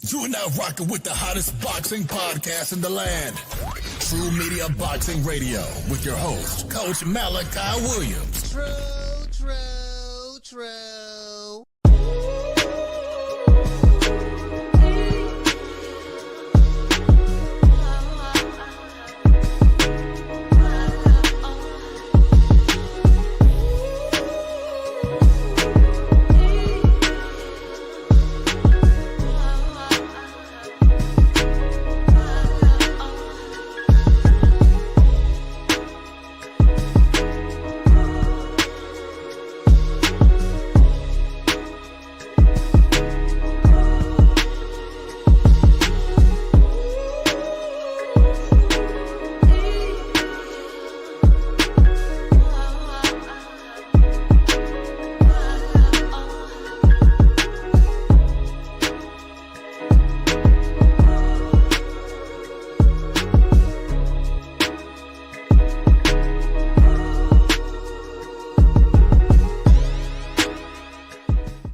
You are now rocking with the hottest boxing podcast in the land. True Media Boxing Radio with your host, Coach Malachi Williams. True.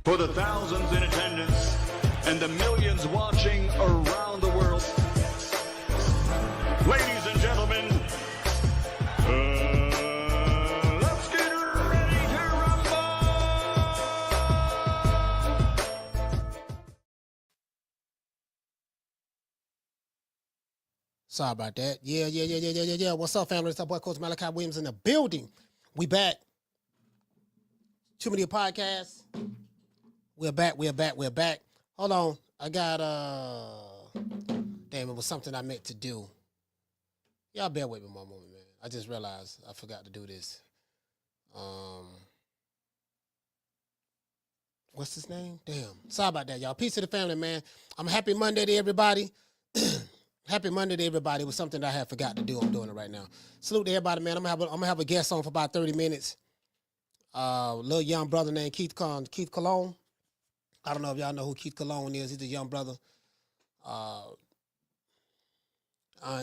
For the thousands in attendance and the millions watching around the world, ladies and gentlemen, let's get ready to rumble! Sorry about that. Yeah. What's up, family? It's our boy, Coach Malachi Williams in the building. We back. Too Many Podcasts. We're back. Hold on. I got, damn, it was something I meant to do. Y'all bear with me one moment, man. I just realized I forgot to do this. What's his name? Damn. Sorry about that, y'all. Peace to the family, man. I'm happy Monday to everybody. Happy Monday to everybody. It was something that I had forgot to do. I'm doing it right now. Salute to everybody, man. I'm gonna have a guest on for about 30 minutes. Little young brother named Keith Cologne. I don't know if y'all know who Keith Cologne is. He's a young brother.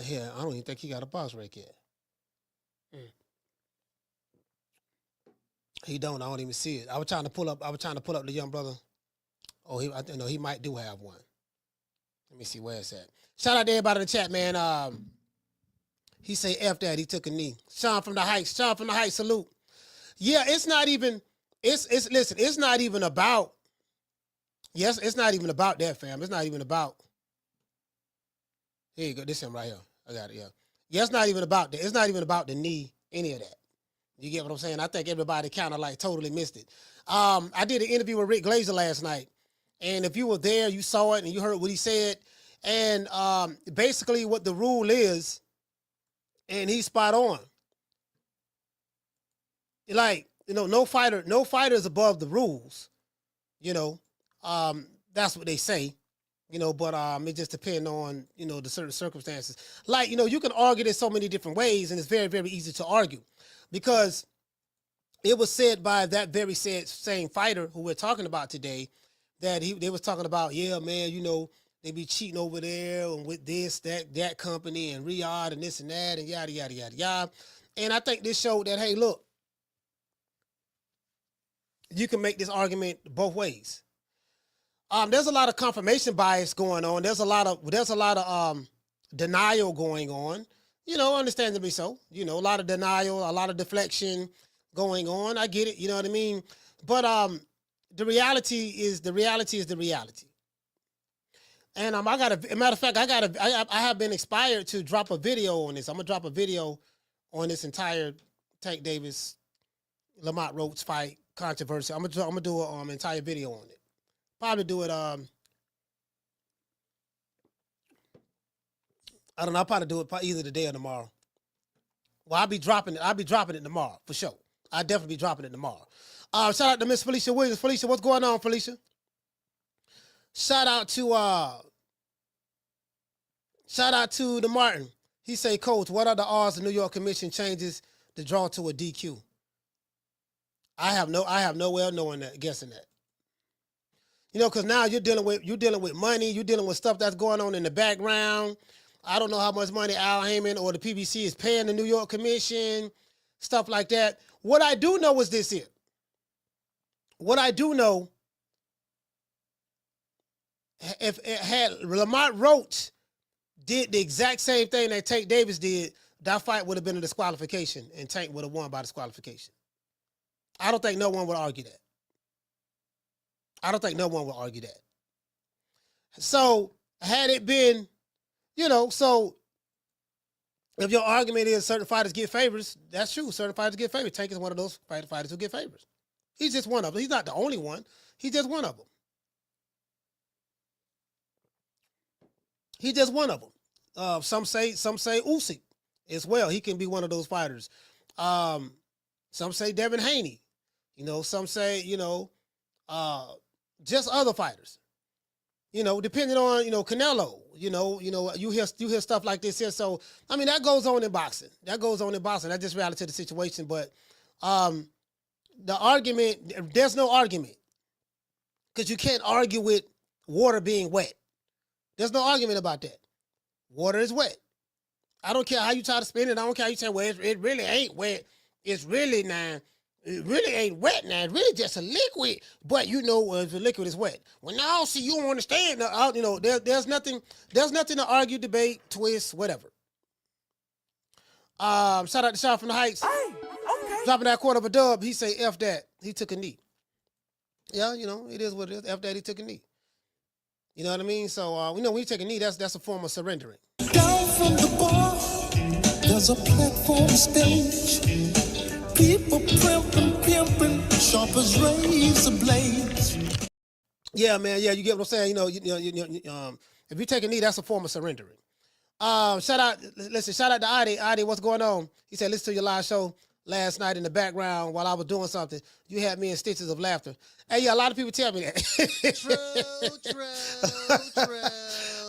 Here, I don't even think he got a box break yet. He don't. I don't even see it. I was trying to pull up the young brother. Oh, he might do have one. Let me see where it's at. Shout out to everybody in the chat, man. He say F that. He took a knee. Sean from the Heights. Salute. Yeah, it's not even. Listen. It's not even about. Yes, it's not even about that, fam. It's not even about. Here you go. This is him right here. I got it, yeah. Yeah, it's not even about that. It's not even about the knee, any of that. You get what I'm saying? I think everybody kind of like totally missed it. I did an interview with Rick Glazer last night. And if you were there, you saw it and you heard what he said. And basically what the rule is, and he's spot on. Like, no fighter is above the rules, that's what they say, but it just depends on, the certain circumstances. Like, you can argue this so many different ways, and it's very, very easy to argue because it was said by that very same fighter who we're talking about today that they was talking about, yeah, man, they be cheating over there and with this, that company and Riyadh and this and that and yada, yada, yada, yada. And I think this showed that, hey, look, you can make this argument both ways. There's a lot of confirmation bias going on. There's a lot of denial going on. Understandably so. A lot of denial, a lot of deflection going on. I get it. You know what I mean? But the reality is the reality. And I have been inspired to drop a video on this. I'm gonna drop a video on this entire Tank Davis, Lamont Roach fight controversy. I'm gonna do an entire video on it. Probably do it. I don't know. I'll probably do it either today or tomorrow. Well, I'll be dropping it tomorrow for sure. I'll definitely be dropping it tomorrow. Shout out to Miss Felicia Williams. Felicia, what's going on, Felicia? Shout out to the Martin. He say, Coach, what are the odds the New York Commission changes the draw to a DQ? I have no way of knowing that, guessing that. Because now you're dealing with money, you're dealing with stuff that's going on in the background. I don't know how much money Al Heyman or the PBC is paying the New York Commission, stuff like that. What I do know is this here. What I do know if it had Lamont Roach did the exact same thing that Tank Davis did, that fight would have been a disqualification, and Tank would have won by disqualification. I don't think no one would argue that. I don't think no one would argue that. So had it been, so if your argument is certain fighters get favors, that's true. Certain fighters get favors. Tank is one of those fighters who get favors. He's just one of them. He's not the only one. He's just one of them. He's just one of them. Some say Usyk as well. He can be one of those fighters. Some say Devin Haney. Some say, just other fighters. Depending on, Canelo, you hear stuff like this here. So, I mean, that goes on in boxing. That's just reality of the situation. But the argument, there's no argument. Because you can't argue with water being wet. There's no argument about that. Water is wet. I don't care how you try to spin it. I don't care how you say, well, it really ain't wet. It really ain't wet now. It's really just a liquid. But if the liquid is wet. Well, no, see, you don't understand. There's nothing to argue, debate, twist, whatever. Shout out to Shot from the Heights. Hey, okay. Dropping that quarter of a dub. He say, F that. He took a knee. Yeah, it is what it is. F that, he took a knee. You know what I mean? So, when you take a knee, that's a form of surrendering. Down from the bar, there's a platform stage. People pimping, sharp as razor blades. Yeah, man. Yeah, you get what I'm saying. If you take a knee, that's a form of surrendering. Shout out to Adi. Adi, what's going on? He said, listen to your live show last night in the background while I was doing something. You had me in stitches of laughter. Hey, yeah, a lot of people tell me that. True.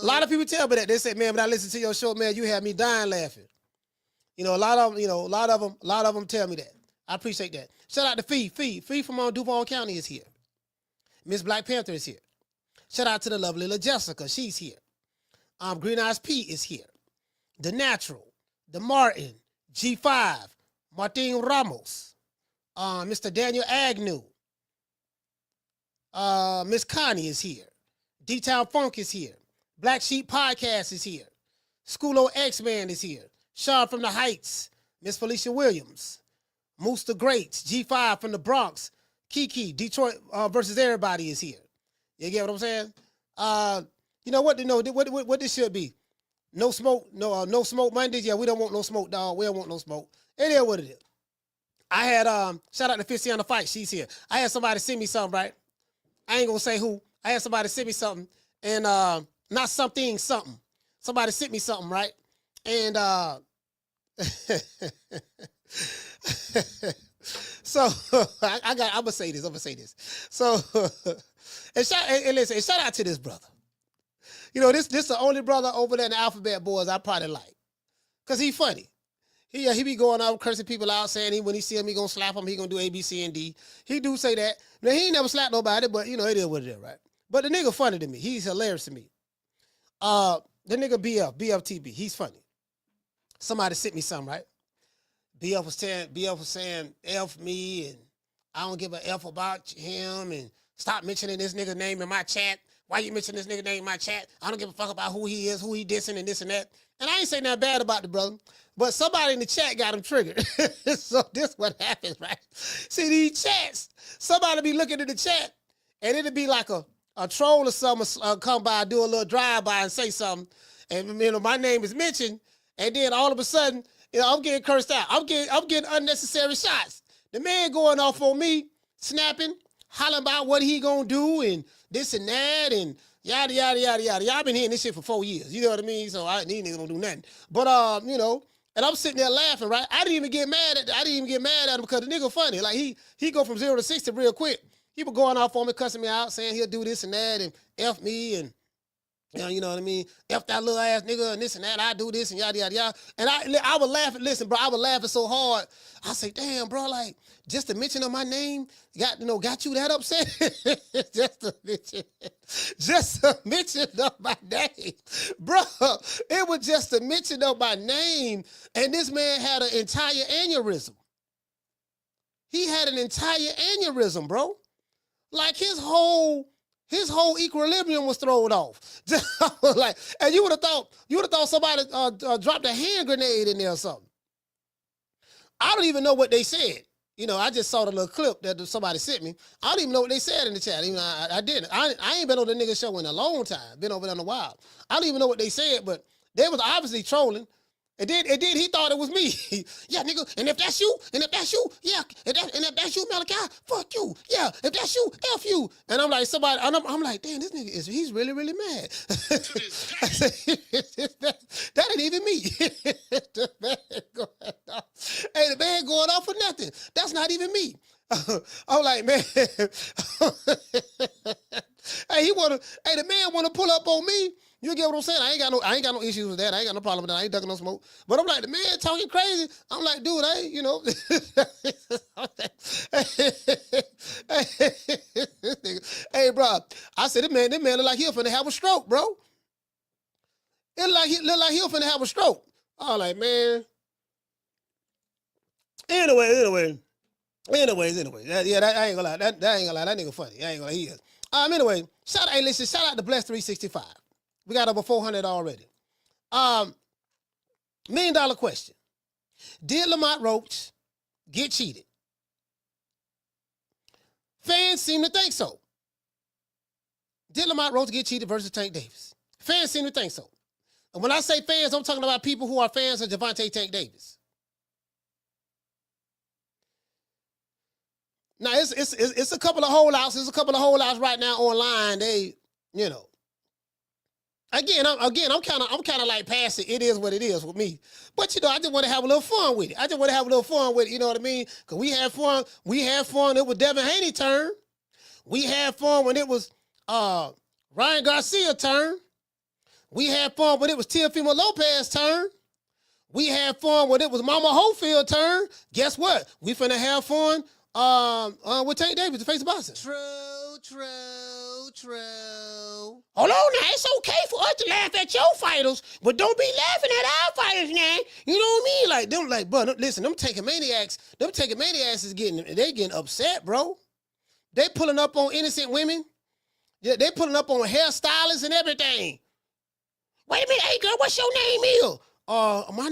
A lot of people tell me that. They say, man, when I listen to your show, man, you had me dying laughing. A lot of them tell me that. I appreciate that. Shout out to Fee from Duval County is here. Miss Black Panther is here. Shout out to the lovely La Jessica. She's here. Green Eyes P is here. The Natural. The Martin. G5. Martin Ramos. Mr. Daniel Agnew. Miss Connie is here. D-Town Funk is here. Black Sheep Podcast is here. Schoolo X-Man is here. Sean from the Heights. Miss Felicia Williams. Moose the Greats. G5 from the Bronx. Kiki. Detroit versus everybody is here. You get what I'm saying? What this should be? No smoke. No smoke Mondays. Yeah, we don't want no smoke, dog. We don't want no smoke. It is what it is. I had shout out to 50 on the Fight. She's here. I had somebody send me something, right? I ain't gonna say who. I had somebody send me something, and not something. Somebody sent me something, right? And so I'm gonna say this. So and shout out to this brother. This the only brother over there in the Alphabet Boys I probably like, cause he funny. He be going out cursing people out, saying when he see him, he gonna slap him, he gonna do A, B, C, and D. He do say that. Now, he ain't never slapped nobody, but, it is what it is, right? But the nigga funny to me. He's hilarious to me. The nigga BFTB, he's funny. Somebody sent me something, right? BF was saying, F me, and I don't give a F about him, and stop mentioning this nigga name in my chat. Why you mention this nigga name in my chat? I don't give a fuck about who he is, who he dissing, and this and that. And I ain't saying nothing bad about the brother, but somebody in the chat got him triggered. So this what happens, right? See, these chats, somebody be looking at the chat, and it'll be like a troll or something come by, do a little drive-by and say something, and my name is mentioned, and then all of a sudden, I'm getting cursed out. I'm getting unnecessary shots. The man going off on me, snapping, hollering about what he gonna do, and this and that, and yada, yada, yada, yada. Y'all been hearing this shit for 4 years. You know what I mean? So these niggas don't do nothing. But, and I'm sitting there laughing, right? I didn't even get mad at him because the nigga funny. Like, he go from 0 to 60 real quick. He was going off on me, cussing me out, saying he'll do this and that, and F me, and, you know what I mean? F that little ass nigga, and this and that, I do this, and yada, yada, yada. And I was laughing, listen, bro, I was laughing so hard. I say, damn, bro, like, just the mention of my name got you that upset? just a mention of my name. Bro, it was just a mention of my name, and this man had an entire aneurysm. He had an entire aneurysm, bro. Like, his whole his whole equilibrium was thrown off. Like, and you would have thought somebody dropped a hand grenade in there or something. I don't even know what they said. You know, I just saw the little clip that somebody sent me. I don't even know what they said in the chat. Even I didn't. I ain't been on the nigga show in a long time. Been over there in a while. I don't even know what they said, but they was obviously trolling. And then he thought it was me. Yeah, nigga. And if that's you, yeah. And if that's you, Malachi, fuck you. Yeah. If that's you, F you. And I'm like, I'm like, damn, this nigga he's really, really mad. I said, that ain't even me. The man going off for nothing. That's not even me. I'm like, man. The man wanna pull up on me. You get what I'm saying? I ain't got no issues with that. I ain't got no problem with that. I ain't ducking no smoke. But I'm like, the man talking crazy. I'm like, dude, Hey, bro. I said, this man look like he'll finna have a stroke, bro. It look like he'll finna have a stroke. I was like, man. Anyways. I ain't gonna lie. That ain't gonna lie. That nigga funny. I ain't gonna lie. He is. Anyway, shout out to Bless 365. We got over 400 already. $1 million question. Did Lamont Roach get cheated? Fans seem to think so. Did Lamont Roach get cheated versus Tank Davis? Fans seem to think so. And when I say fans, I'm talking about people who are fans of Gervonta Tank Davis. Now, it's a couple of holdouts. There's a couple of holdouts right now online. They, you know. Again, I'm kind of like past it. It is what it is with me. But you know, I just want to have a little fun with it. You know what I mean? Cause we had fun. It was Devin Haney's turn. We had fun when it was Ryan Garcia's turn. We had fun when it was Teofimo Lopez's turn. We had fun when it was Mama Holfield's turn. Guess what? We finna have fun with Tank Davis, the face of boxing. True. Hold on now, it's okay for us to laugh at your fighters, but don't be laughing at our fighters now. You know what I mean? Like them, bro, listen, them taking maniacs is getting upset, bro. They pulling up on innocent women. Yeah, they pulling up on hairstylists and everything. Wait a minute, hey girl, what's your name is? My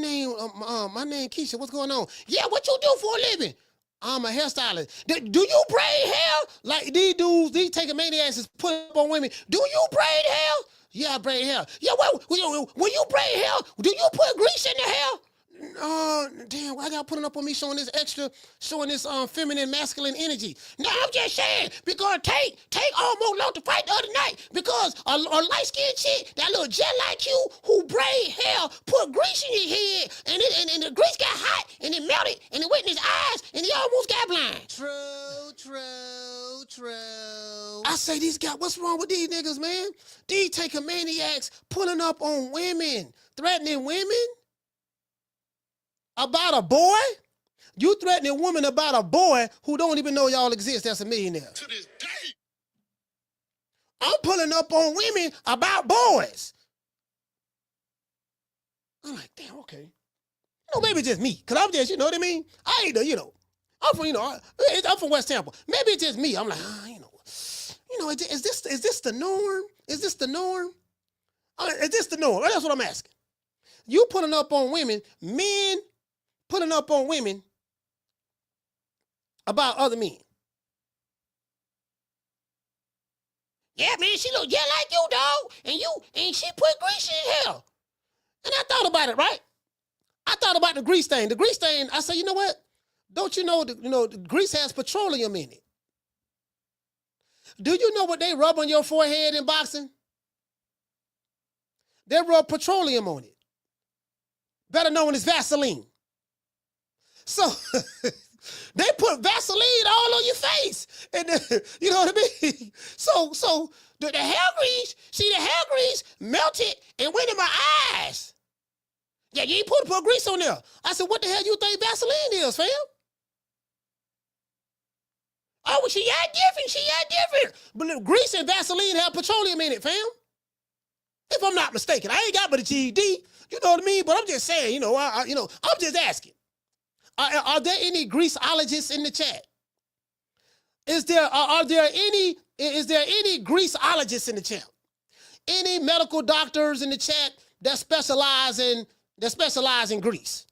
name Keisha, what's going on? Yeah, what you do for a living? I'm a hairstylist. Do you braid hair? Like these dudes, these taking maniacs is putting up on women. Do you braid hair? Yeah, I braid hair. Yeah, well, when you braid hair, do you put grease in the hair? Damn, why y'all putting up on me showing this feminine, masculine energy? No, I'm just saying, because Tank almost lost the fight the other night because a light-skinned chick, that little jet like you, who braid hair, put grease in his head, and the grease got hot, and it melted, and it went in his eyes, and he almost got blind. True. I say these guys, what's wrong with these niggas, man? These taking maniacs, pulling up on women, threatening women? About a boy? You threatening a woman about a boy who don't even know y'all exist that's a millionaire. To this day. I'm pulling up on women about boys. I'm like, damn, okay. You know, maybe it's just me. Because I'm just, you know what I mean? I ain't, I'm from West Tampa. Maybe it's just me. I'm like, is this the norm? Is this the norm? Is this the norm? That's what I'm asking. You pulling up on women, men pulling up on women about other men. Yeah, man, she look just like you, dog. And she put grease in her hair. And I thought about it, right? I thought about the grease stain. The grease stain, I said, you know what? Don't you know, the grease has petroleum in it. Do you know what they rub on your forehead in boxing? They rub petroleum on it. Better known as Vaseline. So they put Vaseline all on your face. And you know what I mean? So the hair grease melted and went in my eyes. Yeah, you ain't put grease on there. I said, what the hell you think Vaseline is, fam? Oh, she act different. But grease and Vaseline have petroleum in it, fam. If I'm not mistaken. I ain't got but a GED. You know what I mean? But I'm just saying, I'm just asking. Are there any greaseologists in the chat? Is there any greaseologists in the chat? Any medical doctors in the chat that specialize in grease?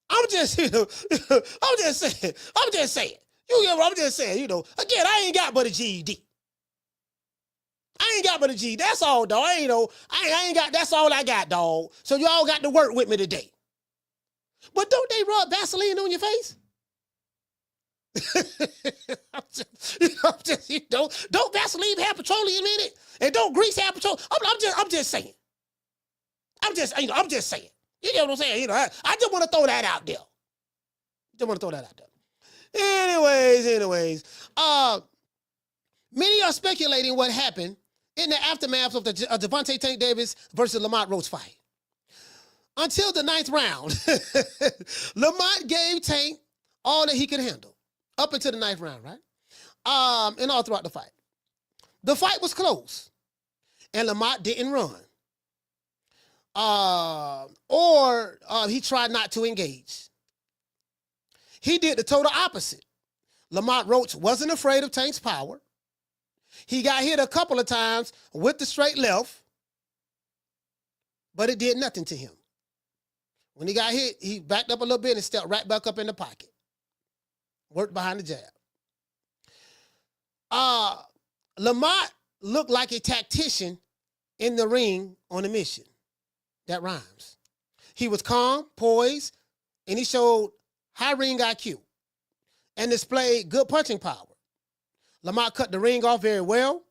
I'm just saying. I'm just saying. You get what I'm just saying, Again, I ain't got but a GED. I ain't got but a G. That's all, dog. I ain't got, that's all I got, dog. So y'all got to work with me today. But don't they rub Vaseline on your face? Don't Vaseline have petroleum in it? And don't grease have petroleum? I'm just saying. I'm just saying. You know what I'm saying? I just want to throw that out there. Anyways, many are speculating what happened in the aftermath of the Gervonta Tank Davis versus Lamont Roach fight. Until the 9th round, Lamont gave Tank all that he could handle. Up until the 9th round, right? And all throughout the fight. The fight was close. And Lamont didn't run. Or he tried not to engage. He did the total opposite. Lamont Roach wasn't afraid of Tank's power. He got hit a couple of times with the straight left, but it did nothing to him. When he got hit, he backed up a little bit and stepped right back up in the pocket. Worked behind the jab. Lamont looked like a tactician in the ring on a mission. That rhymes. He was calm, poised, and he showed high ring IQ and displayed good punching power. Lamont cut the ring off very well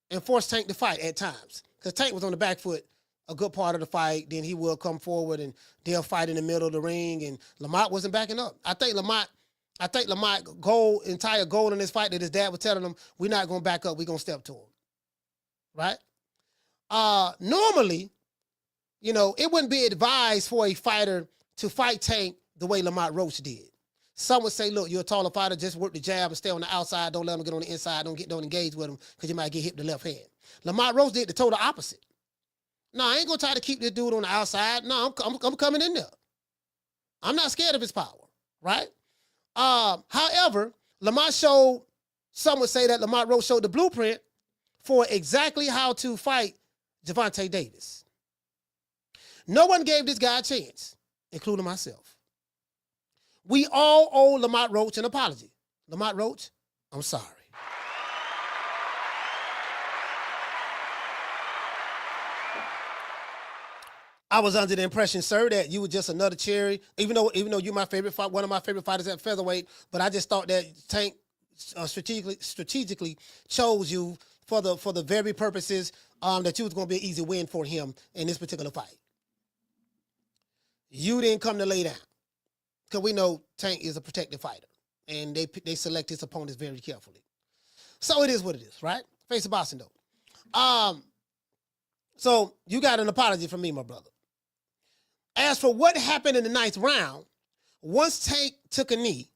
and forced Tank to fight at times. Because Tank was on the back foot a good part of the fight. Then he will come forward and they'll fight in the middle of the ring. And Lamont wasn't backing up. I think Lamont entire goal in this fight that his dad was telling him, we're not going to back up. We're going to step to him. Right? Normally, it wouldn't be advised for a fighter to fight Tank the way Lamont Roach did. Some would say, look, you're a taller fighter, just work the jab and stay on the outside. Don't let him get on the inside. Don't engage with him because you might get hit with the left hand. Lamont Roach did the total opposite. No, I ain't going to try to keep this dude on the outside. No, I'm coming in there. I'm not scared of his power, right? However, some would say that Lamont Roach showed the blueprint for exactly how to fight Gervonta Davis. No one gave this guy a chance, including myself. We all owe Lamont Roach an apology. Lamont Roach, I'm sorry. I was under the impression, sir, that you were just another cherry, even though you're my favorite fight, one of my favorite fighters at featherweight. But I just thought that Tank strategically chose you for the very purposes that you was going to be an easy win for him in this particular fight. You didn't come to lay down. Because we know Tank is a protected fighter. And they select his opponents very carefully. So it is what it is, right? Face of boxing, though. So you got an apology from me, my brother. As for what happened in the 9th round, once he took a knee,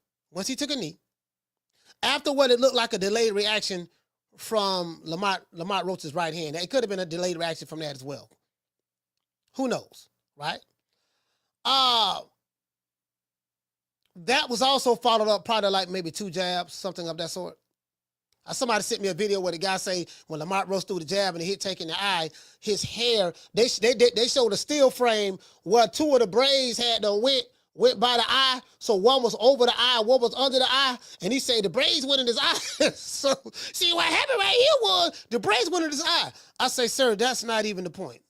after what it looked like a delayed reaction from Lamont Roach's right hand, it could have been a delayed reaction from that as well. Who knows, right? That was also followed up probably like maybe 2 jabs, something of that sort. Somebody sent me a video where the guy say when Lamont Roach threw the jab and he hit Tank in the eye, his hair, they showed a still frame where 2 of the braids had to went by the eye. So one was over the eye, one was under the eye. And he said the braids went in his eye. So see what happened right here was the braids went in his eye. I say, sir, that's not even the point.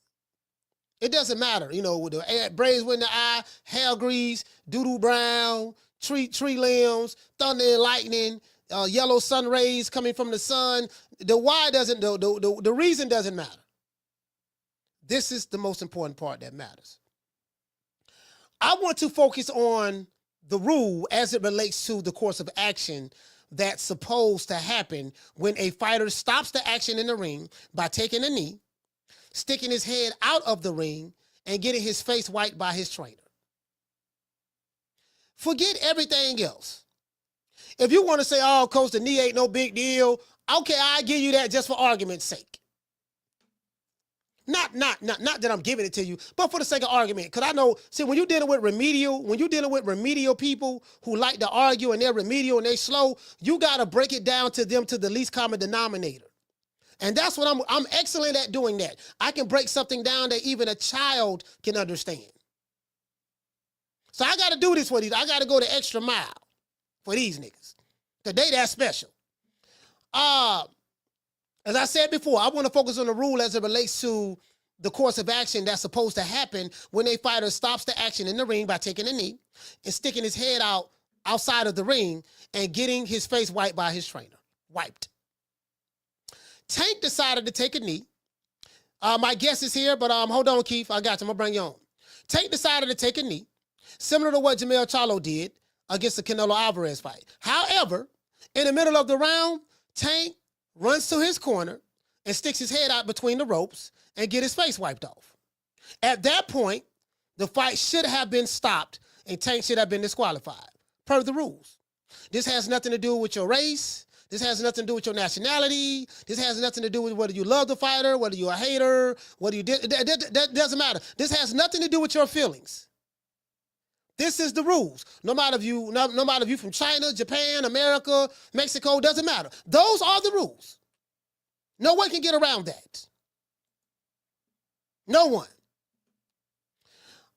It doesn't matter. With the braids went in the eye, hair grease, doo-doo brown, tree limbs, thunder and lightning, yellow sun rays coming from the sun. The reason doesn't matter. This is the most important part that matters. I want to focus on the rule as it relates to the course of action that's supposed to happen when a fighter stops the action in the ring by taking a knee, sticking his head out of the ring, and getting his face wiped by his trainer. Forget everything else. If you want to say, oh, coach, the knee ain't no big deal, okay, I'll give you that just for argument's sake. Not that I'm giving it to you, but for the sake of argument. Because I know, see, when you're dealing with remedial people who like to argue and they're remedial and they slow, you got to break it down to them to the least common denominator. And that's what I'm excellent at doing that. I can break something down that even a child can understand. So I got to do this for these. I got to go the extra mile for these niggas. Because they that special. As I said before, I want to focus on the rule as it relates to the course of action that's supposed to happen when a fighter stops the action in the ring by taking a knee and sticking his head outside of the ring and getting his face wiped by his trainer. Wiped. Tank decided to take a knee. My guest is here, but hold on, Keith. I got you. I'm going to bring you on. Tank decided to take a knee, similar to what Jermell Charlo did against the Canelo Alvarez fight. However, in the middle of the round, Tank runs to his corner and sticks his head out between the ropes and get his face wiped off. At that point, the fight should have been stopped and Tank should have been disqualified, per the rules. This has nothing to do with your race. This has nothing to do with your nationality. This has nothing to do with whether you love the fighter, whether you're a hater, whether you did. That doesn't matter. This has nothing to do with your feelings. This is the rules. No matter if you from China, Japan, America, Mexico, doesn't matter. Those are the rules. No one can get around that. No one.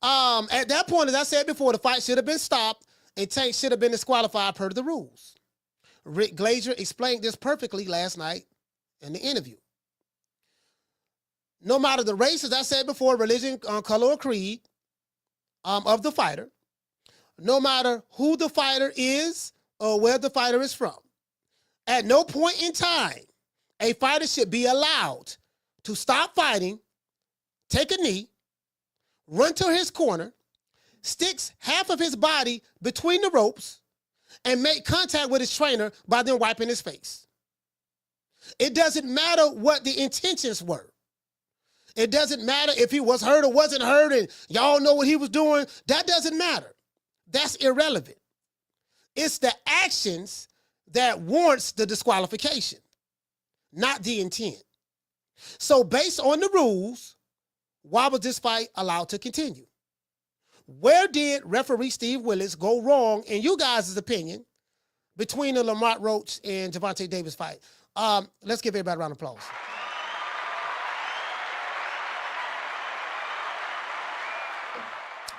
At that point, as I said before, the fight should have been stopped and Tank should have been disqualified per the rules. Rick Glazier explained this perfectly last night in the interview. No matter the race, as I said before, religion, color, or creed of the fighter, no matter who the fighter is or where the fighter is from, at no point in time, a fighter should be allowed to stop fighting, take a knee, run to his corner, sticks half of his body between the ropes, and make contact with his trainer by then wiping his face. It doesn't matter what the intentions were. It doesn't matter if he was hurt or wasn't hurt and y'all know what he was doing. That doesn't matter. That's irrelevant. It's the actions that warrants the disqualification, not the intent. So based on the rules, why was this fight allowed to continue? Where did referee Steve Willis go wrong, in you guys' opinion, between the Lamont Roach and Gervonta Davis fight? Let's give everybody a round of applause.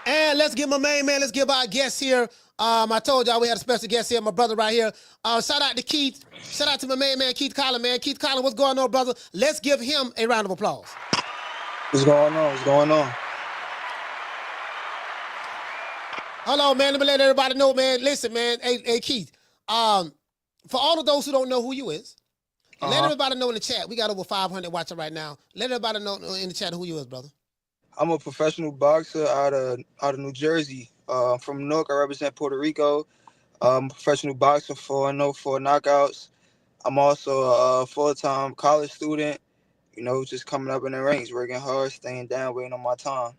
And let's give my main man, let's give our guest here. I told y'all we had a special guest here, my brother right here. Shout out to Keith. Shout out to my main man, Keith Collin, man. Keith Collin, what's going on, brother? Let's give him a round of applause. What's going on? What's going on? Hold on, man. Let me let everybody know, man. Listen, man. Hey, Keith. For all of those who don't know who you is, let everybody know in the chat. We got over 500 watching right now. Let everybody know in the chat who you is, brother. I'm a professional boxer out of New Jersey. From New York, I represent Puerto Rico. I'm a professional boxer, 4-0, 4 knockouts. I'm also a full-time college student, just coming up in the ranks, working hard, staying down, waiting on my time.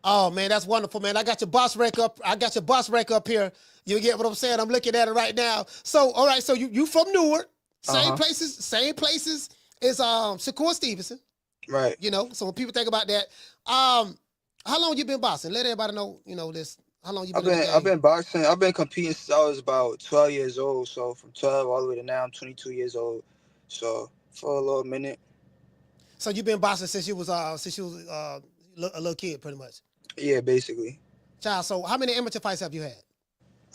Oh, man, that's wonderful, man. I got your boss rank up here. You get what I'm saying? I'm looking at it right now. So, all right, so you from Newark, same places as Shakur Stevenson. Right. So when people think about that, how long you been boxing? Let everybody know, this. How long you been I've been boxing. I've been competing since I was about 12 years old. So from 12 all the way to now, I'm 22 years old. So for a little minute. So you've been boxing since you was a little kid, pretty much. Yeah, basically. Child, so how many amateur fights have you had?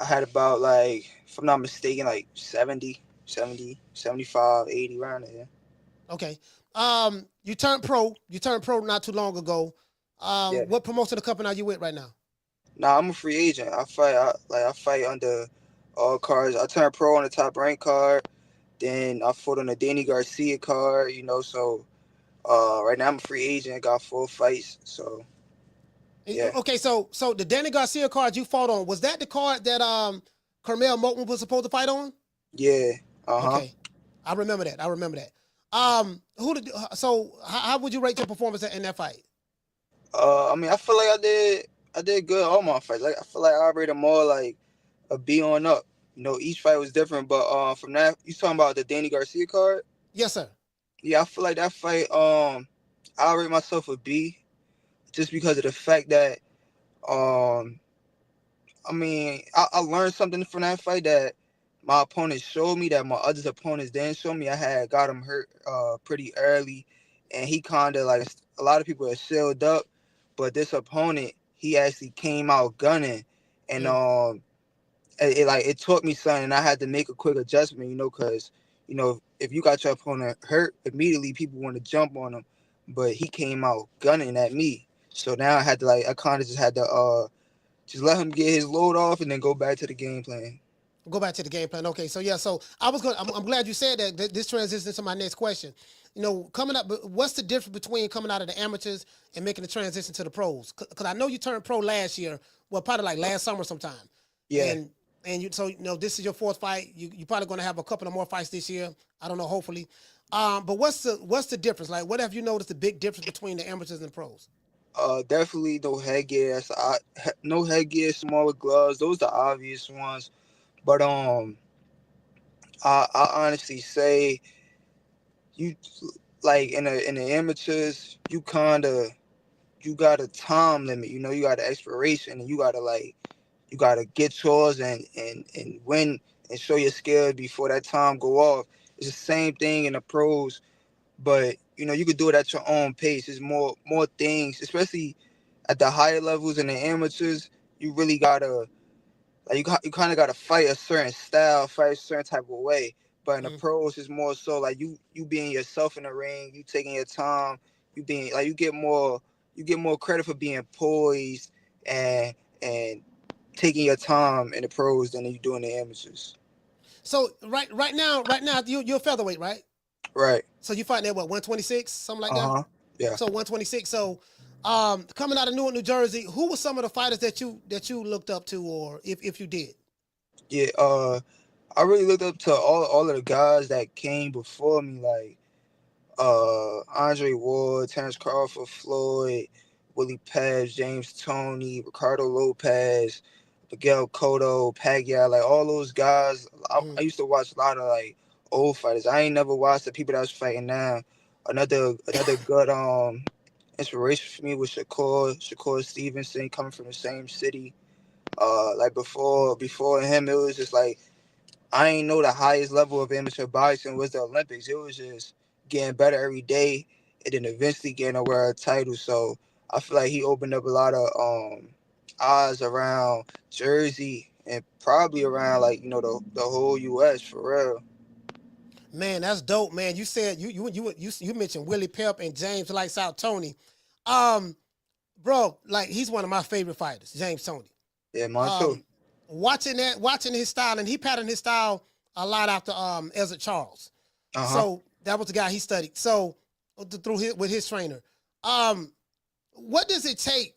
I had about, if I'm not mistaken, 70, 75, 80 around there. Okay. You turned pro not too long ago. Yeah. What promotion of company are you with right now? Nah, I'm a free agent. I fight under all cards. I turned pro on the Top Rank card. Then I fought on the Danny Garcia card, so right now I'm a free agent. I got 4 fights, so yeah. Okay, so the Danny Garcia card you fought on, was that the card that Carmel Moulton was supposed to fight on? Yeah. Okay. I remember that. How would you rate your performance in that fight? I feel like I did good all my fights. I feel like I operated more like a B on up. Each fight was different, but from that, you talking about the Danny Garcia card? Yes, sir. Yeah, I feel like that fight, I rate myself a B, just because of the fact that um I mean, I learned something from that fight that my opponent showed me that my other opponents didn't show me. I had got him hurt pretty early, and he kind of like a lot of people are sealed up, but this opponent he actually came out gunning, and Mm. it taught me something. And I had to make a quick adjustment, because if you got your opponent hurt immediately, people want to jump on him, but he came out gunning at me. So now I kind of just had to just let him get his load off and then go back to the game plan. Go back to the game plan. Okay, so yeah, so I'm glad you said that. This transitions into my next question. Coming up, what's the difference between coming out of the amateurs and making the transition to the pros? Because I know you turned pro last year, well, probably like last summer sometime. Yeah. And this is your fourth fight. You probably going to have a couple of more fights this year. I don't know, hopefully. But what's the difference? Like, what have you noticed the big difference between the amateurs and the pros? Definitely no headgear. No headgear, smaller gloves. Those are the obvious ones. But I honestly say you like in the amateurs, you got a time limit. You got an expiration, and you gotta get yours and win and show your skill before that time go off. It's the same thing in the pros, but you could do it at your own pace. There's more things, especially at the higher levels in the amateurs. You really gotta you kind of gotta fight a certain style, fight a certain type of way. But in the Mm. pros, it's more so like you being yourself in the ring, you taking your time, you being like you get more credit for being poised and taking your time in the pros than you do in the amateurs. So right now you're featherweight, right? Right. So you fighting at what 126, something like that? Uh huh. Yeah. So 126. So coming out of Newark, New Jersey, who were some of the fighters that you looked up to, or if you did? Yeah. I really looked up to all of the guys that came before me, like Andre Ward, Terrence Crawford, Floyd, Willie Pez, James Toney, Ricardo Lopez, Miguel Cotto, Pacquiao, like all those guys. I Mm. used to watch a lot of like old fighters. I ain't never watched the people that's fighting now. Another good inspiration for me was Shakur Stevenson, coming from the same city. Like before him, it was just like I ain't know the highest level of amateur boxing was the Olympics. It was just getting better every day, and then eventually getting a world title. So I feel like he opened up a lot of eyes around Jersey and probably around like the whole U.S. for real. Man, that's dope, man. You said you mentioned Willie Pep and James Lights Out Tony. Um, bro, like he's one of my favorite fighters, James Tony. Yeah, mine too. Um, watching his style, and he patterned his style a lot after Ezra Charles. Uh huh. So that was the guy he studied. So with his trainer. Um, what does it take?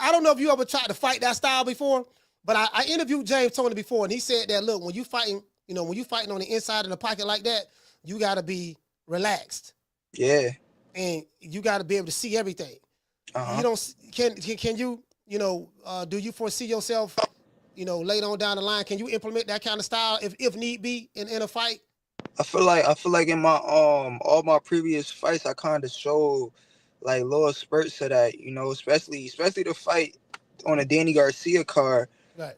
I don't know if you ever tried to fight that style before, but I interviewed James Tony before, and he said that look, when you fighting, when you fighting on the inside in the pocket like that, you got to be relaxed Yeah. and you got to be able to see everything. Uh You huh. don't can you do you foresee yourself later on down the line? Can you implement that kind of style if need be in a fight? I feel like in my all my previous fights I kind of showed like little spurts of that, especially the fight on a Danny Garcia card. Right.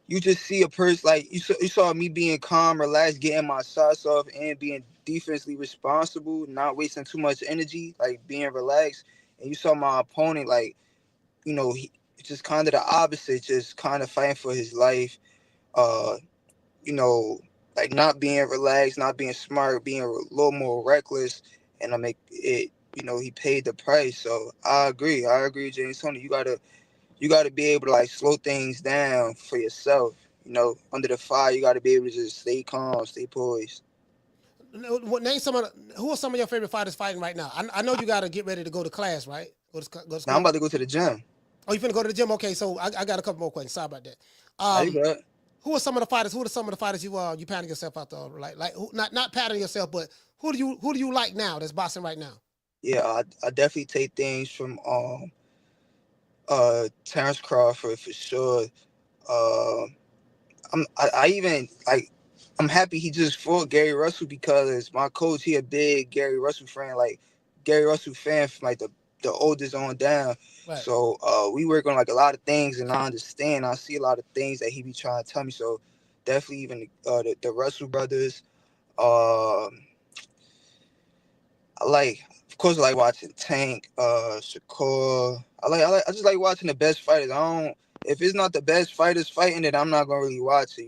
You just see a person like you saw me being calm, relaxed, getting my shots off, and being defensively responsible, not wasting too much energy, like being relaxed. And you saw my opponent like he just kind of the opposite, just kind of fighting for his life. Uh, you know, like not being relaxed, not being smart, being a little more reckless, and I make it. He paid the price. So I agree. I agree, James Tony. You gotta be able to like slow things down for yourself. Under the fire, you gotta be able to just stay calm, stay poised. Name who are some of your favorite fighters fighting right now? I know you got to get ready to go to class, right? Go to Now I'm school. about to go to the gym. Oh, you finna go to the gym? Okay, so I got a couple more questions. Sorry about that. Are you Um, good? who are some of the fighters? Who are some of the fighters you patting yourself out there? Like who, not patting yourself, but who do you like now that's boxing right now? Yeah, I definitely take things from Terrence Crawford for sure. Uh, I even like I'm happy he just fought Gary Russell because my coach he a big Gary Russell fan. Like Gary Russell fan from like the oldest on down. Right. So we work on like a lot of things, and I understand. I see a lot of things that he be trying to tell me. So definitely even the Russell brothers. Um, I like, of course, I like watching Tank, Shakur. I just like watching the best fighters. I don't, if it's not the best fighters fighting, then I'm not gonna really watch it,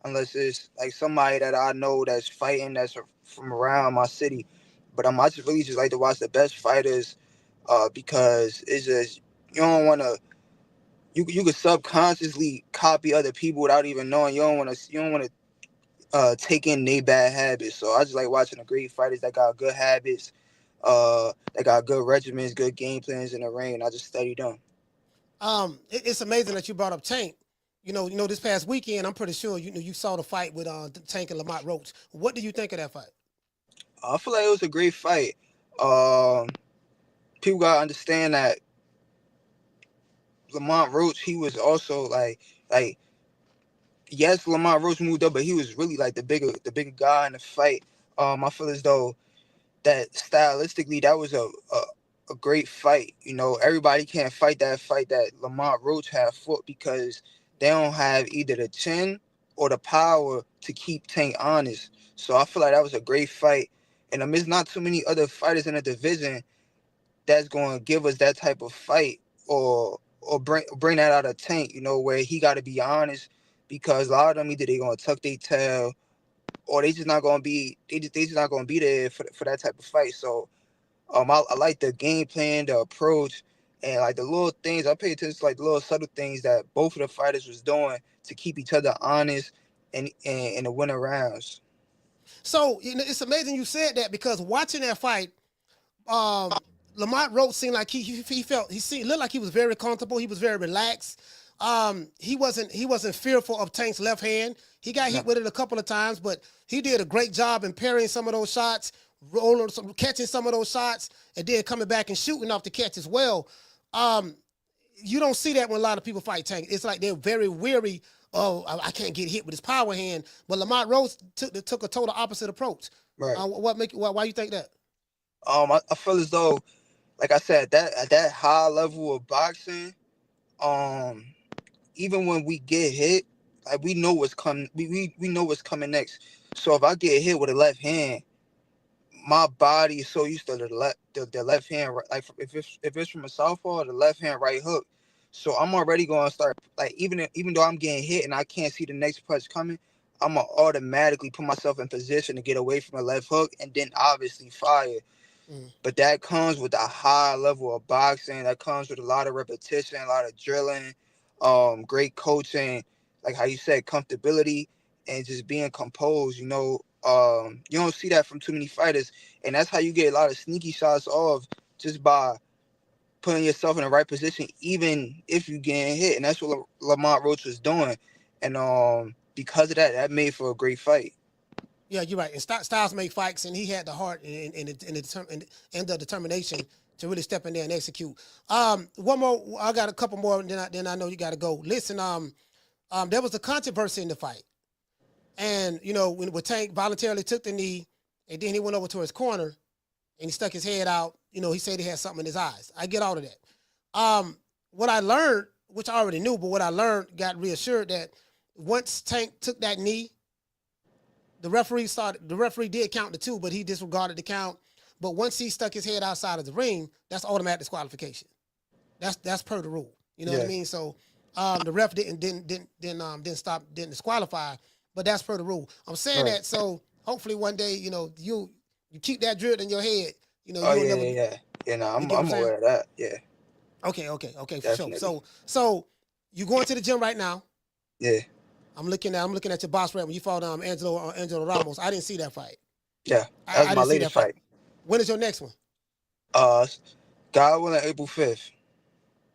unless it's like somebody that I know that's fighting that's from around my city. But I just really just like to watch the best fighters, because it's just you don't want to. You could subconsciously copy other people without even knowing. You don't want to take in their bad habits. So I just like watching the great fighters that got good habits, that got good regimens, good game plans in the ring, and I just study them. It's amazing that you brought up Tank. This past weekend, I'm pretty sure you saw the fight with Tank and Lamont Roach. What do you think of that fight? I feel like it was a great fight. Um, People gotta understand that Lamont Roach, he was also like yes, Lamont Roach moved up, but he was really like the bigger guy in the fight. I feel as though that stylistically that was a great fight. Everybody can't fight that Lamont Roach had fought because they don't have either the chin or the power to keep Tank honest. So I feel like that was a great fight. And there's not too many other fighters in the division that's going to give us that type of fight or bring that out of Tank, where he got to be honest, because a lot of them either they going to tuck their tail or they just not going to be they just not going to be there for that type of fight. So I like the game plan, the approach, and like the little things. I pay attention to like the little subtle things that both of the fighters was doing to keep each other honest and to win rounds. So it's amazing you said that, because watching that fight, Lamont Roach seemed like he looked like he was very comfortable. He was very relaxed. He wasn't fearful of Tank's left hand. He got hit with it a couple of times, but he did a great job in parrying some of those shots, catching some of those shots, and then coming back and shooting off the catch as well. You don't see that when a lot of people fight Tank. It's like they're very weary. Oh, I can't get hit with his power hand. But Lamont Roach took a total opposite approach. Right. Why you think that? I feel as though, like I said, at that high level of boxing, even when we get hit, like we know what's coming. We know what's coming next. So if I get hit with a left hand, my body is so used to the left hand. Like if it's from a southpaw, the left hand right hook. So I'm already going to start, like, even though I'm getting hit and I can't see the next punch coming, I'm gonna automatically put myself in position to get away from a left hook and then obviously fire. But that comes with a high level of boxing. That comes with a lot of repetition, a lot of drilling, great coaching, like how you said, comfortability, and just being composed. You don't see that from too many fighters, and that's how you get a lot of sneaky shots off, just by putting yourself in the right position, even if you getting hit. And that's what Lamont Roach was doing, and because of that, that made for a great fight. Yeah, you're right. And Styles make fights, and he had the heart and the determination to really step in there and execute. One more. I got a couple more. Then I know you got to go. Listen. There was a controversy in the fight, and when Tank voluntarily took the knee, and then he went over to his corner, and he stuck his head out. He said he had something in his eyes. I get all of that. What I learned, which I already knew, but what I learned got reassured that once Tank took that knee, the referee did count the two, but he disregarded the count. But once he stuck his head outside of the ring, that's automatic disqualification. That's per the rule. You know what I mean? So the ref didn't disqualify, but that's per the rule. I'm saying that so hopefully one day, you keep that drilled in your head. I'm aware of that. Yeah. Okay, for sure. So you going to the gym right now? Yeah. I'm looking at your boss rep when you fought Angelo Ramos. I didn't see that fight. Yeah, that was my latest fight. When is your next one? God willing, April 5th.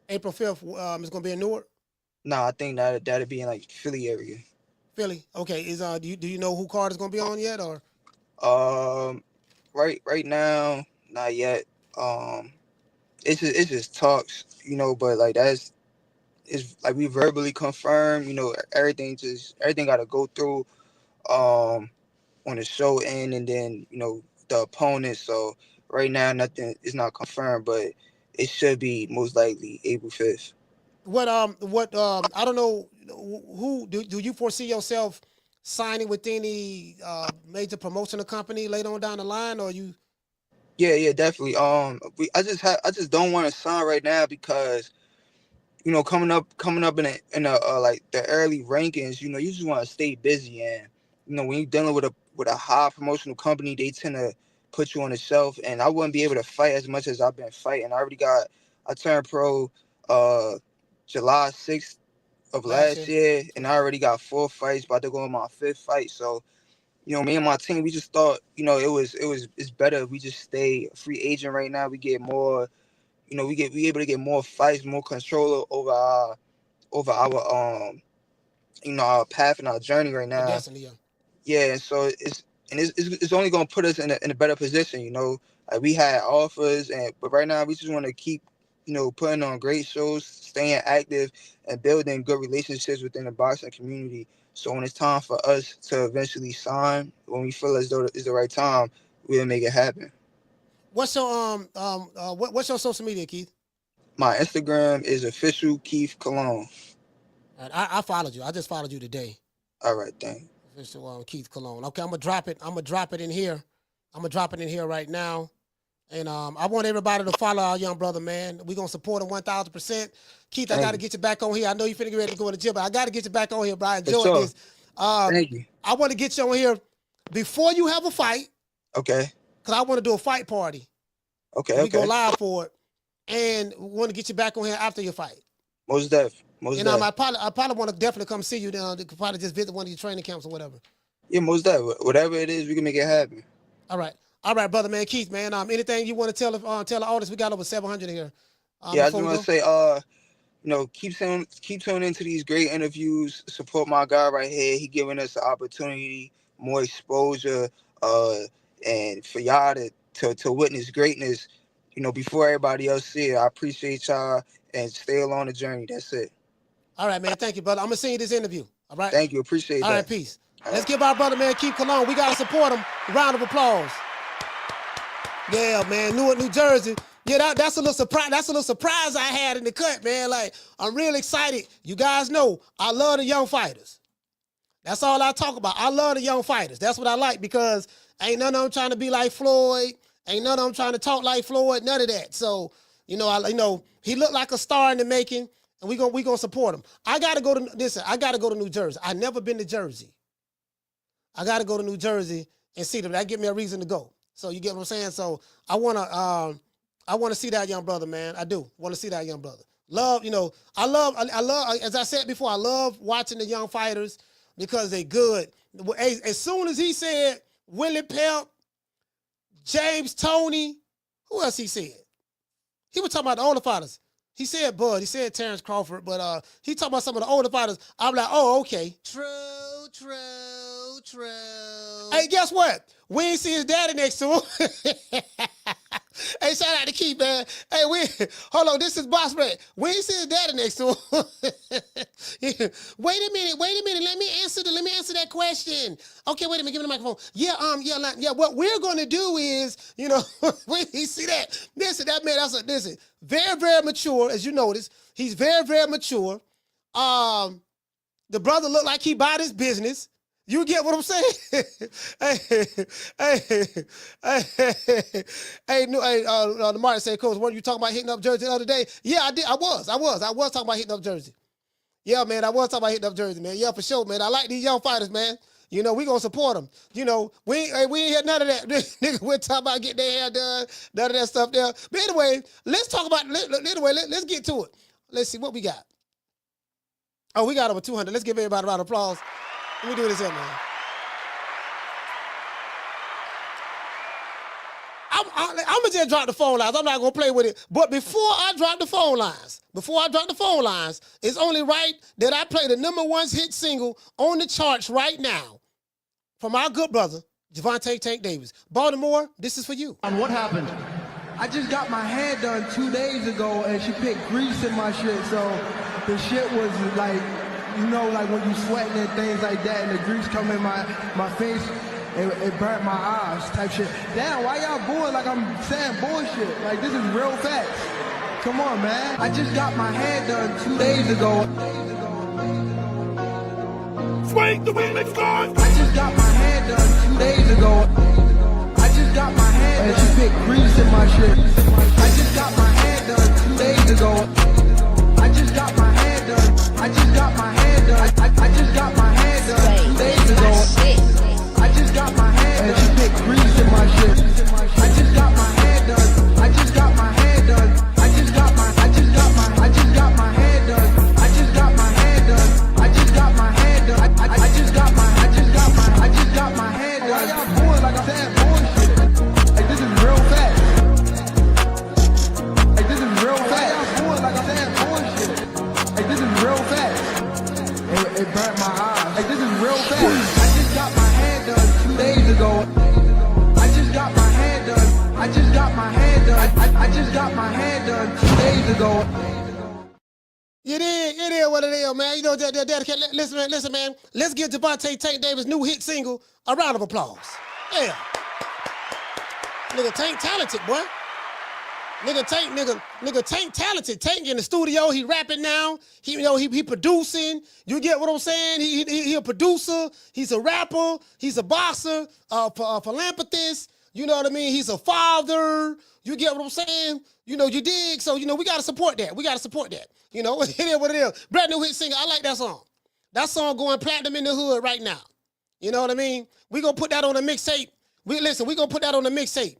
April 5th is going to be in Newark? No, I think that'd be in like Philly area. Philly. Okay. Do you know who card is going to be on yet, or? Right now, not yet. It's just talks, but like it's like we verbally confirmed, everything got to go through on the show end, and then the opponent. So right now nothing is not confirmed, but it should be most likely April 5th. I don't know who do you foresee yourself signing with any major promotional company later on down the line, or you? Yeah, definitely. I just don't want to sign right now because coming up in a like the early rankings, you just want to stay busy, and when you're dealing with a high promotional company, they tend to put you on the shelf, and I wouldn't be able to fight as much as I've been fighting. I turned pro July 6th of last year, and I already got 4 fights, about to go on my 5th fight. So me and my team, we just thought it's better if we just stay a free agent right now. We get more, we able to get more fights, more control over our our path and our journey right now. Definitely, yeah. And so it's only gonna put us in a better position. Like we had offers, but right now we just want to keep putting on great shows, staying active, and building good relationships within the boxing community. So when it's time for us to eventually sign, when we feel as though it's the right time, we'll make it happen. What's your what's your social media, Keith? My Instagram is official Keith Cologne. All right, I followed you. I just followed you today. All right, thank you. Official Keith Cologne. Okay, I'm gonna drop it. I'm gonna drop it in here. I'm gonna drop it in here right now. And I want everybody to follow our young brother, man. We're going to support him 1,000%. Keith, I got to get you back on here. I know you're finna get ready to go to the gym, but I got to get you back on here, bro. I enjoyed this. Thank you. I want to get you on here before you have a fight. Okay. Because I want to do a fight party. Okay, We go live for it. And we want to get you back on here after your fight. Most def. I probably want to definitely come see you down. You could probably just visit one of your training camps or whatever. Yeah, most def. Whatever it is, we can make it happen. All right, brother, man. Keith, man. Anything you want to tell the audience? We got over 700 here. I just want to say, keep tuning into these great interviews. Support my guy right here. He giving us an opportunity, more exposure, and for y'all to witness greatness, before everybody else see it. I appreciate y'all, and stay along the journey. That's it. All right, man. Thank you, brother. I'm gonna send you this interview. All right. Thank you. Appreciate that. All right, peace. Let's give our brother, man, Keith Cologne. We gotta support him. Round of applause. Yeah, man, Newark, New Jersey. Yeah, that's a little surprise. That's a little surprise I had in the cut, man. Like, I'm real excited. You guys know I love the young fighters. That's all I talk about. I love the young fighters. That's what I like, because ain't none of them trying to be like Floyd. Ain't none of them trying to talk like Floyd. None of that. So, he looked like a star in the making, and we gonna support him. I gotta go to New Jersey. I never been to Jersey. I gotta go to New Jersey and see them. That give me a reason to go. So you get what I'm saying? So I wanna see that young brother, man. I do want to see that young brother. I love, as I said before, I love watching the young fighters because they good. As soon as he said Willie Pep, James Toney, who else he said? He was talking about the older fighters. He said Bud, he said Terrence Crawford, but he talking about some of the older fighters. I'm like, oh, okay. True. Hey, guess what? We ain't see his daddy next to him. Hey, shout out to Keith, man. Hey, hold on, this is Boss Man. We ain't see his daddy next to him. Wait a minute. Let me answer that question. Okay, wait a minute. Give me the microphone. Yeah. What we're gonna do is, we see that. Listen, that man. Listen. Very, very mature, as you notice. He's very, very mature. The brother looked like he bought his business. You get what I'm saying? The Martin said, Coach, weren't you talking about hitting up Jersey the other day? Yeah, I did. I was talking about hitting up Jersey. Yeah, man, I was talking about hitting up Jersey, man. Yeah, for sure, man. I like these young fighters, man. We gonna support them. We ain't hear none of that. Nigga, we're talking about getting their hair done, none of that stuff there. But anyway, let's talk about, let's get to it. Let's see what we got. Oh, we got over 200. Let's give everybody a round of applause. Let me do this here, man. I'm gonna just drop the phone lines. I'm not gonna play with it. But before I drop the phone lines, it's only right that I play the #1 hit single on the charts right now from our good brother, Gervonta Tank Davis. Baltimore, this is for you. And what happened? I just got my hair done 2 days ago, and she picked grease in my shit, so the shit was like, like when you sweating and things like that, and the grease come in my face. it burnt my eyes type shit. Damn, why y'all booing like I'm saying bullshit? Like, this is real facts. Come on, man. I just got my hair done 2 days ago. Swing the women's guard. I just got my hair done 2 days ago. I just got my hair done. And she put grease in my shit. I just got my hair done 2 days ago. I just got my hair done. I just got my hair done. I just got my hair done 2 days ago. I just got my hair done. And she put grease in my shit. I just got my hair done. I just got my hair done. I just got my hair done. I just got my hair done. I just got my hair done. I just got my hair done. Why y'all boys like I'm saying bullshit? Like, this is real facts. Like, this is real facts. Why y'all boys like I'm saying bullshit? Like, this is real facts. It burnt my eyes. Like, this is real facts. I just got my hair done 2 days ago. I just got my hair done. I just got my hair done. I just got my hair done 2 days ago. It is what it is, man. You know, listen, man. Let's give Gervonta Tank Davis' new hit single a round of applause. Yeah. Nigga Tank talented, boy. Nigga Tank talented. Tank in the studio, he rapping now. He producing. You get what I'm saying? He a producer. He's a rapper. He's a boxer. A philanthropist. You know what I mean? He's a father. You get what I'm saying? You know, you dig? So, you know, we got to support that. You know, it is what it is. Brand new hit single. I like that song. That song going platinum in the hood right now. You know what I mean? We gonna put that on the mixtape. We gonna put that on the mixtape.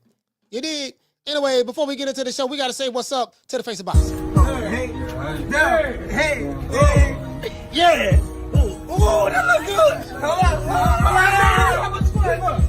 You dig? Anyway, before we get into the show, we gotta say what's up to the face of boxing. Hey. Yeah. Ooh, that look good. How much fun?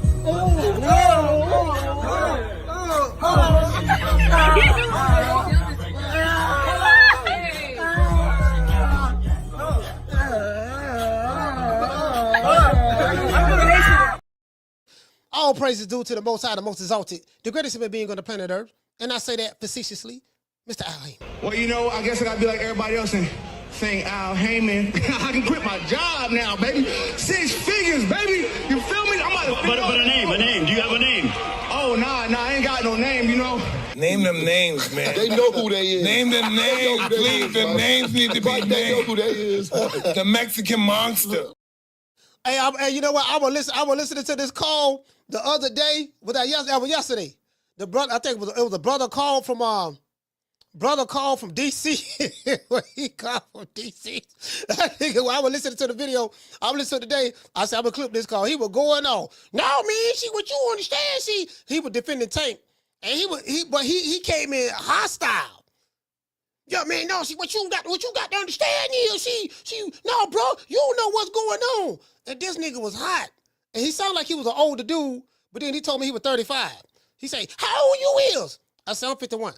All praises due to the Most High, the Most Exalted, the greatest human being on the planet Earth. And I say that facetiously, Mr. Al Heyman. Well, you know, I guess I gotta be like everybody else and sing Al Heyman. I can quit my job now, baby. 6 figures, baby. You feel me? I'm about to But a name. Do you have a name? Oh, nah, I ain't got no name, you know. Name them names, man. They know who they is. Name them names, please. The names need to be named. They know who they is. The Mexican monster. Hey, you know what? I was listening to this call the other day. Was yesterday? The brother, I think it was a brother called from DC. He called from DC. I think while I was listening to the video, I was listening today. I said I'm gonna clip this call. He was going on. No, man, see what you understand. See, he was defending Tank, and he came in hostile. Yeah, man, no, see what you got to understand is no, bro, you don't know what's going on. And this nigga was hot. And he sounded like he was an older dude, but then he told me he was 35. He said, how old you is? I said, I'm 51.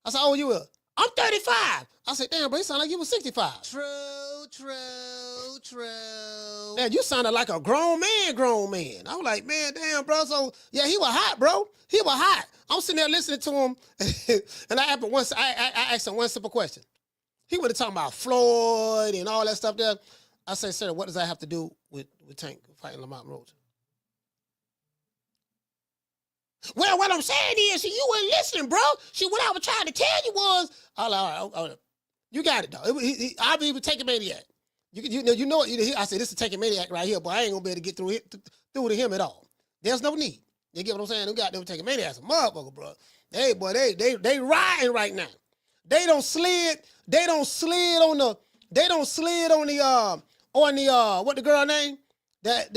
I said, how old you is? I'm 35. I said, damn, bro, he sounded like you was 65. True. Man, you sounded like a grown man. I was like, man, damn, bro. So, yeah, he was hot, bro. He was hot. I'm sitting there listening to him, and I asked him one simple question. He was talking about Floyd and all that stuff there. I said, sir, what does that have to do with Tank fighting Lamont Roach? Well, what I'm saying is, you weren't listening, bro. See, what I was trying to tell you was, all right, you got it, though. I believe it Tank Maniac. You know, I said, this is Tank Maniac right here, but I ain't going to be able to get through to him at all. There's no need. You get what I'm saying? Them Tank Maniacs a motherfucker, bro. They riding right now. They don't slid on the what the girl name? The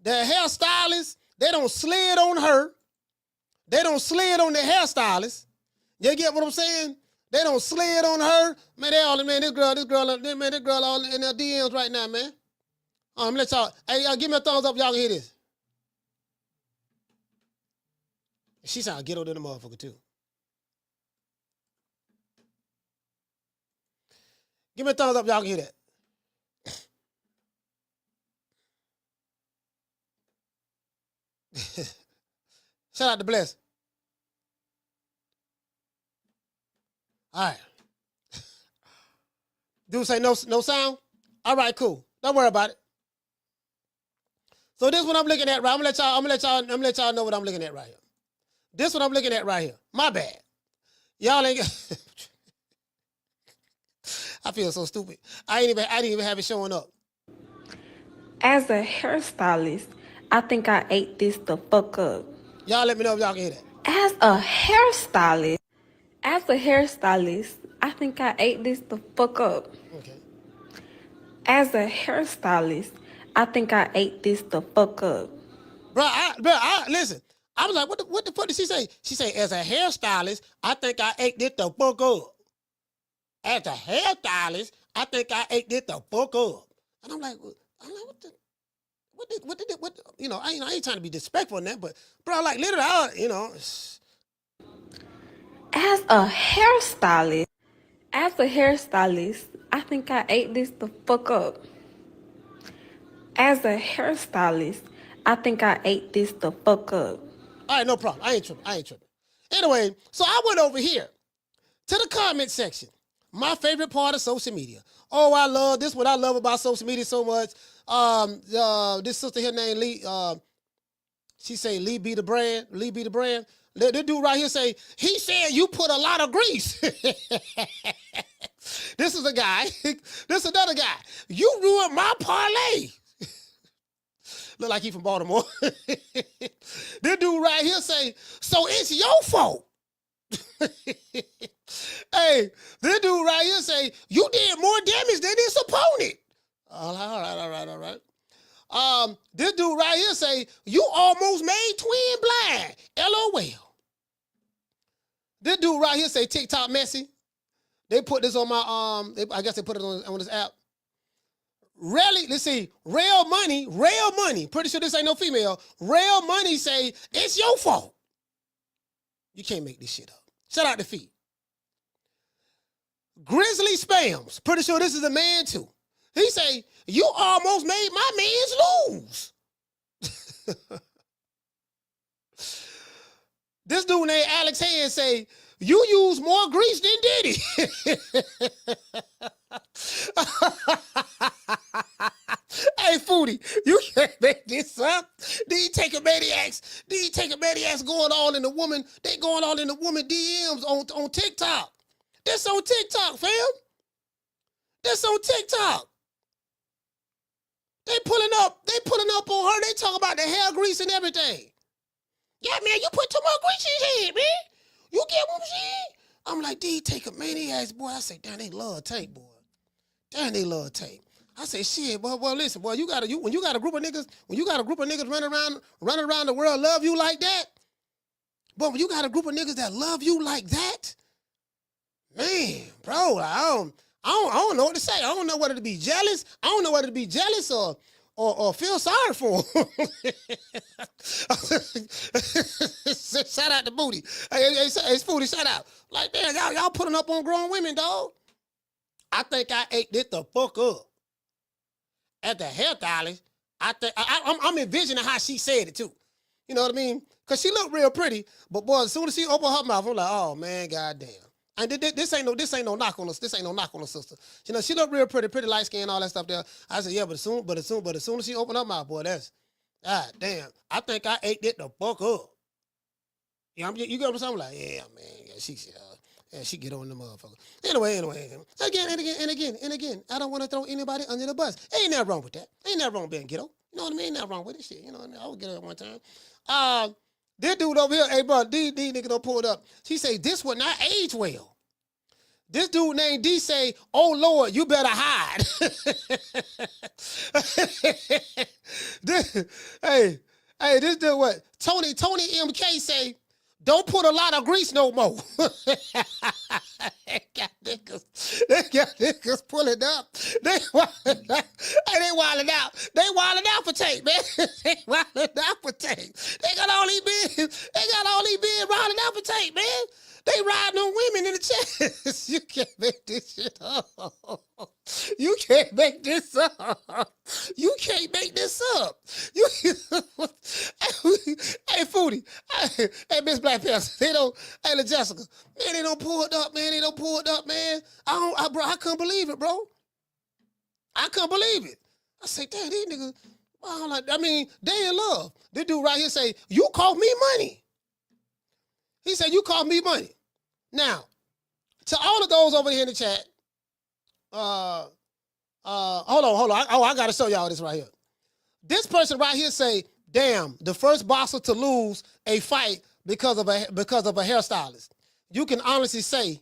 hairstylist. They don't slid on her. They don't slid on the hairstylist. You get what I'm saying? They don't slid on her. Man, this girl all in their DMs right now, man. Let y'all, hey, y'all give me a thumbs up if y'all can hear this. She sound ghetto than a motherfucker, too. Give me a thumbs up if y'all can hear that. Shout out to Bless. All right. Dude say no sound? All right, cool. Don't worry about it. So this what I'm looking at, right? I'm gonna let y'all know what I'm looking at right here. This what I'm looking at right here. My bad. Y'all ain't I feel so stupid. I didn't even have it showing up. As a hairstylist, I think I ate this the fuck up. Y'all let me know if y'all can hear that. As a hairstylist, I think I ate this the fuck up. Okay. As a hairstylist, I think I ate this the fuck up. Bro, listen. I was like, what the fuck did she say? She said, as a hairstylist, I think I ate this the fuck up. As a hairstylist, I think I ate this the fuck up. And I'm like, what you know, I ain't trying to be disrespectful in that, but bro, like literally, As a hairstylist, I think I ate this the fuck up. As a hairstylist, I think I ate this the fuck up. All right, no problem. I ain't tripping. Anyway, so I went over here to the comment section. My favorite part of social media. Oh, I love this. What I love about social media so much. This sister here named Lee. She say Lee be the brand. Lee be the brand. The dude right here say he said you put a lot of grease. This is a guy. This is another guy. You ruined my parlay. Look like he from Baltimore. This dude right here say, so it's your fault. Hey, this dude right here say, you did more damage than his opponent. All right. This dude right here say, you almost made Twin blind. LOL. This dude right here say TikTok messy. They put this on my, I guess they put it on this app. Really, let's see, real money, pretty sure this ain't no female, real money say, it's your fault. You can't make this shit up. Shout out to Feet. Grizzly Spams, pretty sure this is a man too. He say, you almost made my mans lose. This dude named Alex Hand say, you use more grease than Diddy. Hey, Foodie, you can't make this up. These taking maniacs going all in the woman, they going all in the woman DMs on TikTok. This on TikTok, fam. This on TikTok. They pulling up on her. They talk about the hair grease and everything. Yeah, man, you put too much grease in your head, man. You get what I'm saying? I'm like, these take a maniacs, boy. I say, damn, they love Tank, boy. Damn, they love Tank. I say, shit, boy, listen, boy, when you got a group of niggas running around the world love you like that, but when you got a group of niggas that love you like that, man, bro, I don't know what to say. I don't know whether to be jealous. I don't know whether to be jealous or feel sorry for him. Shout out to Booty. Hey, Foodie, shout out. Like, man, y'all putting up on grown women, dog. I think I ate this the fuck up. At the hairstylist, I'm envisioning how she said it too. You know what I mean? Because she looked real pretty, but boy, as soon as she opened her mouth, I'm like, oh man, goddamn. And this ain't no knock on us. This ain't no knock on the sister. You know, she looked real pretty light skin, all that stuff there. I said, yeah, but as soon as she opened her mouth, boy, that's damn. I think I ate it the fuck up. You get what I'm saying? I'm like, yeah, man, she get on the motherfucker. Anyway, again. I don't want to throw anybody under the bus. Ain't nothing wrong with that. Ain't nothing wrong being ghetto. You know what I mean? Ain't nothing wrong with this shit. You know what I mean? I was ghetto at one time. This dude over here, hey bro, these niggas don't pull it up. She say, this would not age well. This dude named D say, oh Lord, you better hide. This dude what? Tony MK say, don't put a lot of grease no more. They got niggas pulling up. They wilding out. Hey, they wilding out. They wilding out for Tank, man. They wilding out for Tank. They got all these men wilding out for Tank, man. They riding on women in the chest. You can't make this shit up. You can't make this up. You can't make this up. Hey, Foodie. Hey, Miss Black Panther. Hey, Jessica. Man, they don't pull it up, man. I couldn't believe it, bro. I couldn't believe it. I say, damn, these niggas, Well, I mean, they in love. This dude right here say, you cost me money. He said, you cost me money. Now, to all of those over here in the chat, hold on. I got to show y'all this right here. This person right here say, damn, the first boxer to lose a fight because of a hairstylist. You can honestly say,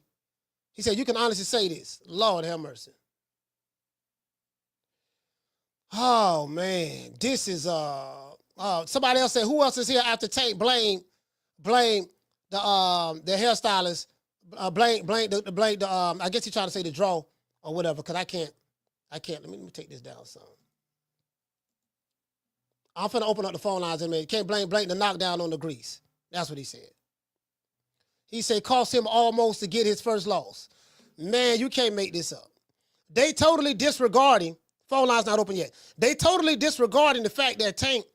he said, you can honestly say this. Lord have mercy. Oh man, this is somebody else said, who else is here after Tank blame the hairstylist, blame the I guess he's trying to say the draw or whatever, because I can't. Let me take this down some. I'm finna open up the phone lines in a minute. Can't blame the knockdown on the grease. That's what he said. He said cost him almost to get his first loss. Man, you can't make this up. They totally disregarding, phone line's not open yet. They totally disregarding the fact that Tank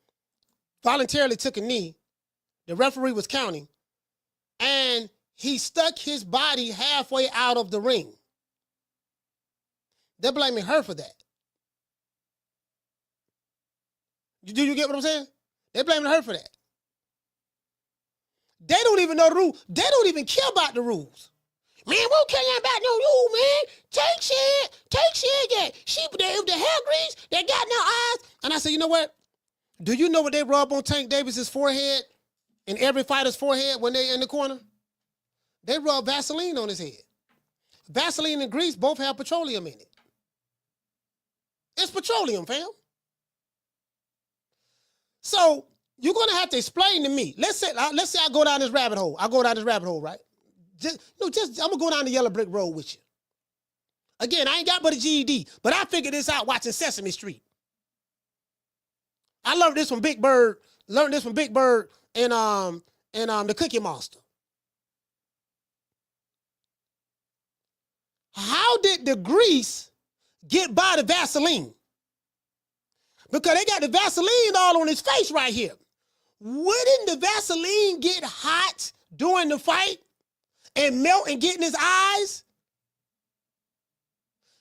voluntarily took a knee. The referee was counting. And he stuck his body halfway out of the ring. They're blaming her for that. Do you get what I'm saying? They're blaming her for that. They don't even know the rules. They don't even care about the rules. Man, we don't care about no rule, man. Tank said that. If the hair grease, they got no eyes. And I said, you know what? Do you know what they rub on Tank Davis's forehead and every fighter's forehead when they're in the corner? They rub Vaseline on his head. Vaseline and grease both have petroleum in it. It's petroleum, fam. So you're gonna have to explain to me. Let's say I go down this rabbit hole. I go down this rabbit hole, right? I'm gonna go down the yellow brick road with you. Again, I ain't got but a GED, but I figured this out watching Sesame Street. I learned this from Big Bird. And the Cookie Monster. How did the grease get by the Vaseline? Because they got the Vaseline all on his face right here. Wouldn't the Vaseline get hot during the fight and melt and get in his eyes?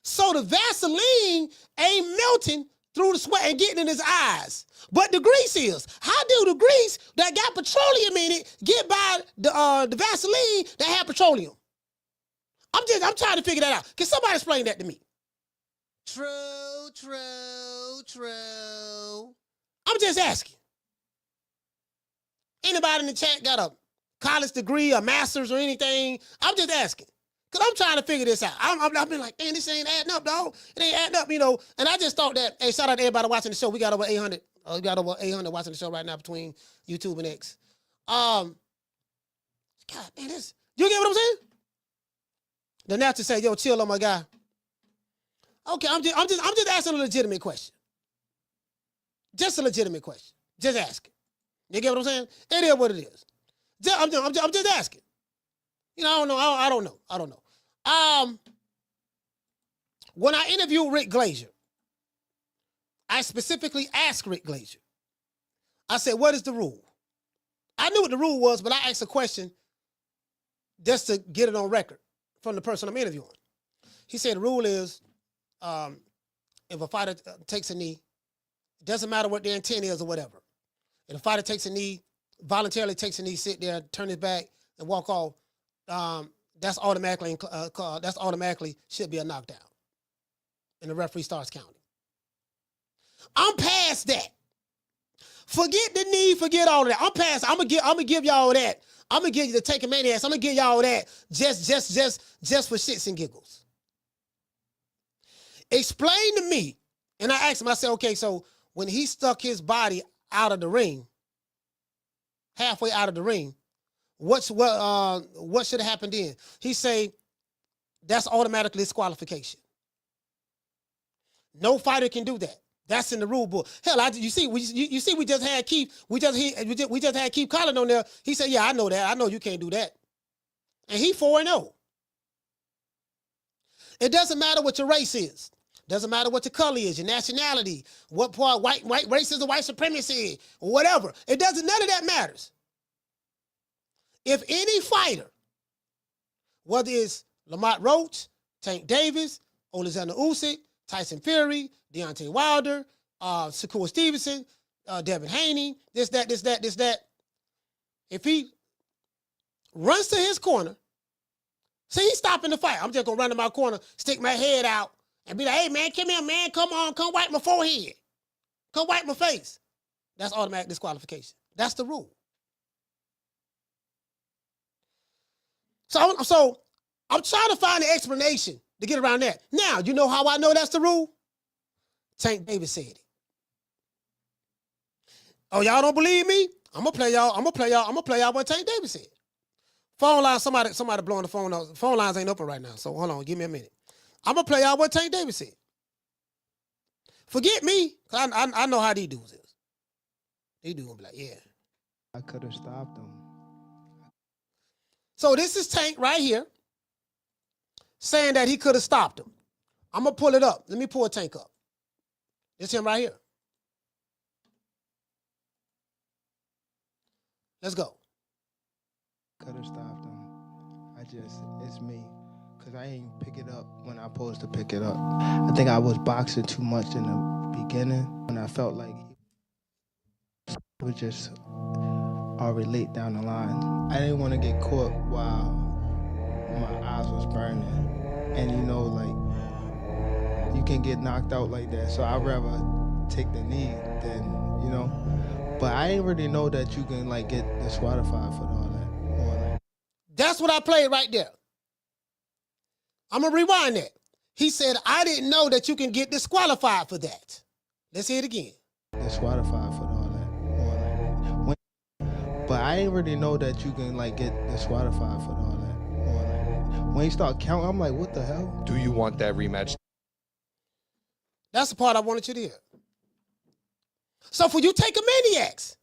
So the Vaseline ain't melting through the sweat and getting in his eyes. But the grease is. How do the grease that got petroleum in it get by the Vaseline that had petroleum? I'm trying to figure that out. Can somebody explain that to me? True. I'm just asking. Anybody in the chat got a college degree, a master's or anything? I'm just asking. Because I'm trying to figure this out. I've been like, man, this ain't adding up, dog. It ain't adding up, you know. And I just thought that, hey, shout out to everybody watching the show. We got over 800. We got over 800 watching the show right now between YouTube and X. God, man, this, you get what I'm saying? The natural say, yo, chill on my guy. Okay, I'm just asking a legitimate question. Just a legitimate question. Just asking. You get what I'm saying? It is what it is. I'm just asking. You know, I don't know. When I interviewed Rick Glazier, I specifically asked Rick Glazier. I said, what is the rule? I knew what the rule was, but I asked a question just to get it on record from the person I'm interviewing. He said the rule is if a fighter takes a knee, it doesn't matter what their intent is or whatever. If a fighter takes a knee, voluntarily takes a knee, sit there, turn his back, and walk off, that's automatically should be a knockdown. And the referee starts counting. I'm past that. Forget the knee, forget all of that. I'm past. I'm gonna give y'all that. I'm gonna give you the take a maniacs. I'm gonna give y'all that just for shits and giggles. Explain to me. And I asked him, I said, okay, so when he stuck his body out of the ring, halfway out of the ring, what should have happened then? He say, that's automatically disqualification. No fighter can do that. That's in the rule book. Hell, we just had Keith Collin on there. He said, yeah, I know that. I know you can't do that. And he 4-0. It doesn't matter what your race is. Doesn't matter what your color is, your nationality, what part white racism, white supremacy, or whatever. It doesn't, none of that matters. If any fighter, whether it's Lamont Roach, Tank Davis, Alexander Usyk, Tyson Fury, Deontay Wilder, Shakur Stevenson, Devin Haney, this, that. If he runs to his corner, see, he's stopping the fight. I'm just going to run to my corner, stick my head out, and be like, hey, man, come here, man. Come on, come wipe my forehead. Come wipe my face. That's automatic disqualification. That's the rule. So I'm trying to find an explanation to get around that. Now, you know how I know that's the rule? Tank Davis said it. Oh, y'all don't believe me? I'm gonna play y'all what Tank Davis said. Phone line, somebody blowing the phone out. Phone lines ain't open right now, so hold on, give me a minute. I'm gonna play y'all what Tank Davis said. Forget me, cause I know how these dudes is. These dudes gonna be like, yeah. I could have stopped him. So this is Tank right here saying that he could have stopped him. I'm gonna pull it up. Let me pull Tank up. It's him right here. Let's go. Could have stopped him. It's me. Because I ain't pick it up when I supposed to pick it up. I think I was boxing too much in the beginning when I felt like it was just already late down the line. I didn't want to get caught while my eyes was burning. And you can get knocked out like that. So I'd rather take the knee than, But I didn't really know that you can get disqualified for all that. That's what I played right there. I'm gonna rewind that. He said, I didn't know that you can get disqualified for that. Let's hear it again. Disqualified for all that. But I didn't really know that you can get disqualified for all that. When you start counting, I'm like, what the hell? Do you want that rematch? That's the part I wanted you to hear. So for you take a maniacs,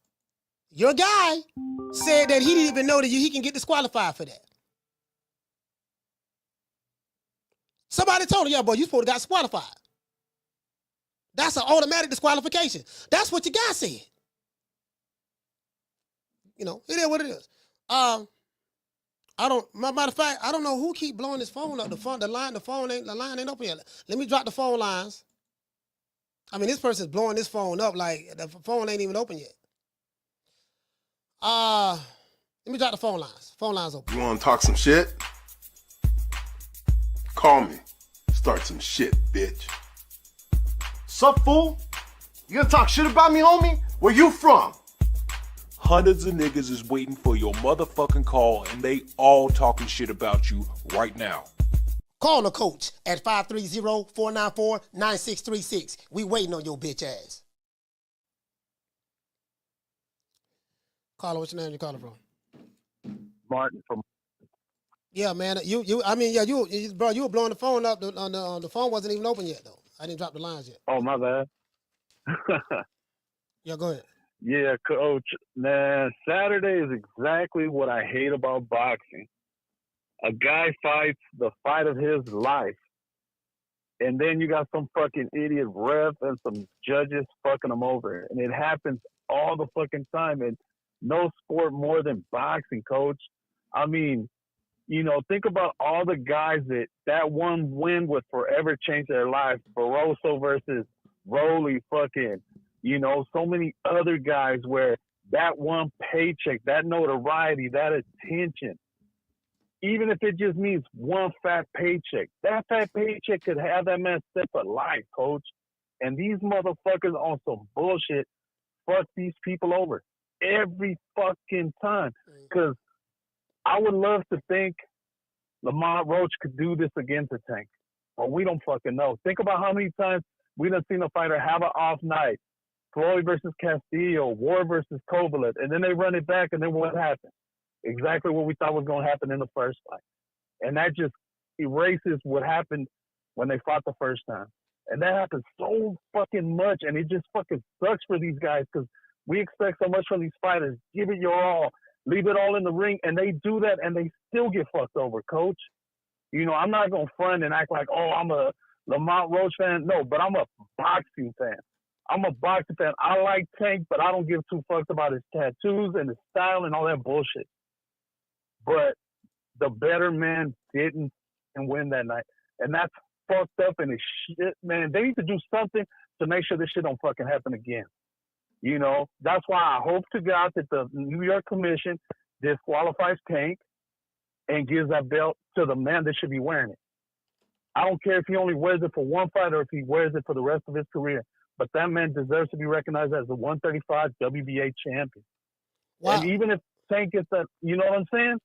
your guy said that he didn't even know that he can get disqualified for that. Somebody told him, yeah, boy, you supposed to got disqualified. That's an automatic disqualification. That's what your guy said. It is what it is. Matter of fact, I don't know who keep blowing this phone up. The line ain't open yet. Let me drop the phone lines. I mean, this person's blowing this phone up like the phone ain't even open yet. Let me drop the phone lines. Phone lines open. You want to talk some shit? Call me. Start some shit, bitch. Sup, fool? You gonna talk shit about me, homie? Where you from? Hundreds of niggas is waiting for your motherfucking call, and they all talking shit about you right now. Call the coach at 530-494-9636. We waiting on your bitch ass. Caller, what's your name? You calling from? Martin from. Yeah, man. You were blowing the phone up. The phone wasn't even open yet, though. I didn't drop the lines yet. Oh, my bad. Yeah, go ahead. Yeah, coach. Man, Saturday is exactly what I hate about boxing. A guy fights the fight of his life, and then you got some fucking idiot ref and some judges fucking him over. And it happens all the fucking time. And no sport more than boxing, coach. I mean, think about all the guys that one win would forever change their lives. Barroso versus Rolly, fucking, so many other guys where that one paycheck, that notoriety, that attention, even if it just means one fat paycheck, that fat paycheck could have that man set for life, coach. And these motherfuckers on some bullshit fuck these people over every fucking time. Because I would love to think Lamont Roach could do this again to Tank, but we don't fucking know. Think about how many times we done seen a fighter have an off night. Floyd versus Castillo, War versus Kovalev, and then they run it back, and then what happened? Exactly what we thought was going to happen in the first fight. And that just erases what happened when they fought the first time. And that happens so fucking much, and it just fucking sucks for these guys because we expect so much from these fighters. Give it your all. Leave it all in the ring, and they do that, and they still get fucked over, coach. I'm not going to front and act like, oh, I'm a Lamont Roach fan. No, but I'm a boxing fan. I'm a boxing fan. I like Tank, but I don't give two fucks about his tattoos and his style and all that bullshit. But the better man didn't win that night. And that's fucked up and it's shit, man. They need to do something to make sure this shit don't fucking happen again. You know, that's why I hope to God that the New York Commission disqualifies Tank and gives that belt to the man that should be wearing it. I don't care if he only wears it for one fight or if he wears it for the rest of his career, but that man deserves to be recognized as the 135 WBA champion. Wow. And even if Tank gets that, you know what I'm saying?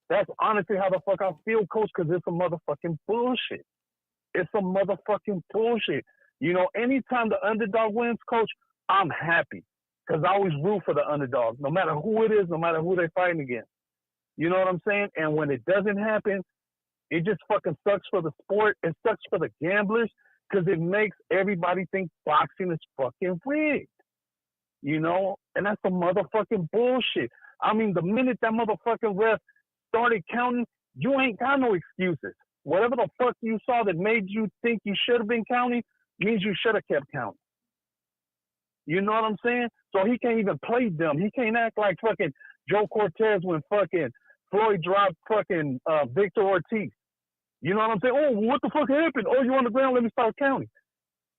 That's honestly how the fuck I feel, Coach, because it's a motherfucking bullshit. It's a motherfucking bullshit. You know, anytime the underdog wins, Coach, I'm happy because I always root for the underdog, no matter who it is, no matter who they're fighting against. You know what I'm saying? And when it doesn't happen, it just fucking sucks for the sport. It sucks for the gamblers because it makes everybody think boxing is fucking rigged. You know? And that's some motherfucking bullshit. I mean, the minute that motherfucking ref started counting, you ain't got no excuses. Whatever the fuck you saw that made you think you should have been counting means you should have kept counting. You know what I'm saying? So he can't even play dumb. He can't act like fucking Joe Cortez when fucking Floyd dropped fucking Victor Ortiz. You know what I'm saying? Oh, what the fuck happened? Oh, you on the ground? Let me start counting.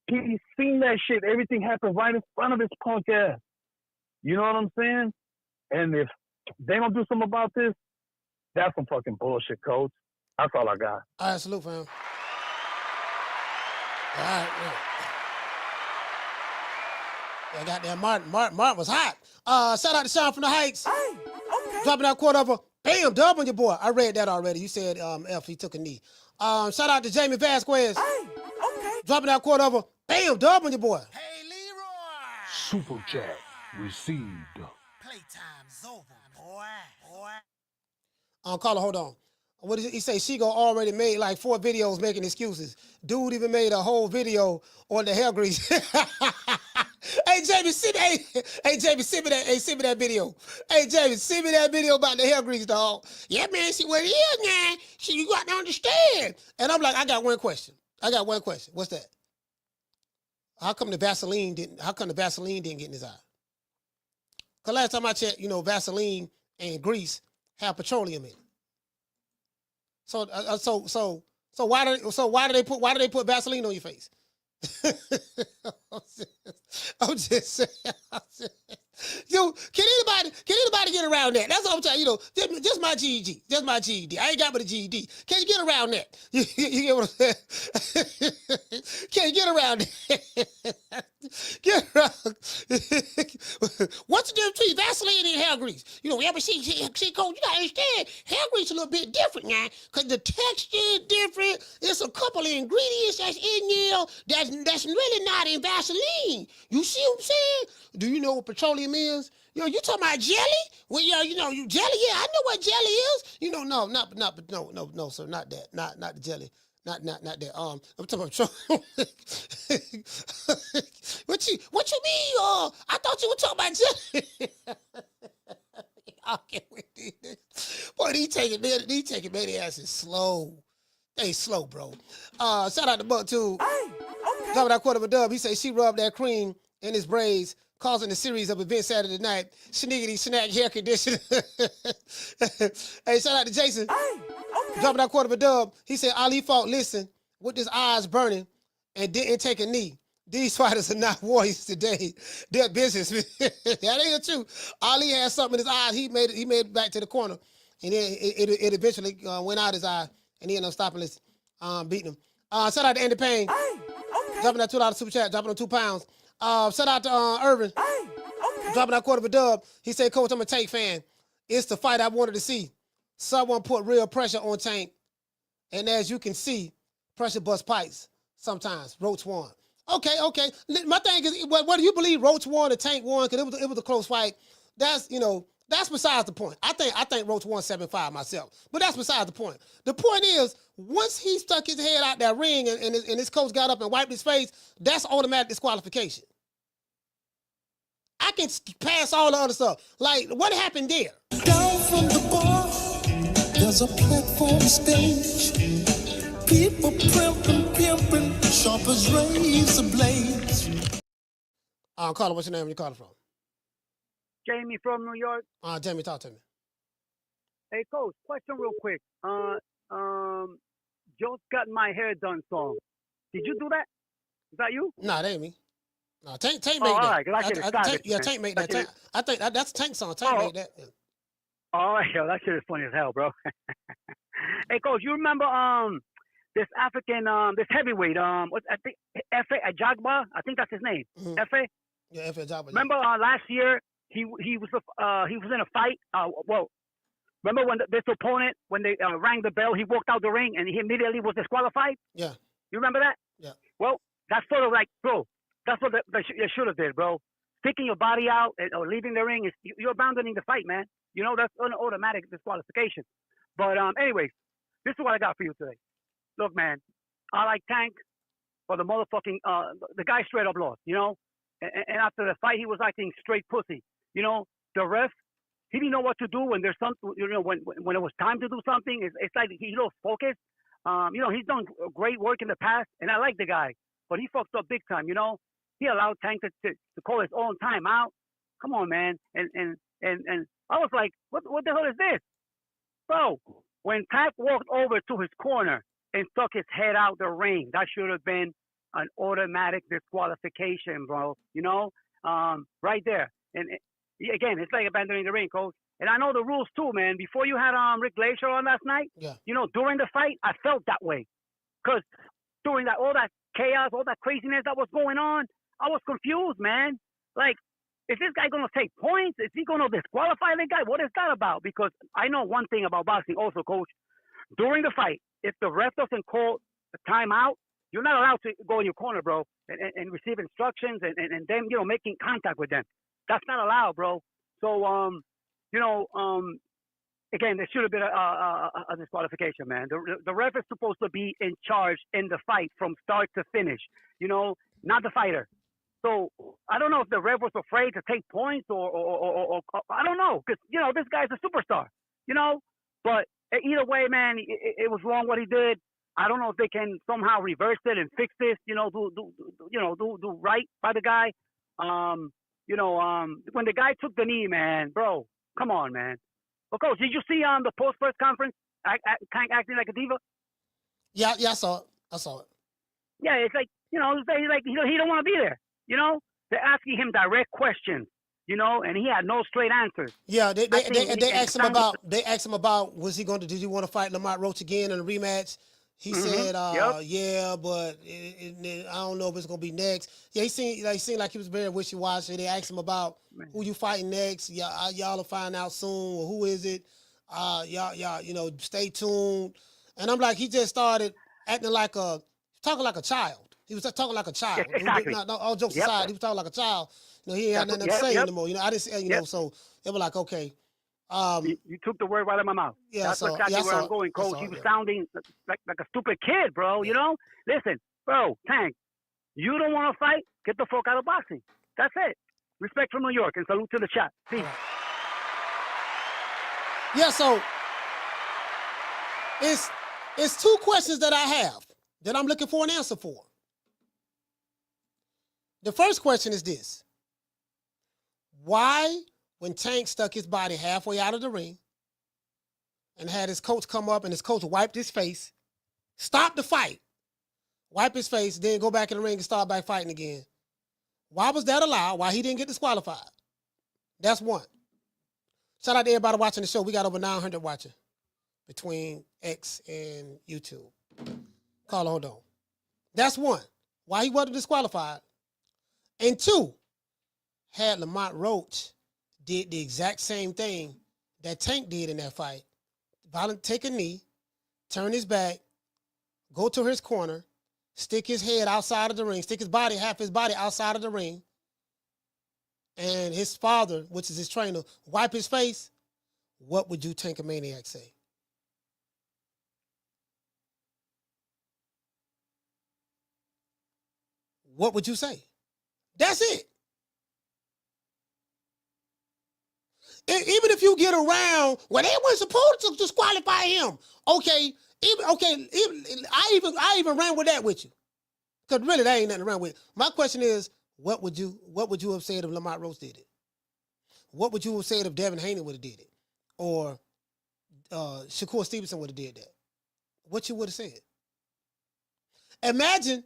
He's seen that shit. Everything happened right in front of his punk ass. You know what I'm saying? And if they don't do something about this, that's some fucking bullshit, Coach. That's all I got. All right, salute, fam. All right, yeah. Yeah, goddamn Martin was hot. Shout out to Sean from the Heights. Hey, okay. Dropping out quarter over. Bam, dub on your boy. I read that already. You said F, he took a knee. Shout out to Jamie Vasquez. Hey, okay. Dropping out quarter over. Bam, dub on your boy. Hey, Leroy. Super chat received. Playtime's over, boy. Caller, hold on. What did he say? She already made like 4 videos making excuses. Dude even made a whole video on the hair grease. Hey Jamie, send me that video. Hey Jamie, send me that video about the hair grease, dog. Yeah, man, see what it is, man. See, you got to understand. And I'm like, I got one question. What's that? How come the Vaseline didn't get in his eye? Cause last time I checked, you know, Vaseline and grease have petroleum in it. So why do they put Vaseline on your face? I'm just saying. Yo, can anybody get around that? That's what I'm telling you. Know, just my GED. Just my GED. I ain't got but a GED. Can you get around that? You get what I'm saying? Can you get around that? Get around. What's the difference between Vaseline and hair grease? You know, we ever see Coach, you gotta understand, hair grease a little bit different now, because the texture is different. There's a couple of ingredients that's in there that's really not in Vaseline. You see what I'm saying? Do you know what petroleum is? You know, you talking about jelly? Well, you know, you jelly. Yeah, I know what jelly is. You know, no, sir, not that. Not the jelly. Not that. I'm talking about petroleum. What you mean? I thought you were talking about jelly. Okay, boy, he taking baby asses slow. They slow, bro. Shout out to Buck too. Hey, okay. Dropping that quarter of a dub. He say she rubbed that cream in his braids, causing a series of events Saturday night. Schniggity snack hair conditioner. Hey, shout out to Jason. Hey, okay. Dropping that quarter of a dub. He said Ali fought, listen, with his eyes burning and didn't take a knee. These fighters are not warriors today. They're businessmen. That ain't true. Ali had something in his eyes. He made it back to the corner. And then it eventually went out his eye. And he ended up stopping this, beating him. Shout out to Andy Payne. Hey, okay. Dropping that $2 super chat, dropping on 2 pounds. Shout out to Irvin. Hey, okay. Dropping that quarter of a dub. He said, Coach, I'm a Tank fan. It's the fight I wanted to see. Someone put real pressure on Tank. And as you can see, pressure busts pipes sometimes. Roach won. Okay. My thing is, whether you believe Roach won or Tank won, because it was a close fight, that's besides the point. I think Roach won 7-5 myself, but that's besides the point. The point is, once he stuck his head out that ring and his coach got up and wiped his face, that's automatic disqualification. I can pass all the other stuff. Like, what happened there? Down from the bar, there's a platform stage. People pimping, sharp as razor blades. Caller, what's your name? Where you calling from? Jamie from New York. Jamie, talk to me. Hey, Coach, question real quick. Just got my hair done song. Did you do that? Is that you? Nah, that ain't me. No, Tank made all that. right, 'cause that shit is savage, man. Tank made that. That shit I think that's Tank song. Tank made that. Yeah. All right, yo, that shit is funny as hell, bro. Hey, coach, you remember this African this heavyweight I think F.A. Ajagba, I think that's his name. Mm-hmm. F.A. Yeah, F.A. Ajagba. Remember last year he was in a fight. Remember when this opponent, when they rang the bell, he walked out the ring and he immediately was disqualified? Yeah. You remember that? Yeah. Well, that's sort of like, bro, that's what they should have did, bro. Sticking your body out or leaving the ring, you're abandoning the fight, man. You know, that's an automatic disqualification. But anyways, this is what I got for you today. Look, man, I like Tank, but the motherfucking, the guy straight up lost, you know? And after the fight, he was acting straight pussy. You know, the ref, he didn't know what to do when there's something, you know, when it was time to do something. It's like he lost focus. You know, he's done great work in the past, and I like the guy, but he fucked up big time, you know? He allowed Tank to call his own time out. Come on, man. And I was like, what the hell is this? Bro, when Tank walked over to his corner and stuck his head out the ring, that should have been an automatic disqualification, bro. You know? Right there. And again, it's like abandoning the ring, coach. And I know the rules too, man. Before you had Rick Glacier on last night, you know, during the fight, I felt that way. Because during all that chaos, all that craziness that was going on, I was confused, man. Like, is this guy going to take points? Is he going to disqualify the guy? What is that about? Because I know one thing about boxing also, coach. During the fight, if the ref doesn't call a timeout, you're not allowed to go in your corner, bro, and receive instructions and then, you know, making contact with them. That's not allowed, bro. So, you know, again, there should have been a disqualification, man. The ref is supposed to be in charge in the fight from start to finish, you know, not the fighter. So I don't know if the ref was afraid to take points or I don't know, because, you know, this guy's a superstar, you know. But either way, man, it was wrong what he did. I don't know if they can somehow reverse it and fix this, you know, do right by the guy. You know, when the guy took the knee, man, bro, come on, man. Well, coach, did you see the post-press conference Tank acting like a diva? Yeah, I saw it. Yeah, it's like, you know, he's like he don't want to be there. You know, they're asking him direct questions, you know, and he had no straight answers. Yeah, they asked him about did he want to fight Lamont Roach again in a rematch? He said, yeah, but I don't know if it's gonna be next. Yeah, he seemed like he was very wishy-washy. They asked him about who you fighting next. Y'all will find out soon. Or who is it? Y'all, you know, stay tuned. And I'm like, he just started acting talking like a child. He was talking like a child. Yes, exactly. All jokes aside, he was talking like a child. You know, he ain't had nothing to say anymore. You know, I didn't say, you know, so they were like, okay. You took the word right out of my mouth. Yeah, that's exactly where I'm going, coach. He was sounding like a stupid kid, bro. You know? Listen, bro, Tank, you don't want to fight? Get the fuck out of boxing. That's it. Respect from New York and salute to the chat. Peace. Yeah, so it's two questions that I have that I'm looking for an answer for. The first question is this. Why, when Tank stuck his body halfway out of the ring and had his coach come up and his coach wiped his face, stop the fight, wipe his face, then go back in the ring and start back fighting again? Why was that allowed? Why he didn't get disqualified? That's one. Shout out to everybody watching the show. We got over 900 watching between X and YouTube. Call hold on. That's one. Why he wasn't disqualified. And two, had Lamont Roach did the exact same thing that Tank did in that fight. Take a knee, turn his back, go to his corner, stick his head outside of the ring, stick half his body outside of the ring, and his father, which is his trainer, wipe his face, what would you Tankamaniac say? What would you say? That's it. Even if you get around, well, they weren't supposed to disqualify him. Okay, I even ran with that with you, because really that ain't nothing wrong with it. My question is, what would you have said if Lamont Roach did it? What would you have said if Devin Haney would have did it, or Shakur Stevenson would have did that? What you would have said? Imagine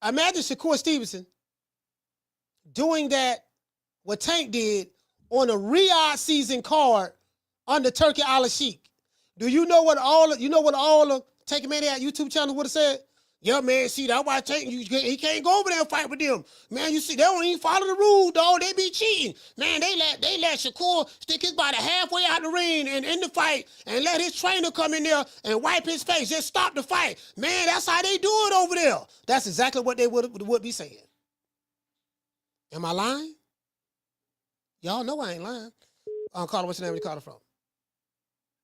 Imagine Shakur Stevenson doing that, what Tank did on a Riyadh season card under Turkey Al-Sheikh. Do you know what all the Tank Maniac YouTube channels would have said? Yeah, man, see, that's why Tank, he can't go over there and fight with them. Man, you see, they don't even follow the rules, dog. They be cheating. Man, they let Shakur stick his body halfway out the ring and in the fight and let his trainer come in there and wipe his face. Just stop the fight. Man, that's how they do it over there. That's exactly what they would be saying. Am I lying? Y'all know I ain't lying. Carter, what's your name? Where you call it from?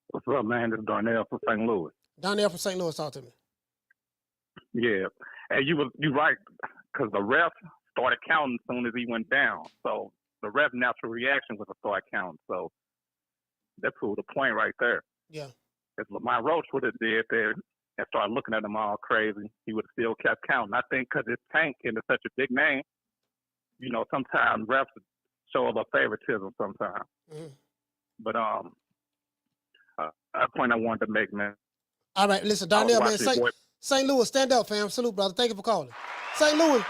What's up, man? This is Darnell from St. Louis. Darnell from St. Louis, talk to me. Yeah, and you right, because the ref started counting as soon as he went down. So the ref natural reaction was to start counting. So that proved the point right there. Yeah. If Lamont Roach would have did that and started looking at him all crazy, he would have still kept counting. I think because it's Tank and it's such a big name, you know, sometimes refs show a little favoritism sometimes. Mm-hmm. But a point I wanted to make, man. All right, listen, Darnell, man, St. Louis, stand up, fam. Salute, brother. Thank you for calling. St. Louis.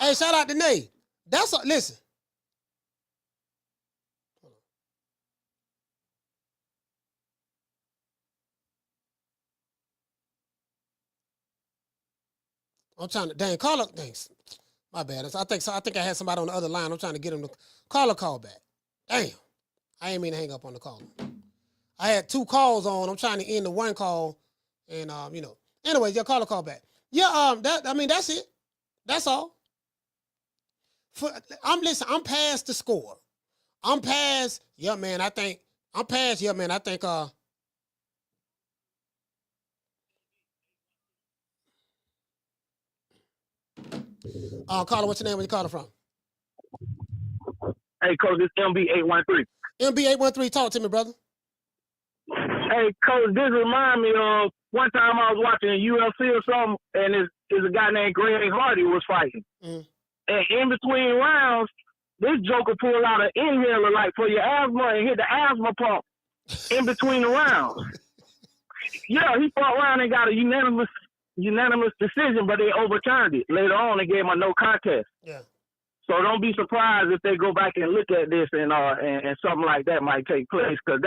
Hey, shout out to Nate. Listen. I'm trying to, call up, thanks. My bad. I think I had somebody on the other line. I'm trying to get him to call back. Damn. I ain't mean to hang up on the call. I had 2 calls on. I'm trying to end the one call. And, anyways, yeah, call back. Yeah, that's it. That's all. I'm past the score. I'm past, I think, Carter, what's your name? Where you calling from? Hey, Coach, it's MB813. MB813, talk to me, brother. Hey, Coach, this remind me of one time I was watching UFC or something, and there's a guy named Greg Hardy was fighting. Mm. And in between rounds, this joker pulled out an inhaler like for your asthma and hit the asthma pump in between the rounds. Yeah, he fought around and got a unanimous decision, but they overturned it. Later on, they gave him a no contest. Yeah. So don't be surprised if they go back and look at this and something like that might take place, because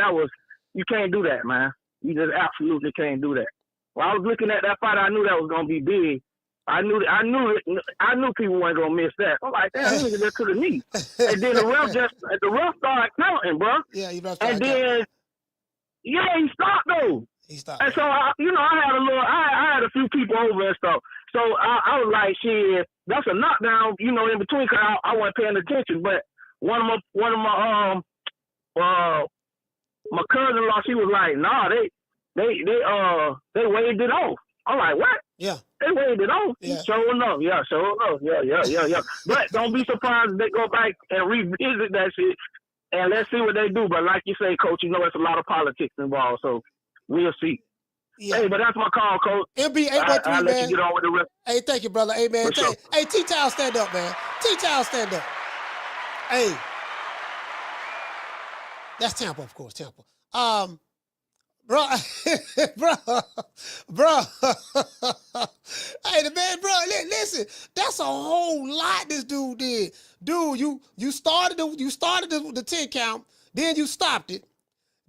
you can't do that, man. You just absolutely can't do that. When I was looking at that fight, I knew that was gonna be big. I knew people weren't gonna miss that. I'm like, damn, this nigga just to the knee. And then the ref started counting, bro. Yeah, you better. And then, he stopped though. He stopped. And so I had a few people over and stuff. So I was like, shit, that's a knockdown, in between, because I wasn't paying attention. But one of my cousin-in-law, she was like, nah, they waved it off. I'm like, what? Yeah. They waved it off. Yeah. Sure enough. Yeah. But don't be surprised if they go back and revisit that shit, and let's see what they do. But like you say, Coach, it's a lot of politics involved, so we'll see. Yeah. Hey, but that's my call, Coach. MB813, I'll man. let you get on with the rest. Hey, thank you, brother. Hey, man. Sure. Hey, T-Town, stand up, man. T-Town, stand up. Hey. That's Tampa, of course, Tampa. Bro. Hey, the man, bro, listen. That's a whole lot this dude did. Dude, you started the 10 count, then you stopped it.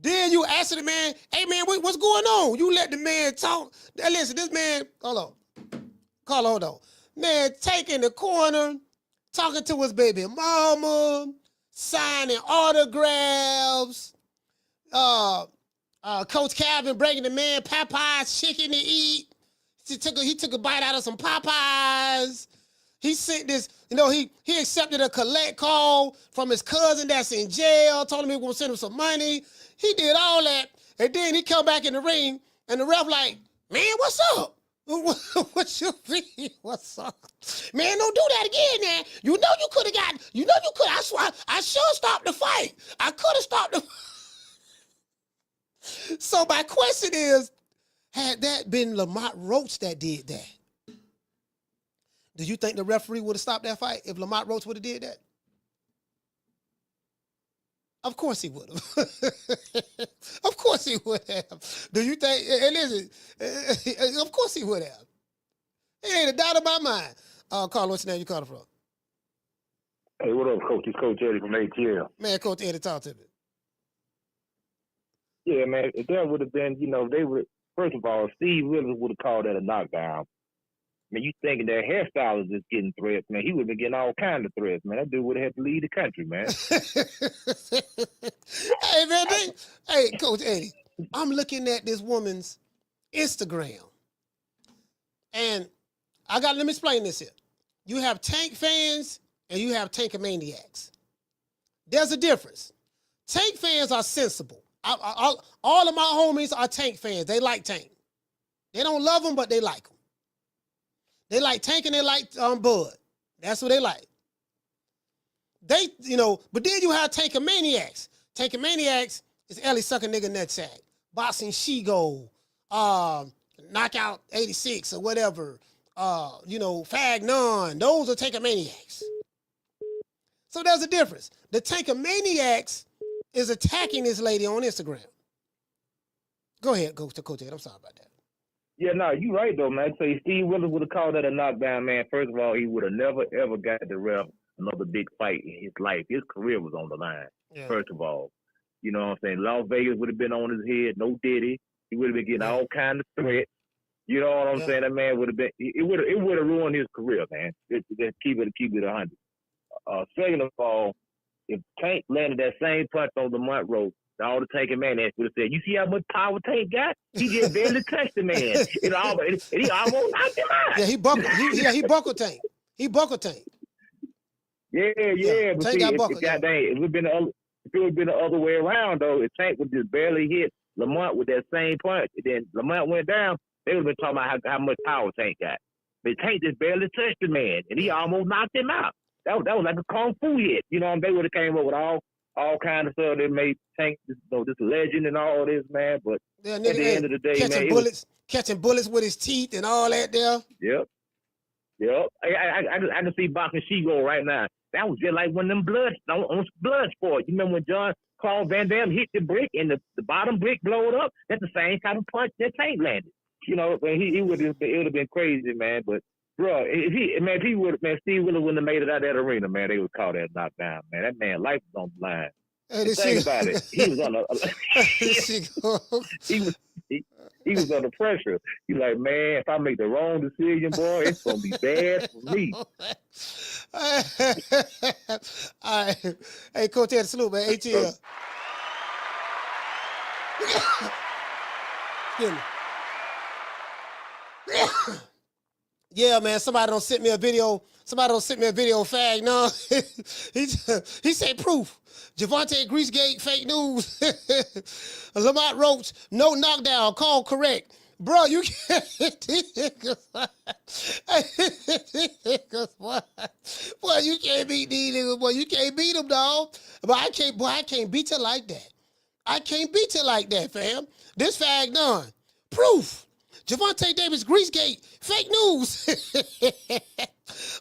Then you asked the man, hey, man, what's going on? You let the man talk. Listen, this man, hold on. Man, taking the corner, talking to his baby mama, signing autographs. Coach Calvin bringing the man Popeyes chicken to eat. He took a bite out of some Popeyes. He sent this, he accepted a collect call from his cousin that's in jail, told him he was going to send him some money. He did all that, and then he come back in the ring, and the ref like, man, what's up? What you mean? What's up? Man, don't do that again, man. You could have. I swear, I should have stopped the fight. I could have stopped the So my question is, had that been Lamont Roach that did that, do you think the referee would have stopped that fight if Lamont Roach would have did that? Of course he would have. Of course he would have. Do you think? And listen, of course he would have. It ain't a doubt in my mind. Carl, what's your name? You calling from? Hey, what up, Coach? It's Coach Eddie from ATL. Man, Coach Eddie, talk to me. Yeah, man, if that would have been, they would, first of all, Steve Willis would have called that a knockdown. I mean, you thinking that hairstylist is getting threats, man. He would have been getting all kinds of threats, man. That dude would have had to leave the country, man. Hey, man, hey, Coach Eddie, I'm looking at this woman's Instagram. And let me explain this here. You have Tank fans and you have Tankamaniacs. There's a difference. Tank fans are sensible. All of my homies are Tank fans. They like Tank. They don't love him, but they like him. They like Tank and they like Bud. That's what they like. But then you have Tankamaniacs. Tankamaniacs is Ellie sucking nigga nutsack, boxing she-gold, knockout 86 or whatever, fag none. Those are Tankamaniacs. So there's a difference. The Tankamaniacs is attacking this lady on Instagram. Go ahead, Coach Ed. I'm sorry about that. Yeah, no, you right, though, man. I'd say Steve Willis would have called that a knockdown, man. First of all, he would have never, ever got to ref another big fight in his life. His career was on the line, first of all. You know what I'm saying? Las Vegas would have been on his head, no Diddy. He would have been getting all kinds of threats. You know what I'm saying? That man would have been, it would have ruined his career, man. Just keep it 100. Second of all, if Tank landed that same punch on Lamont Roach, all the Tank and man would have said, you see how much power Tank got? He just barely touched the man. He almost knocked him out. Yeah, he buckled Tank. He buckled Tank. Yeah. But Tank see, got buckled. If it would have been the other way around, though, if Tank would just barely hit Lamont with that same punch, and then Lamont went down, they would have been talking about how much power Tank got. But Tank just barely touched the man, and he almost knocked him out. That was like a kung fu hit. You know, they would have came up with all kinds of stuff. They made Tank this legend and all this, man. But at the end of the day, catching bullets with his teeth and all that there. Yep. I can see boxing she-go right now. That was just like one of them blood sports. You remember when Claude Van Damme hit the brick and the bottom brick blowed up? That's the same type of punch that Tank landed. You know, it would have been crazy, man. But bro, Steve Willis wouldn't have made it out of that arena, man. They would call that knockdown, man. That man life was on the line. Hey, think about it. He was on he was under pressure. He's like, man, if I make the wrong decision, boy, it's gonna be bad for me. All right. Hey, Coach Ed, salute, man. ATL. Excuse me. Yeah, man. Somebody don't send me a video. Fag, no. He said proof. Gervonta Greasegate, fake news. Lamont Roach, no knockdown, call correct. Bro, you can't. Boy, you can't beat these niggas. Boy, you can't beat them, dog. But I can't beat you like that. I can't beat you like that, fam. This fag done. Proof. Gervonta Davis, Greasegate, fake news.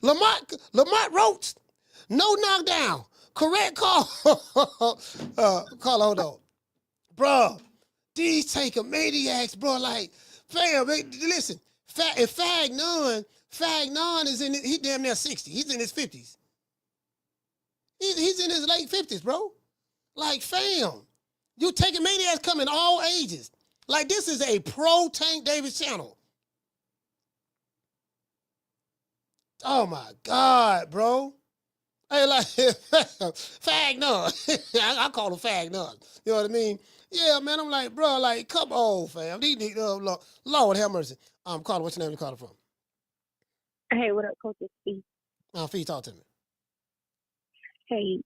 Lamont Roach, no knockdown. Correct call. Hold on. Bro, these Tankamaniacs, bro, like, fam, listen, if Fag None is he damn near 60. He's in his 50s. He's in his late 50s, bro. Like, fam, you Tankamaniacs come in all ages. Like, this is a pro Tank Davis channel. Oh, my God, bro. Hey, like, Fag None. I call him Fag None. You know what I mean? Yeah, man, I'm like, bro, like, come on, fam. Lord have mercy. Carter, what's your name? You calling from? Hey, what up, Coach? It's Fee. Fee, talk to me. Hey,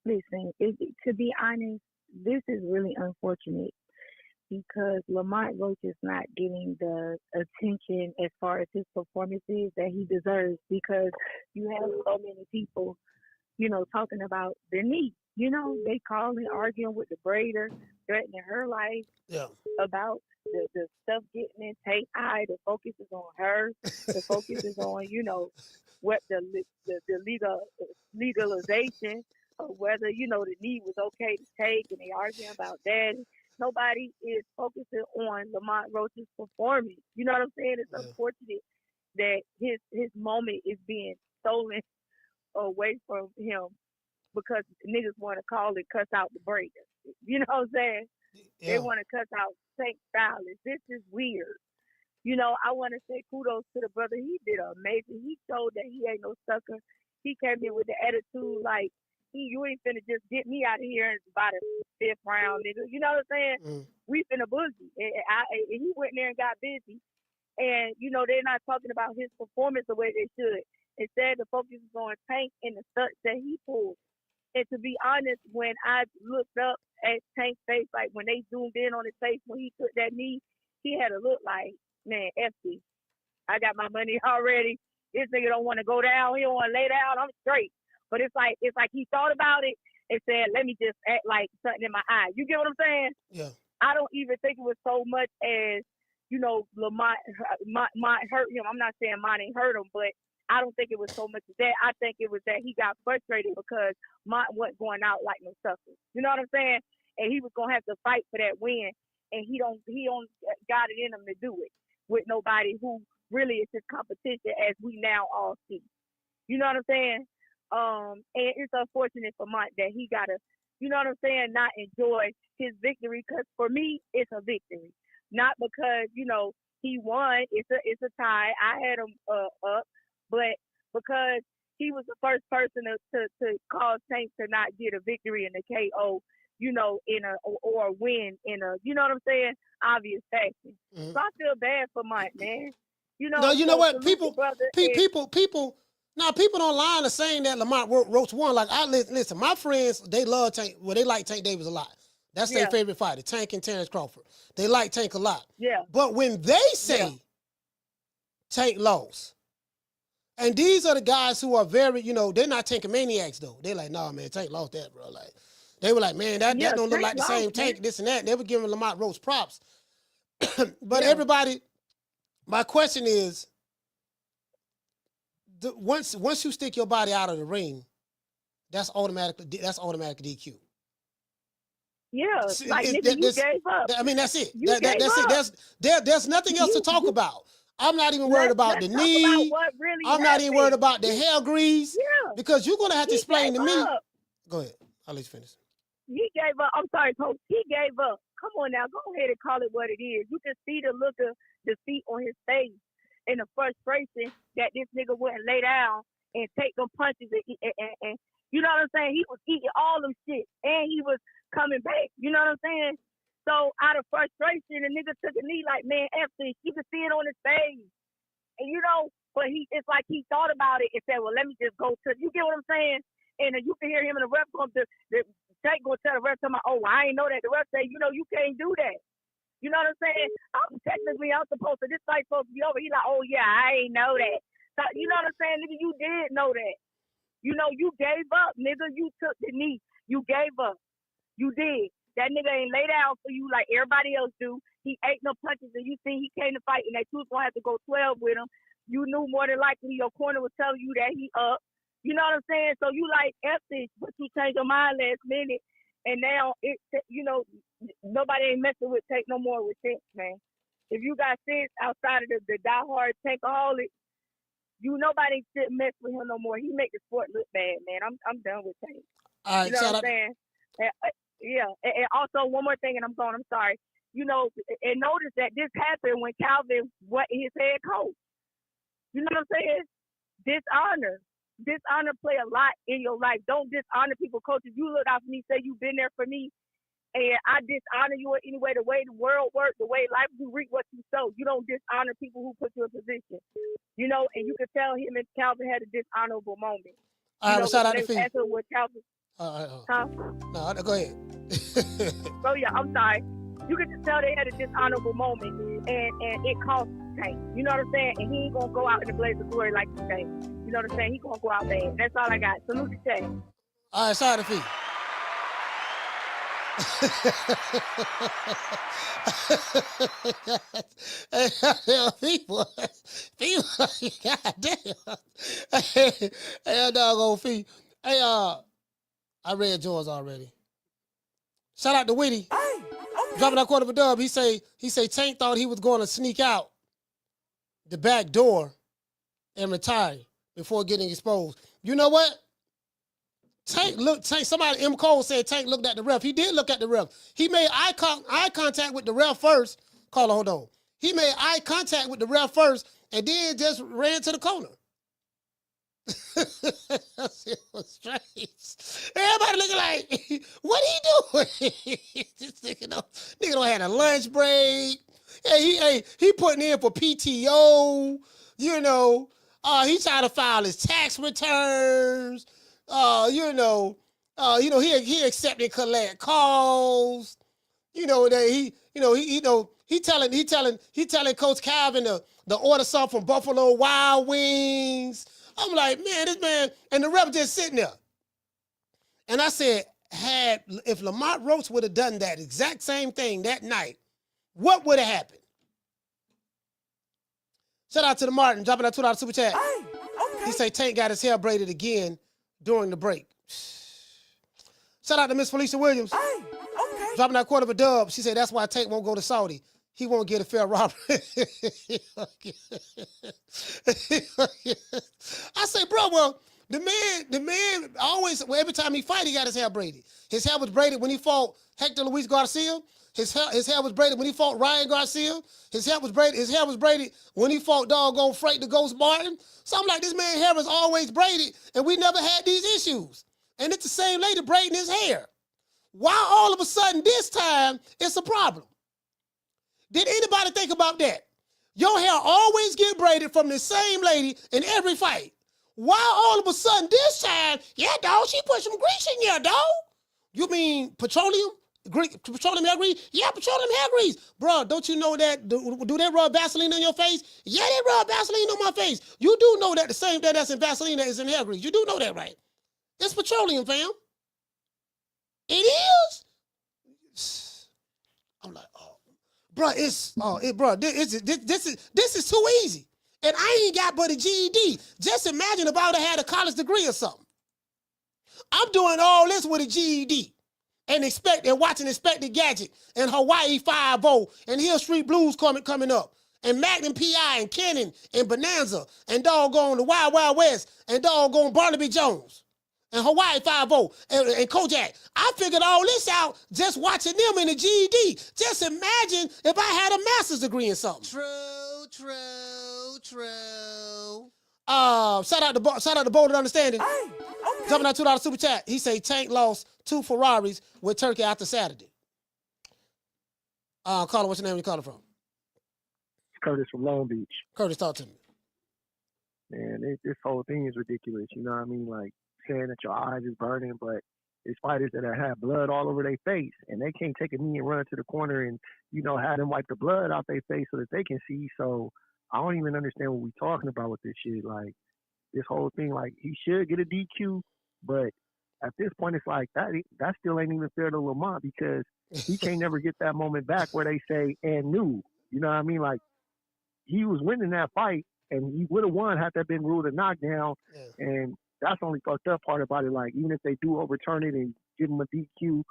listen, to be honest, this is really unfortunate because Lamont Roach is not getting the attention as far as his performances that he deserves because you have so many people, talking about the knee. They calling, arguing with the braider, threatening her life about the stuff getting in Tate's eye. The focus is on her. The focus is on, what the legalization of whether, the knee was okay to take, and they arguing about that. Nobody is focusing on Lamont Roach's performance. You know what I'm saying? It's unfortunate that his moment is being stolen away from him because niggas want to call it cuss out the breaker. You know what I'm saying? Yeah. They want to cuss out Tank Davis. This is weird. I want to say kudos to the brother. He did amazing. He showed that he ain't no sucker. He came in with the attitude like, you ain't finna just get me out of here by the 5th round, nigga. You know what I'm saying? We finna boogie. And he went in there and got busy. And, they're not talking about his performance the way they should. Instead, the focus is on Tank and the stunts that he pulled. And to be honest, when I looked up at Tank's face, like when they zoomed in on his face when he took that knee, he had a look like, man, F this. I got my money already. This nigga don't want to go down. He don't want to lay down. I'm straight. But it's like he thought about it and said, let me just act like something in my eye. You get what I'm saying? Yeah. I don't even think it was so much as, Lamont hurt him. I'm not saying mine ain't hurt him, but I don't think it was so much as that. I think it was that he got frustrated because Mont wasn't going out like no sucker. You know what I'm saying? And he was going to have to fight for that win. And he don't got it in him to do it with nobody who really is his competition, as we now all see. You know what I'm saying? And it's unfortunate for Mont that he gotta, not enjoy his victory. Because for me, it's a victory, not because he won. It's a tie. I had him up, but because he was the first person to cause Tank to not get a victory in the KO, or a win in a, you know what I'm saying, obvious fashion. Mm-hmm. So I feel bad for Mont, man. No, you know what? People don't lie to saying that Lamont Roach won. Like, listen, my friends, they love Tank. Well, they like Tank Davis a lot. That's their favorite fighter, Tank and Terrence Crawford. They like Tank a lot. Yeah. But when they say Tank lost, and these are the guys who are very, they're not Tank maniacs though. They're like, nah, man, Tank lost that, bro. Like, they were like, man, that don't look like the same Tank, this and that. And they were giving Lamont Roach props. But everybody, my question is, once you stick your body out of the ring, that's automatic DQ. Yeah, like nigga, you gave up. I mean, that's it. That's it. There's nothing else to talk about. I'm not even worried about the knee. I'm not even worried about the hair grease. Yeah. Because you're gonna have to explain to me. Go ahead. I'll let you finish. He gave up. I'm sorry, Coach. He gave up. Come on now, go ahead and call it what it is. You can see the look of defeat on his face and the frustration that this nigga wouldn't lay down and take them punches and you know what I'm saying? He was eating all them shit and he was coming back. You know what I'm saying? So out of frustration, the nigga took a knee like, man, F this. You can see it on his face. And but it's like he thought about it and said, well, let me just go to, you get what I'm saying? And you can hear him in the ref come to, Tank gonna tell the ref, oh, I ain't know that. The ref say, you can't do that. You know what I'm saying? Technically, I'm supposed to, this fight's supposed to be over. He like, oh, yeah, I ain't know that. So, you know what I'm saying, nigga? You did know that. You gave up, nigga. You took the knee. You gave up. You did. That nigga ain't lay down for you like everybody else do. He ate no punches, and you see he came to fight, and that you was going to have to go 12 with him. You knew more than likely your corner was telling you that he up. You know what I'm saying? So you like F this, but you changed your mind last minute. And now, nobody ain't messing with Tank no more with sense, man. If you got sense outside of the diehard Tankaholic, nobody should mess with him no more. He make the sport look bad, man. I'm done with Tank. All right, you know what I'm saying? And also, one more thing, and I'm sorry. And notice that this happened when Calvin was his head coach. You know what I'm saying? Dishonor play a lot in your life. Don't dishonor people, coaches. You look out for me, say you've been there for me, and I dishonor you anyway. The way the world works, the way life, you reap what you sow. You don't dishonor people who put you in position. And you can tell him and Calvin had a dishonorable moment. All right, shout out to Fee. Huh? No, go ahead. So yeah, I'm sorry. You can just tell they had a dishonorable moment, and it cost Tank. You know what I'm saying? And he ain't gonna go out in the blaze of glory like you say. You know what I'm saying? He gonna go out bad. That's all I got. Salute to Tank. All right, shout out to Fee. Fee, goddamn. Hey, doggone Fee. Hey, I read yours already. Shout out to Witty. Dropping that quarter of a dub. He say Tank thought he was going to sneak out the back door and retire before getting exposed. You know what? Tank, somebody, M. Cole said Tank looked at the ref. He did look at the ref. He made eye contact with the ref first. Caller, hold on. He made eye contact with the ref first and then just ran to the corner. It was strange. Everybody looking like, what he doing? This nigga don't have a lunch break. He putting in for PTO. You know, he trying to file his tax returns. He accepting collect calls. He telling Coach Calvin to order something from Buffalo Wild Wings. I'm like, man, this man, and the ref just sitting there. And I said, if Lamont Roach would have done that exact same thing that night, what would have happened? Shout out to the Martin, dropping that $2 super chat. He say Tank got his hair braided again during the break. Shout out to Miss Felicia Williams. Dropping that quarter of a dub. She said that's why Tank won't go to Saudi. He won't get a fair robbery. I say, bro, well, the man always, every time he fight, he got his hair braided. His hair was braided when he fought Hector Luis Garcia. His hair was braided when he fought Ryan Garcia. His hair was braided when he fought doggone Frank the Ghost Martin. So I'm like, this man's hair was always braided, and we never had these issues. And it's the same lady braiding his hair. Why all of a sudden this time it's a problem? Did anybody think about that? Your hair always get braided from the same lady in every fight. Why all of a sudden this time, yeah, dog, she put some grease in there, dog. You mean petroleum? Petroleum hair grease? Yeah, petroleum hair grease. Bro, don't you know that? Do they rub Vaseline on your face? Yeah, they rub Vaseline on my face. You do know that the same thing that's in Vaseline that is in hair grease. You do know that, right? It's petroleum, fam. It is? I'm like, bro, this is too easy. And I ain't got but a GED. Just imagine if I would have had a college degree or something. I'm doing all this with a GED. And watching Inspector Gadget and Hawaii 5-0 and Hill Street Blues coming up. And Magnum P.I. and Cannon and Bonanza and doggone the Wild Wild West and doggone Barnaby Jones. And Hawaii 5-0 and Kojak. I figured all this out just watching them in the GED. Just imagine if I had a master's degree in something. True. Shout out to Bold Understanding. Jumping out $2 super chat. He say Tank lost 2 Ferraris with Turkey after Saturday. Caller, what's your name? Where you calling from? Curtis from Long Beach. Curtis, talk to me. Man, this whole thing is ridiculous. You know what I mean? Like, saying that your eyes is burning, but it's fighters that have blood all over their face, and they can't take a knee and run to the corner and, have them wipe the blood out their face so that they can see. So I don't even understand what we're talking about with this shit. Like, this whole thing, like, he should get a DQ, but at this point, it's like, that still ain't even fair to Lamont because he can't never get that moment back where they say, and new. You know what I mean? Like, he was winning that fight, and he would have won had that been ruled a knockdown, and that's the only fucked up part about it. Like, even if they do overturn it and give him a DQ, you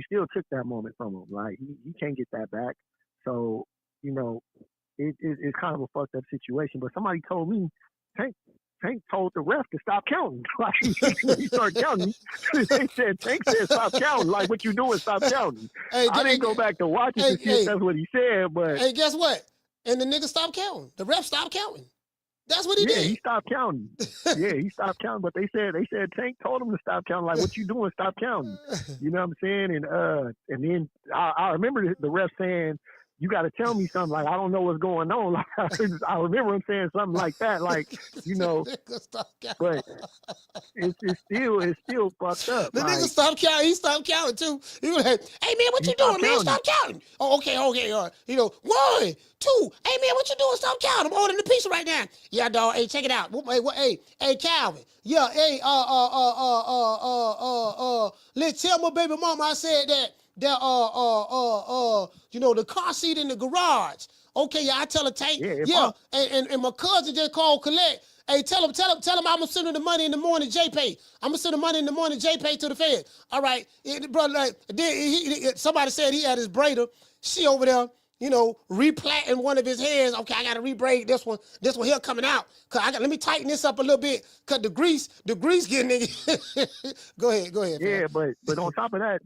still took that moment from him. Like, he can't get that back. So, it's kind of a fucked up situation. But somebody told me, Tank told the ref to stop counting. Like, he started counting. They said, Tank said stop counting. Like, what you doing, stop counting. I didn't go back to watch it to see if that's what he said, but... Hey, guess what? And the nigga stopped counting. The ref stopped counting. That's what he did. Yeah, he stopped counting. He stopped counting. But they said Tank told him to stop counting. Like, what you doing? Stop counting. You know what I'm saying? And then I remember the ref saying, "You got to tell me something." Like, I don't know what's going on. Like, I remember him saying something like that. Like, but it's still fucked up. The nigga stopped counting. He stopped counting too. He was like, "Hey man, what you doing, man? Stop counting." Oh, okay, all right. 1, 2. Hey man, what you doing? Stop counting. I'm ordering the pizza right now. Yeah, dog. Hey, check it out. Hey, Calvin. Yeah, hey, let's tell my baby mama I said that the car seat in the garage. Okay, yeah, I tell her Tank. Yeah, and my cousin just called collect. Hey, tell him I'm gonna send him the money in the morning, JPay. I'm gonna send the money in the morning, JPay to the Fed. All right, brother. Like, then somebody said he had his braider. She over there, replatting one of his hairs. Okay, I gotta rebraid this one. This one here coming out. Let me tighten this up a little bit. Cause the grease getting in. Go ahead. Yeah, man. but on top of that,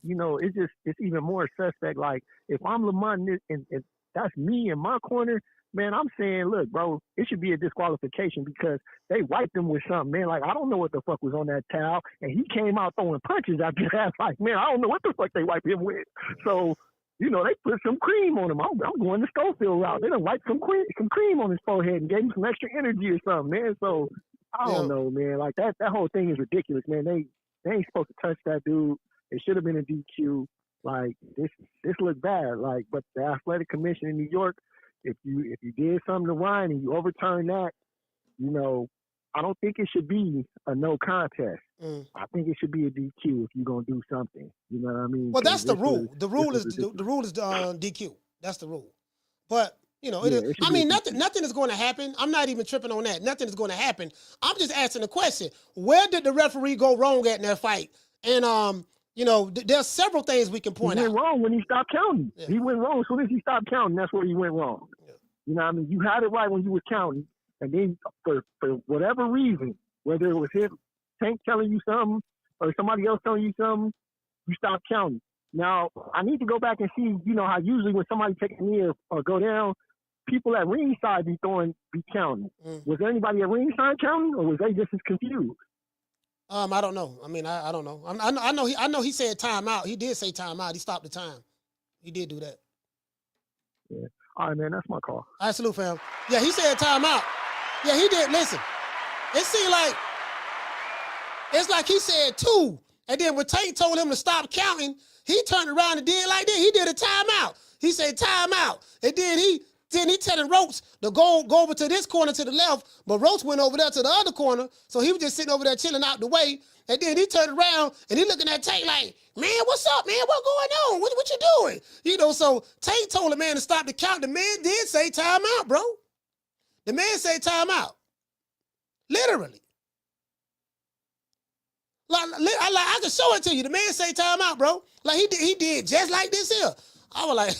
it's even more suspect. Like if I'm Lamont and that's me in my corner. Man, I'm saying, look, bro, it should be a disqualification because they wiped him with something, man. Like, I don't know what the fuck was on that towel. And he came out throwing punches after that. Like, man, I don't know what the fuck they wiped him with. So, they put some cream on him. I'm going the Schofield route. They done wiped some cream on his forehead and gave him some extra energy or something, man. So, I don't know, man. Like, that whole thing is ridiculous, man. They ain't supposed to touch that dude. It should have been a DQ. Like, this looked bad. Like, but the Athletic Commission in New York, if you did something to Ryan and you overturn that, I don't think it should be a no contest. I think it should be a DQ if you're gonna do something. You know what I mean? Well, that's the rule. The rule is DQ. That's the rule. But nothing is going to happen. I'm not even tripping on that. Nothing is going to happen. I'm just asking the question: where did the referee go wrong at in that fight? And there's several things we can point out. He went wrong when he stopped counting. Yeah. He went wrong as soon as he stopped counting. That's where he went wrong. Yeah. You know what I mean? You had it right when you were counting. And then for whatever reason, whether it was Tank telling you something or somebody else telling you something, you stopped counting. Now, I need to go back and see, how usually when somebody takes a knee or go down, people at ringside be counting. Was there anybody at ringside counting or was they just as confused? I don't know. I mean, I don't know. I know he said timeout. He did say timeout. He stopped the time. He did do that. Yeah. All right, man. That's my call. All right, salute, fam. Yeah, he said timeout. Yeah, he did. Listen, it seemed like it's like he said 2, and then when Tank told him to stop counting, he turned around and did like that. He did a timeout. He said timeout, and then he telling Roach to go over to this corner to the left, but Roach went over there to the other corner, so he was just sitting over there chilling out the way. And then he turned around and he looking at Tank like, man, what's up, man? What going on? What you doing? So Tank told the man to stop the count. The man did say timeout, bro. The man said timeout. Literally. I can show it to you. The man say timeout, bro. Like he did just like this here. I was like,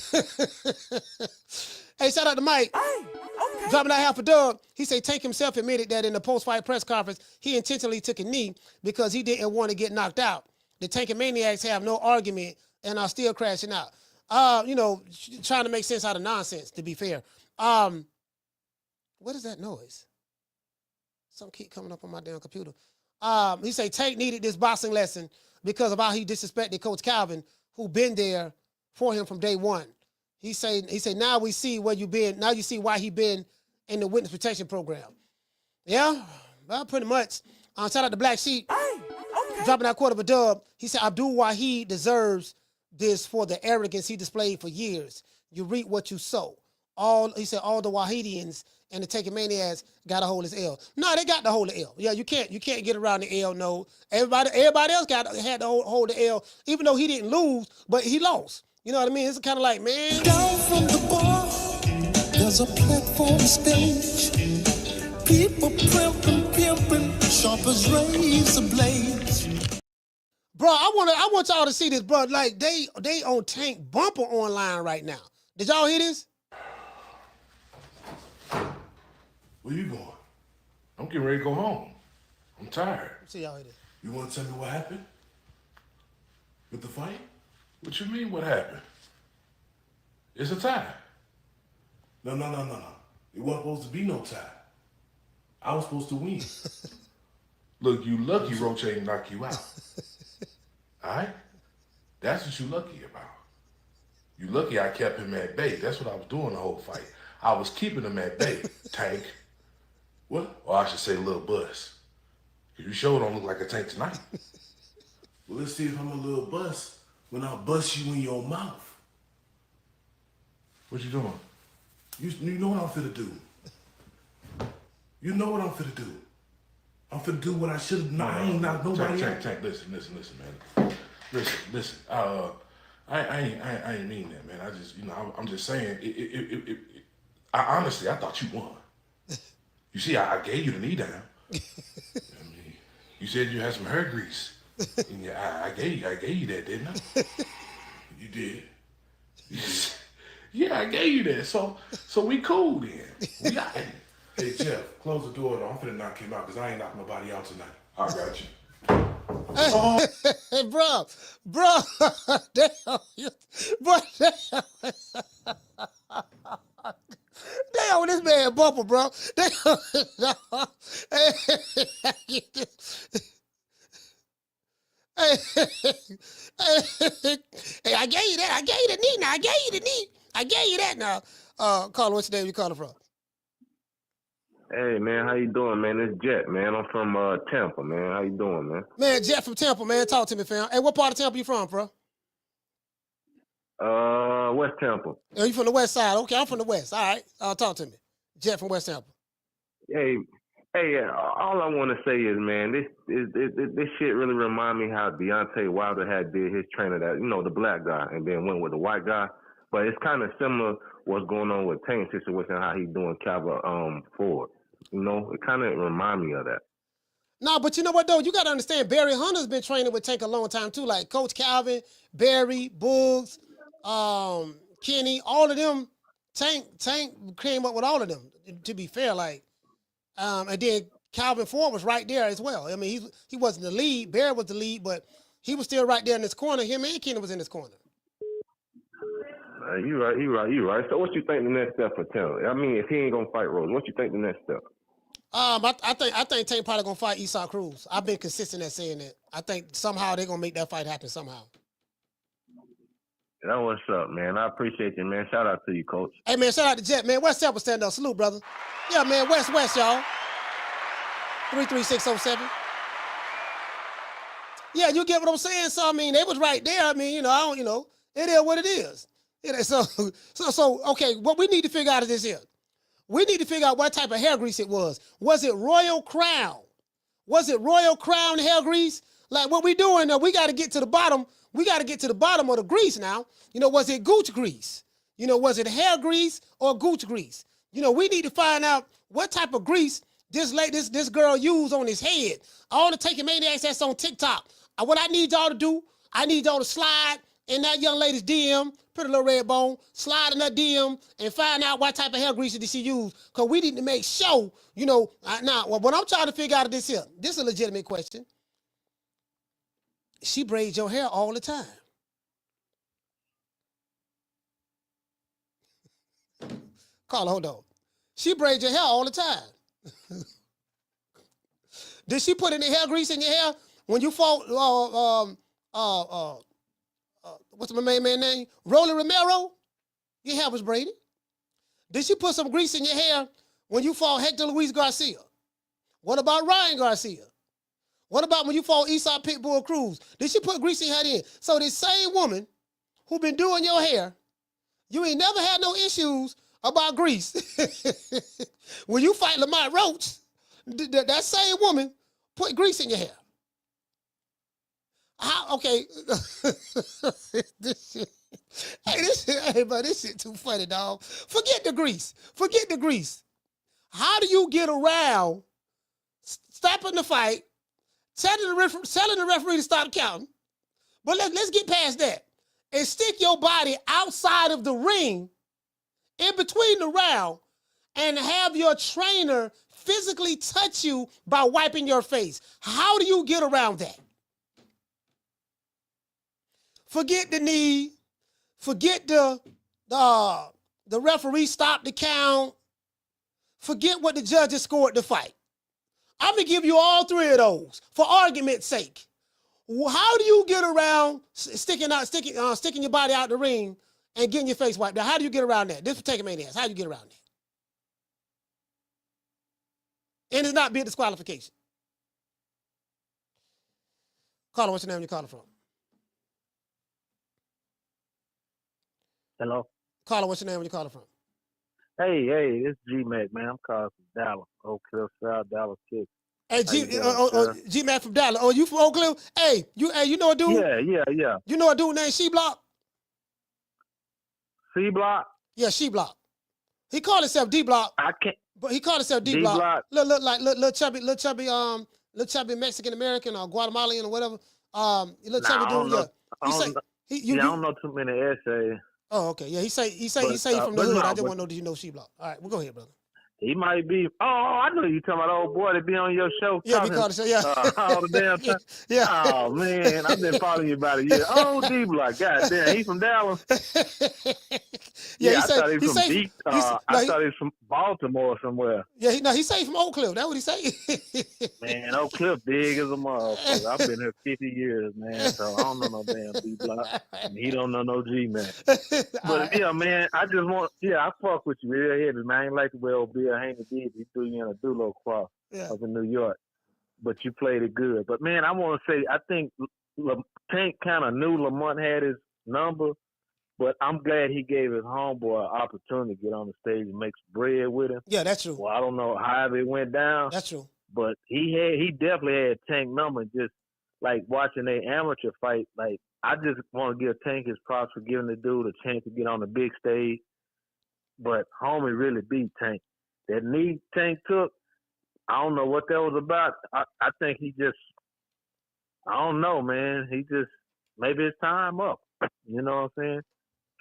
hey, shout out to Mike. Hey, okay. Dropping out half a dub. He said Tank himself admitted that in the post-fight press conference, he intentionally took a knee because he didn't want to get knocked out. The Tank and Maniacs have no argument and are still crashing out. Trying to make sense out of nonsense, to be fair. What is that noise? Something keep coming up on my damn computer. He said Tank needed this boxing lesson because of how he disrespected Coach Calvin, who been there for him from day one. He said, now we see where you been. Now you see why he been in the witness protection program. Yeah, well, pretty much. Shout out to Black Sheep. Hey, okay. Dropping that quarter of a dub. He said, Abdul Wahid deserves this for the arrogance he displayed for years. You reap what you sow. He said all the Wahidians and the Taking Maniacs got to hold his L. No, they got to hold the L. Yeah, you can't get around the L. No, everybody else had to hold the L, even though he didn't lose, but he lost. You know what I mean? It's kind of like, man. Down from the bar, there's a platform stage. People pimping, sharp as razor blades. Bro, I want y'all to see this, bro. Like they on Tank bumper online right now. Did y'all hear this? Where you going? I'm getting ready to go home. I'm tired. Let's see y'all hear this. You want to tell me what happened with the fight? What you mean, what happened? It's a tie. No. It wasn't supposed to be no tie. I was supposed to win. Look, you lucky Roach ain't knock you out. All right? That's what you lucky about. You lucky I kept him at bay. That's what I was doing the whole fight. I was keeping him at bay, Tank. What? Or I should say Lil Bus. Because you sure don't look like a Tank tonight. Well, let's see if I'm a little bust when I bust you in your mouth. What you doing? You know what I'm finna do. You know what I'm finna do. I'm finna do what I should have. I ain't knocked nobody out. Tank, listen, man. Listen. I ain't mean that, man. I'm just saying. I honestly thought you won. You see, I gave you the knee down. I mean, you said you had some hair grease in your eye. I gave you that, didn't I? You did. Yeah, I gave you that. So we cool then. We got it. Hey, Jeff, close the door. I'm finna knock him out because I ain't knocking nobody out tonight. I got you. Hey, bro, damn, damn, this man bumper, bro. Damn, hey, I gave you that. I gave you the knee. Now I gave you the knee. I gave you that. Now, Carla, what's your name? You calling from? Hey, man, how you doing, man? It's Jet, man. I'm from Tampa, man. How you doing, man? Man, Jet from Tampa, man. Talk to me, fam. Hey, what part of Tampa you from, bro? West Tampa. Oh, you from the west side? Okay, I'm from the west. All right, talk to me. Jet from West Tampa. Hey, all I want to say is, man, this shit really remind me how Deontay Wilder had did his trainer, that, you know, the black guy, and then went with the white guy. But it's kind of similar what's going on with Tank's situation, how he's doing Calvin Ford. You know, it kind of remind me of that. No, but you know what, though? You got to understand, Barry Hunter's been training with Tank a long time, too. Like Coach Calvin, Barry, Boogs, Kenny, all of them. Tank came up with all of them, to be fair. Like, and then Calvin Ford was right there as well. I mean, he wasn't the lead. Barry was the lead, but he was still right there in this corner. Him and Kenny was in this corner. You right. So what you think the next step for Tank? I mean, if he ain't gonna fight Rose, what you think the next step? I think Tank probably gonna fight Esau Cruz. I've been consistent at saying that. I think somehow they're gonna make that fight happen somehow. That's what's up, man. I appreciate you, man. Shout out to you, Coach. Hey, man, shout out to Jet, man. West Tampa, stand up. Salute, brother. Yeah, man, West, y'all. 33607. Yeah, you get what I'm saying? So, I mean, they was right there. I mean, you know, it is what it is. So, okay, what we need to figure out is this here. We need to figure out what type of hair grease it was. Was it Royal Crown? Was it Royal Crown hair grease? Like what we doing now, we got to get to the bottom. We got to get to the bottom of the grease now. You know, was it gooch grease? You know, was it hair grease or gooch grease? You know, we need to find out what type of grease this girl used on his head. All the taking maniacs that's on TikTok. What I need y'all to do, I need y'all to slide in that young lady's DM, Pretty Little Red Bone, slide in that DM and find out what type of hair grease did she use. Because we need to make sure, you know, now, what I'm trying to figure out is this is a legitimate question. She braids your hair all the time. Carla, hold on. She braids your hair all the time. Did she put any hair grease in your hair when you fought, what's my main man name? Rolly Romero? Your hair was braided. Did she put some grease in your hair when you fought Hector Luis Garcia? What about Ryan Garcia? What about when you fought Esau Pitbull Cruz? Did she put grease in her hair? So this same woman who been doing your hair, you ain't never had no issues about grease. When you fight Lamont Roach, that same woman put grease in your hair. How? Okay. This shit too funny, dog. Forget the grease. How do you get around stopping the fight, telling the referee to stop counting? But let's get past that and stick your body outside of the ring, in between the round, and have your trainer physically touch you by wiping your face. How do you get around that? Forget the knee. Forget the referee stopped the count. Forget what the judges scored the fight. I'm going to give you all three of those for argument's sake. How do you get around sticking your body out the ring and getting your face wiped out? How do you get around that? This for taking maniacs. How do you get around that? And it's not being disqualification. Caller, what's your name? You calling from? Hello. Caller, what's your name? Where you calling from? Hey, this G-Mac, man. I'm calling from Dallas, Oak Cliff, South Dallas, Texas. Hey, G-Mac from Dallas. Oh, you from Oak Cliff? Hey, you know a dude? Yeah. You know a dude named C-Block? C-Block? Yeah, C-Block. He called himself D-Block. But he called himself D-Block. Look like little chubby Mexican American or Guatemalan or whatever. Little chubby dude. I don't know too many essays. Oh, okay. Yeah, he say he from the hood. I just want to know, did you know She-Block? All right, well, go ahead, brother. He might be. Oh, I know you talking about old boy that be on your show. Yeah, we called the show. Yeah, all the damn time. Yeah. Oh man, I've been following you about a year. Oh, D-Block, goddamn, he from Dallas. Yeah, I thought he was from Deep. I thought he was from Baltimore somewhere. Yeah, he say he from Oak Cliff. That's what he say. Man, Oak Cliff big as a motherfucker. I've been here 50 years, man. So I don't know no damn D-Block. And he don't know no G-Man. But yeah, man, I fuck with you real heavy, man. I ain't like the way old Bill Haney did. He threw you in a Dulo cross up in New York. But you played it good. But man, I want to say, I think Tank kind of knew Lamont had his number. But I'm glad he gave his homeboy an opportunity to get on the stage and make some bread with him. Yeah, that's true. Well, I don't know how it went down. That's true. But he definitely had Tank number. Just like watching a amateur fight, like I just want to give Tank his props for giving the dude a chance to get on the big stage. But homie really beat Tank. That knee Tank took, I don't know what that was about. I think he just, I don't know, man. He just, maybe it's time up. You know what I'm saying?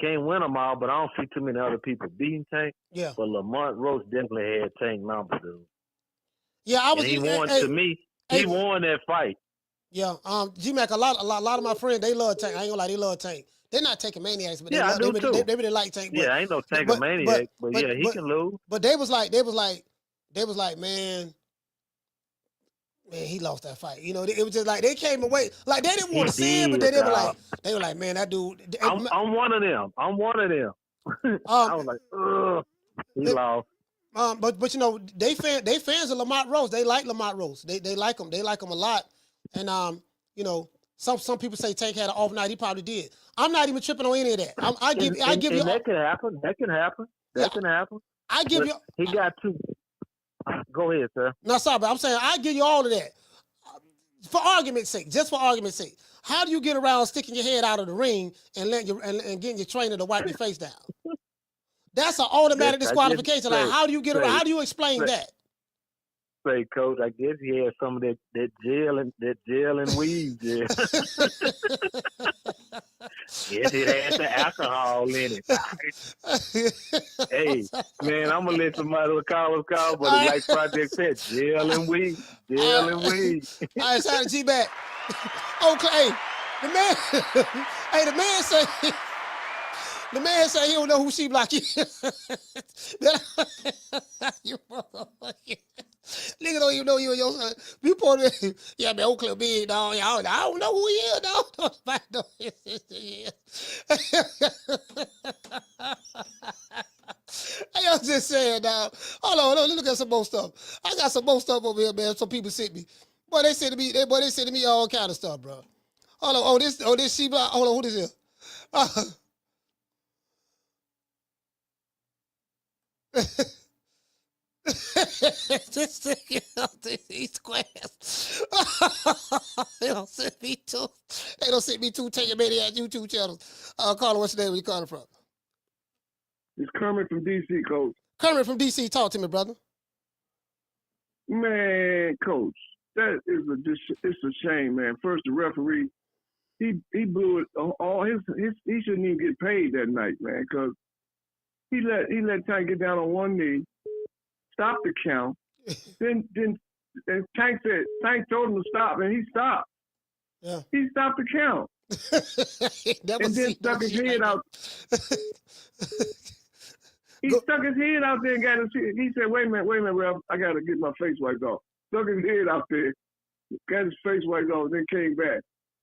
Can't win them all, but I don't see too many other people beating Tank. Yeah. But Lamont Roach definitely had Tank number, dude. Yeah, I was. And he won to me. He won that fight. Yeah. G-Mac, a lot of my friends, they love Tank. I ain't gonna lie, they love Tank. They're not taking maniacs, but they really like Tank. But, I ain't no Tank a maniac, but he can lose. But they was like, man, he lost that fight. You know, it was just like they came away like they didn't want to say it, but they were like, man, that dude. I'm one of them. I was like, ugh, he lost. But you know, they fans of Lamont Roach. They like Lamont Roach. They like him. They like him a lot. And you know, some people say Tank had an off night. He probably did. I'm not even tripping on any of that. I give you. That can happen. That can happen. I give you. He got two. Go ahead, sir. No, sorry, but I'm saying I give you all of that. For argument's sake, just for argument's sake, how do you get around sticking your head out of the ring and and getting your trainer to wipe your face down? That's an automatic disqualification. Like, how do you get around? How do you explain that? Say, Coach, I guess he had some of that gel and weed. Yeah. Yes, it had the alcohol in it. Hey, man, I'm gonna let somebody call us, but like Project said, gel and weed. All right, shout out to G-Back. Okay, the man say he don't know who She-Block is. You motherfucker. Nigga don't even know you and your son. You put it, yeah, man, Oak Cliff big, dog. I don't know who he is, dog. I was just saying, dog. Hold on, let me look at some more stuff. I got some more stuff over here, man. Some people sent me. Boy, they sent me all kind of stuff, bro. Hold on, this She-Block. Hold on, who this is? This thing, these squares. They don't send me two Take Your Maniac YouTube channels. Carla, what's your name? Where you calling from? It's Kermit from DC, Coach. Kermit from DC, talk to me, brother. Man, Coach, that is it's a shame, man. First, the referee, he blew it. All he shouldn't even get paid that night, man, because he let Tank get down on one knee, stop the count. then Tank told him to stop, and he stopped. Yeah. He stopped the count. And then stuck his head out. He stuck his head out there and got his. He said, "Wait a minute, ref. I got to get my face wiped off." Stuck his head out there, got his face wiped off, then came back.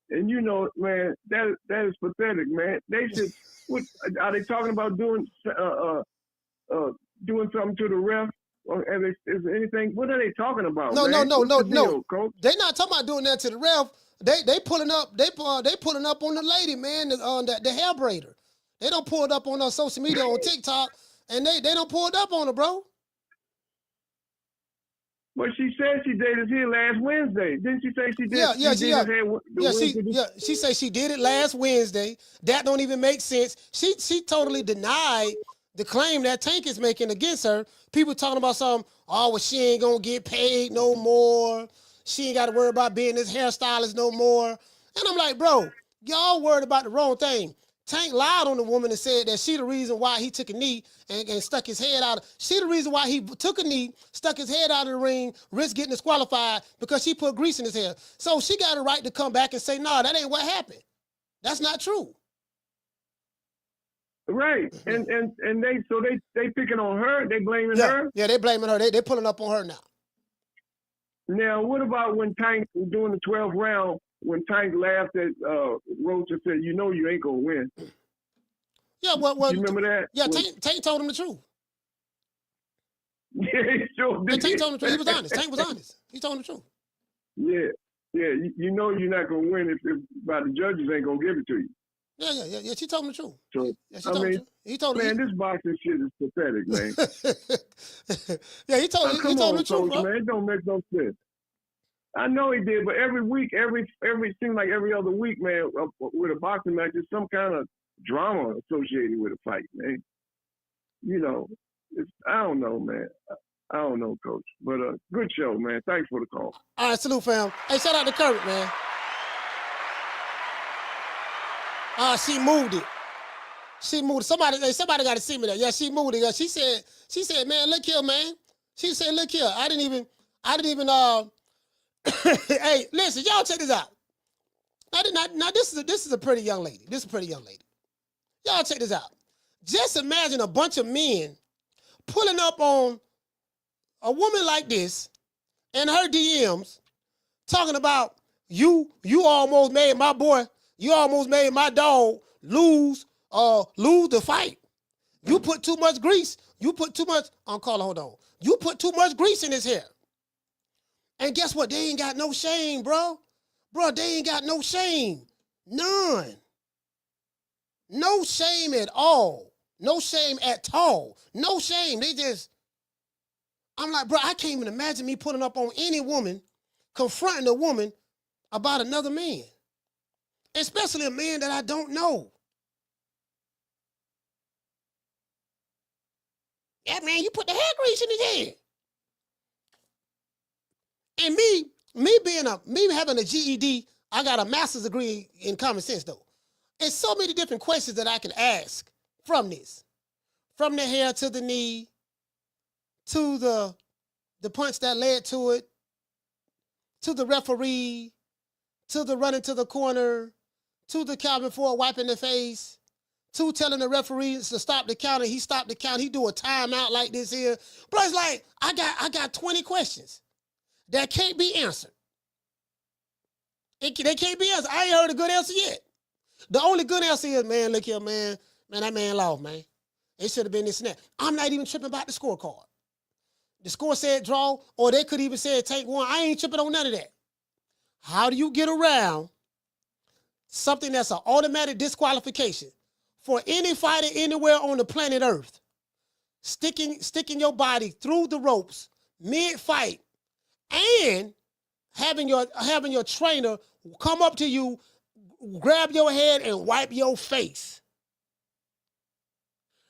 And you know, man, that is pathetic, man. They should. What are they talking about doing? Doing something to the ref? Or is there anything? What are they talking about? No, man? No. They not talking about doing that to the ref. They pulling up. They pulling up on the lady, man. The hair braider. They don't pull it up on our social media on TikTok, and they don't pull it up on her, bro. But she said she did it here last Wednesday. Didn't she say she did? She said she did it last Wednesday. That don't even make sense. She totally denied the claim that Tank is making against her, people talking about something, oh, well, she ain't gonna get paid no more. She ain't got to worry about being this hairstylist no more. And I'm like, bro, y'all worried about the wrong thing. Tank lied on the woman and said that she the reason why he took a knee and stuck his head out. She the reason why he took a knee, stuck his head out of the ring, risked getting disqualified because she put grease in his hair. So she got a right to come back and say, no, that ain't what happened. That's not true. Right. And they picking on her, they blaming her. Yeah, they blaming her. They pulling up on her now. Now, what about when Tank was doing the 12th round, when Tank laughed at Roach and said, you know you ain't gonna win? Yeah, well you remember that? Yeah, Tank told him the truth. Yeah, he sure did. Tank told him the truth. He was honest. Tank was honest. He told him the truth. Yeah. You know you're not gonna win if by the judges ain't gonna give it to you. Yeah. She told him the truth. So He told him. Man, this boxing shit is pathetic, man. Yeah, he told him the truth, bro. Man, it don't make no sense. I know he did, but every week, seems like every other week, man, with a boxing match, there's some kind of drama associated with a fight, man. You know, I don't know, man. I don't know, Coach. But good show, man. Thanks for the call. All right, salute, fam. Hey, shout out to Kurt, man. She moved it. Somebody got to see me there. Yeah, she moved it. Yeah, she said, man, look here, man. She said, look here. I didn't even hey, listen, y'all check this out. Now this is a pretty young lady. This is a pretty young lady. Y'all check this out. Just imagine a bunch of men pulling up on a woman like this in her DMs talking about you almost made my boy, you almost made my dog lose the fight. You put too much grease. You put too much, hold on. You put too much grease in his hair. And guess what? They ain't got no shame, bro. Bro, they ain't got no shame. None. No shame at all. No shame at all. No shame. I'm like, bro, I can't even imagine me putting up on any woman, confronting a woman about another man. Especially a man that I don't know. Yeah, man, you put the hair grease in his head. And me having a GED, I got a master's degree in common sense though. It's so many different questions that I can ask from this. From the hair to the knee, to the punch that led to it, to the referee, to the running to the corner, to the Calvin Ford wiping the face, to telling the referee to stop the count, and he stopped the count. He do a timeout like this here. Bro, it's like, I got 20 questions that can't be answered. They can't be answered. I ain't heard a good answer yet. The only good answer is, man, look here, man. Man, that man lost, man. It should have been this and that. I'm not even tripping about the scorecard. The score said draw, or they could even say Tank won. I ain't tripping on none of that. How do you get around something that's an automatic disqualification for any fighter anywhere on the planet Earth? Sticking your body through the ropes mid-fight and having your trainer come up to you, grab your head and wipe your face.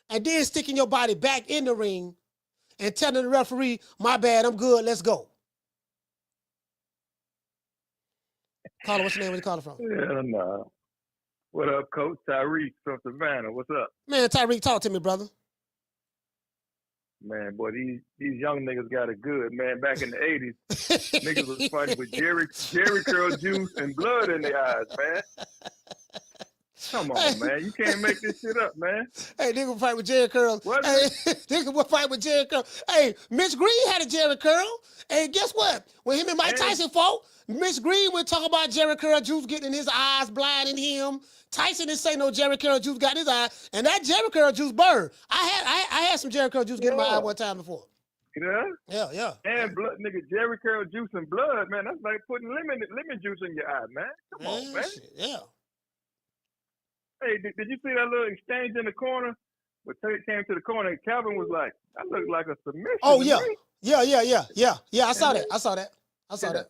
And then sticking your body back in the ring and telling the referee, my bad, I'm good, let's go. Caller, what's your name? Where you calling from? Yeah, no. What up, Coach? Tyreek from Savannah. What's up? Man, Tyreek, talk to me, brother. Man, boy, these young niggas got it good, man. Back in the 80s, niggas was fighting with Jerry curl juice and blood in their eyes, man. Come on, man. You can't make this shit up, man. Hey, nigga fight with Jerry curl. Hey, nigga will fight with Jerry curl. Hey, Mitch Green had a Jerry curl. And guess what? When him and Mike Tyson fought, Mitch Green would talk about Jerry curl juice getting in his eyes, blinding him. Tyson didn't say no Jerry curl juice got in his eye, and that Jerry curl juice burned. I had some Jerry curl juice get in my eye one time before. Yeah? Yeah. And blood, nigga, Jerry curl juice and blood, man. That's like putting lemon juice in your eye, man. Come on, man. Shit, yeah. Hey, did you see that little exchange in the corner? When Tate came to the corner, and Calvin was like, "That looked like a submission." Oh to yeah, me. yeah. I saw that.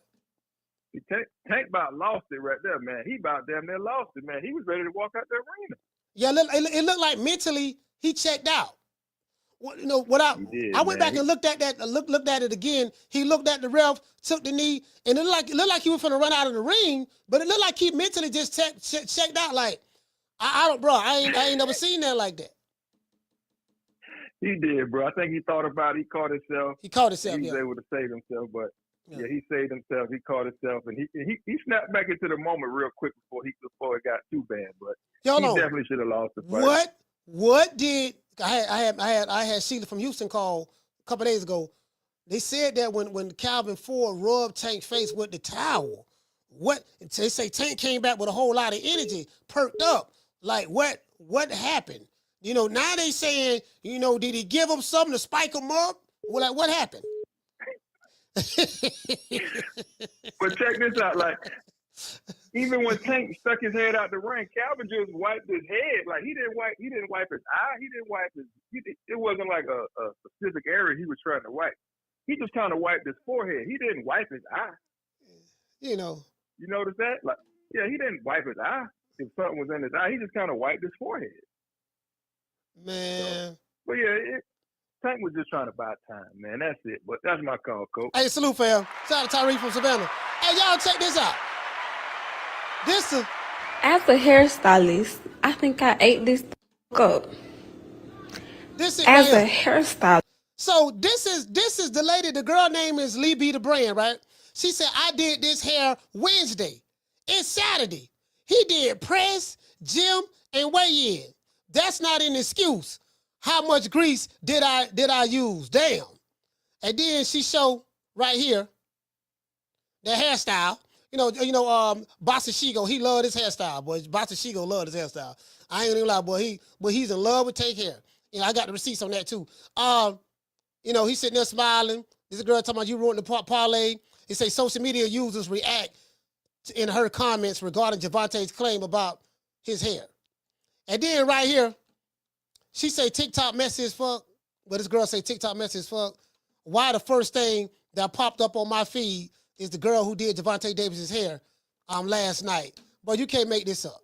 Tank about lost it right there, man. He about damn near lost it, man. He was ready to walk out the arena. Yeah, it looked like mentally he checked out. I went back and looked at that. Looked at it again. He looked at the ref, took the knee, and it looked like he was finna run out of the ring. But it looked like he mentally just checked out. Like I ain't never seen that like that. He did, bro. I think he thought about it. He caught himself. He was able to save himself, but he saved himself. He caught himself, and he snapped back into the moment real quick before it got too bad. But he definitely should have lost the fight. What did I had Sheila from Houston call a couple days ago. They said that when Calvin Ford rubbed Tank's face with the towel, they say Tank came back with a whole lot of energy, perked up. Like what happened? Now they saying, did he give him something to spike him up? Well, like, what happened? But check this out, like, even when Tank stuck his head out the ring, Calvin just wiped his head. Like, he didn't wipe his eye. He didn't wipe it wasn't like a specific area he was trying to wipe. He just kind of wiped his forehead. He didn't wipe his eye. You notice that? Like, yeah, he didn't wipe his eye. If something was in his eye, he just kind of wiped his forehead. Man. So, but yeah, Tank was just trying to buy time, man. That's it. But that's my call, Coach. Hey, salute, fam. Shout out to Tyree from Savannah. Hey, y'all, check this out. As a hairstylist, I think I ate this up. As a hairstylist. So this is the lady. The girl name is Lee B. the brand, right? She said, I did this hair Wednesday. It's Saturday. He did press, gym, and weigh in. That's not an excuse. How much grease did I use? Damn. And then she show right here the hairstyle. Bossa Shigo, he loved his hairstyle, boy. Bossa Shigo loved his hairstyle. I ain't gonna lie, boy. He's in love with Tank hair. I got the receipts on that too. He's sitting there smiling. This girl talking about you ruined the parlay. He say social media users react in her comments regarding Gervonta's claim about his hair. And then right here, she say TikTok messy as fuck. But this girl say TikTok messy as fuck. Why the first thing that popped up on my feed is the girl who did Gervonta Davis's hair last night. But you can't make this up.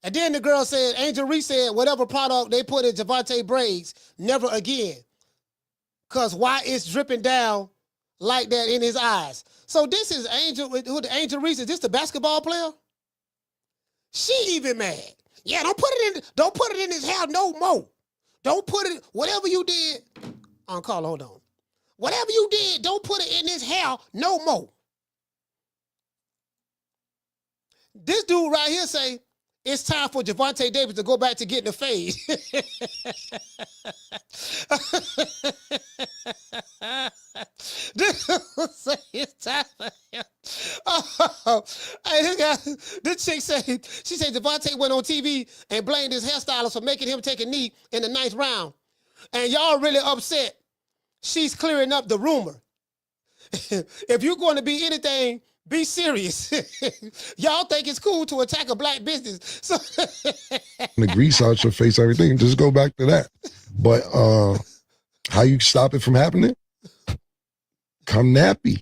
And then the girl said, Angel Reese said, whatever product they put in Gervonta braids, never again. Because why it's dripping down like that in his eyes. So this is Angel Reese. Is this the basketball player? She even mad. Yeah, don't put it in his hair no more. Don't put it, whatever you did. Carla, hold on. Whatever you did, don't put it in his hair no more. This dude right here say, it's time for Gervonta Davis to go back to getting a fade. This say it's time for him. This chick said, she said Gervonta went on TV and blamed his hairstylist for making him take a knee in the 9th round. And y'all really upset. She's clearing up the rumor. If you're going to be anything, be serious. Y'all think it's cool to attack a black business. So the grease out your face, everything. Just go back to that. But how you stop it from happening? Come nappy.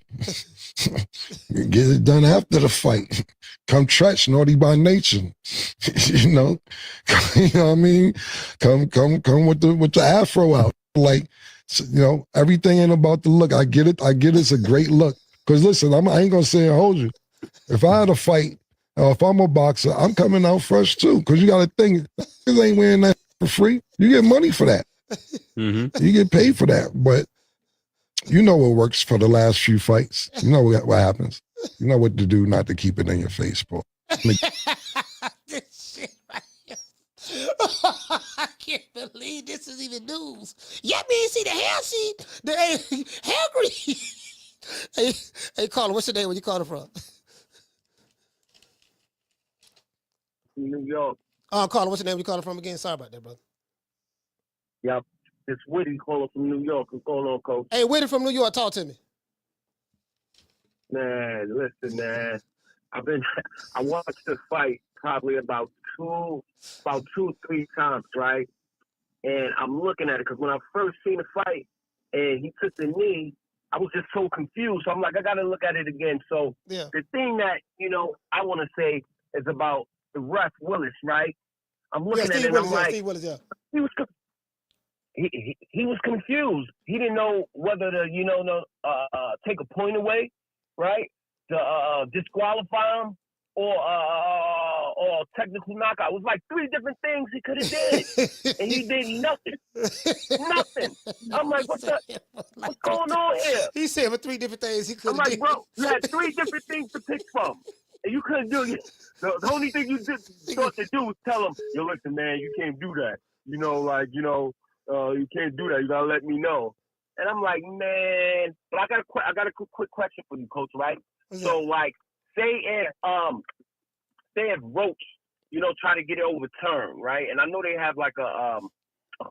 Get it done after the fight. Come trash, naughty by nature. You know what I mean? Come with the afro out. Like, everything ain't about the look. I get it. It's a great look. Because listen, I ain't going to say and hold you. If I had a fight, or if I'm a boxer, I'm coming out fresh too. Because you got to think, niggas ain't wearing that for free. You get money for that. Mm-hmm. You get paid for that. But you know what works for the last few fights. You know what happens. You know what to do not to keep it in your face, bro. This shit right here. I can't believe this is even news. Yeah, me see the hair sheet, the hair grease. Hey, Carla, what's your name? Where you calling from? New York. Carla, what's your name? Where you calling from again? Sorry about that, brother. Yep. It's Whitty calling from New York. What's going on, Coach? Hey, Whitty from New York, talk to me. Man, listen, man. I watched the fight probably about two, 3 times, right? And I'm looking at it because when I first seen the fight and he took the knee, I was just so confused. So I'm like, I got to look at it again. So The thing that, I want to say is about the ref Willis, right? I'm looking at it and I'm like, Steve Willis, yeah. he was confused. He didn't know whether to take a point away, right? To disqualify him or technical knockout. It was like 3 different things he could have did, and he did nothing. Nothing. I'm like, what's going on here? He said for 3 different things he could have did. I'm like, bro, you had 3 different things to pick from, and you couldn't do it. The only thing you thought to do was tell him, yo, listen, man, you can't do that. You can't do that. You gotta let me know. And I'm like, man, but I got a quick question for you, Coach. Right? So, like, say if Roach, try to get it overturned, right? And I know they have like a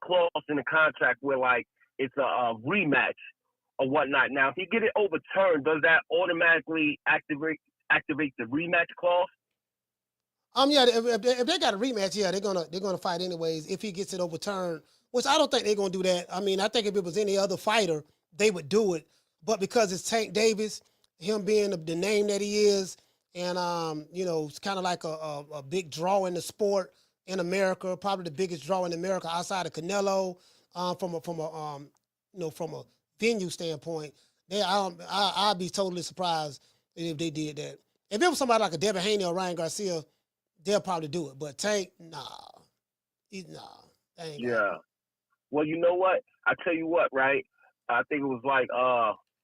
clause in the contract where like it's a rematch or whatnot. Now, if you get it overturned, does that automatically activate the rematch clause? Yeah, if they got a rematch, yeah, they're gonna fight anyways if he gets it overturned. Which I don't think they're gonna do that. I mean, I think if it was any other fighter, they would do it. But because it's Tank Davis, him being the name that he is, and it's kind of like a big draw in the sport in America, probably the biggest draw in America outside of Canelo, from a venue standpoint. I'd be totally surprised if they did that. If it was somebody like a Devin Haney or Ryan Garcia, they'll probably do it. But Tank, nah. Yeah. Well, you know what? I tell you what, right? I think it was like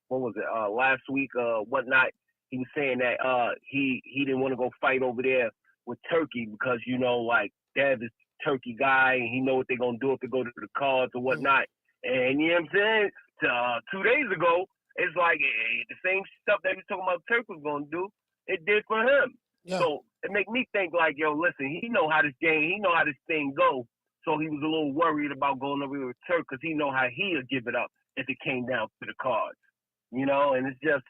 what was it? Last week, whatnot. He was saying that he didn't want to go fight over there with Turkey because like Dev is Turkey guy and he know what they're gonna do if they go to the cards or whatnot. And you know what I'm saying? 2 days ago, it's like the same stuff that he's talking about Turkey was gonna do. It did for him. Yeah. So it make me think like, yo, listen, he know how this thing go. So he was a little worried about going over with Turk because he know how he'll give it up if it came down to the cards. And it's just,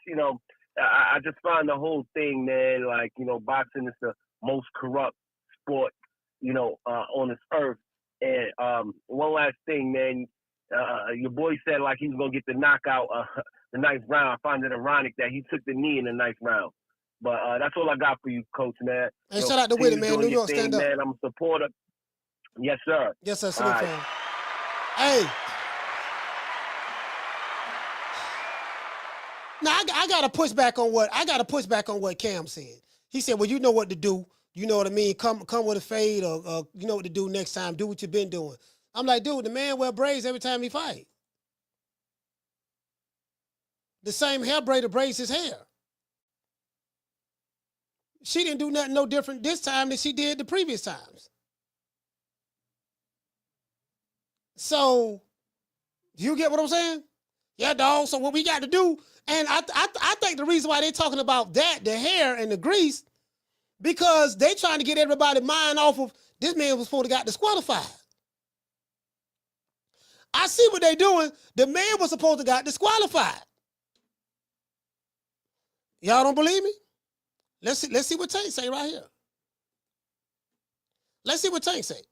I just find the whole thing, man, like, boxing is the most corrupt sport, on this earth. And one last thing, man, your boy said like he was going to get the knockout the 9th round. I find it ironic that he took the knee in the 9th round. But that's all I got for you, Coach, man. And shout out to Willie, man. New York, stand up. Man. I'm a supporter. Yes, sir. Yes, sir. Salute, right. Hey. Now I gotta push back on what Cam said. He said, "Well, you know what to do. You know what I mean. Come with a fade, or you know what to do next time. Do what you've been doing." I'm like, dude, the man wear braids every time he fight. The same hair braider braids his hair. She didn't do nothing no different this time than she did the previous times. So, you get what I'm saying? Yeah, dog. So what we got to do, and I think the reason why they're talking about that, the hair and the grease, because they trying to get everybody's mind off of this man was supposed to got disqualified. I see what they doing. The man was supposed to got disqualified. Y'all don't believe me? Let's see what Tank say right here. Let's see what Tank say.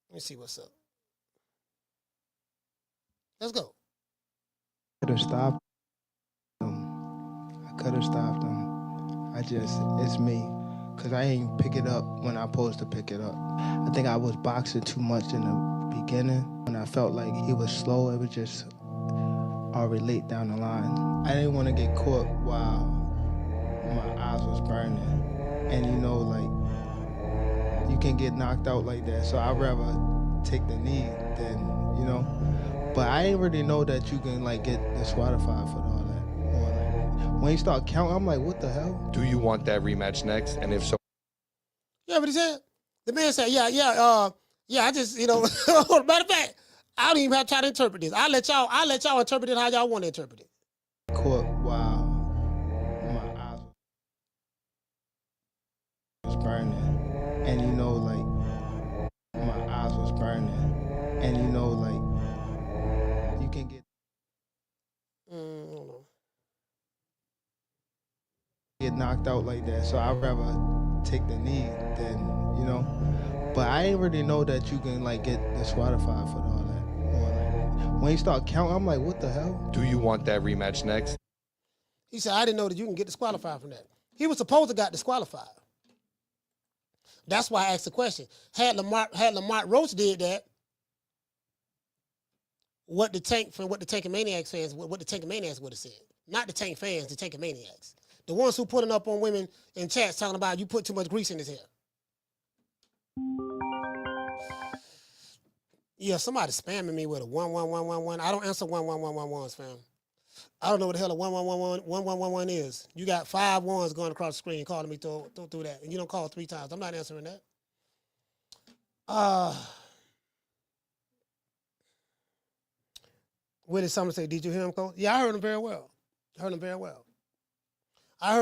Let me see what's up. Let's go. I could have stopped him. It's me. Because I ain't pick it up when I supposed to pick it up. I think I was boxing too much in the beginning. When I felt like he was slow, it was just already late down the line. I didn't want to get caught while my eyes was burning. And you can get knocked out like that. So I'd rather take the knee than, But I didn't really know that you can get disqualified for all that. Or when you start counting, I'm like, what the hell? Do you want that rematch next? And if so, yeah, what he said? The man said, yeah, I just, matter of fact, I don't even have to try to interpret this. I'll let y'all interpret it how y'all want to interpret it. Caught while my eyes was burning. And my eyes was burning. And you can get knocked out like that. So I'd rather take the knee than, But I didn't really know that you can get disqualified for all that. Or when you start counting, I'm like, what the hell? do you want that rematch next? He said, I didn't know that you can get disqualified from that. He was supposed to got disqualified. That's why I asked the question. Had Lamont Roach did that, what the Tank and Maniacs fans would have said. Not the Tank fans, the Tank and Maniacs. The ones who putting up on women in chats talking about you put too much grease in his hair. Yeah, somebody spamming me with a 11111. I don't answer 11111s, fam. I don't know what the hell a 11111 is. You got 5 ones going across the screen calling me through that, and you don't call 3 times. I'm not answering that. What did someone say? Did you hear him, Cole? Yeah, I heard him very well. I heard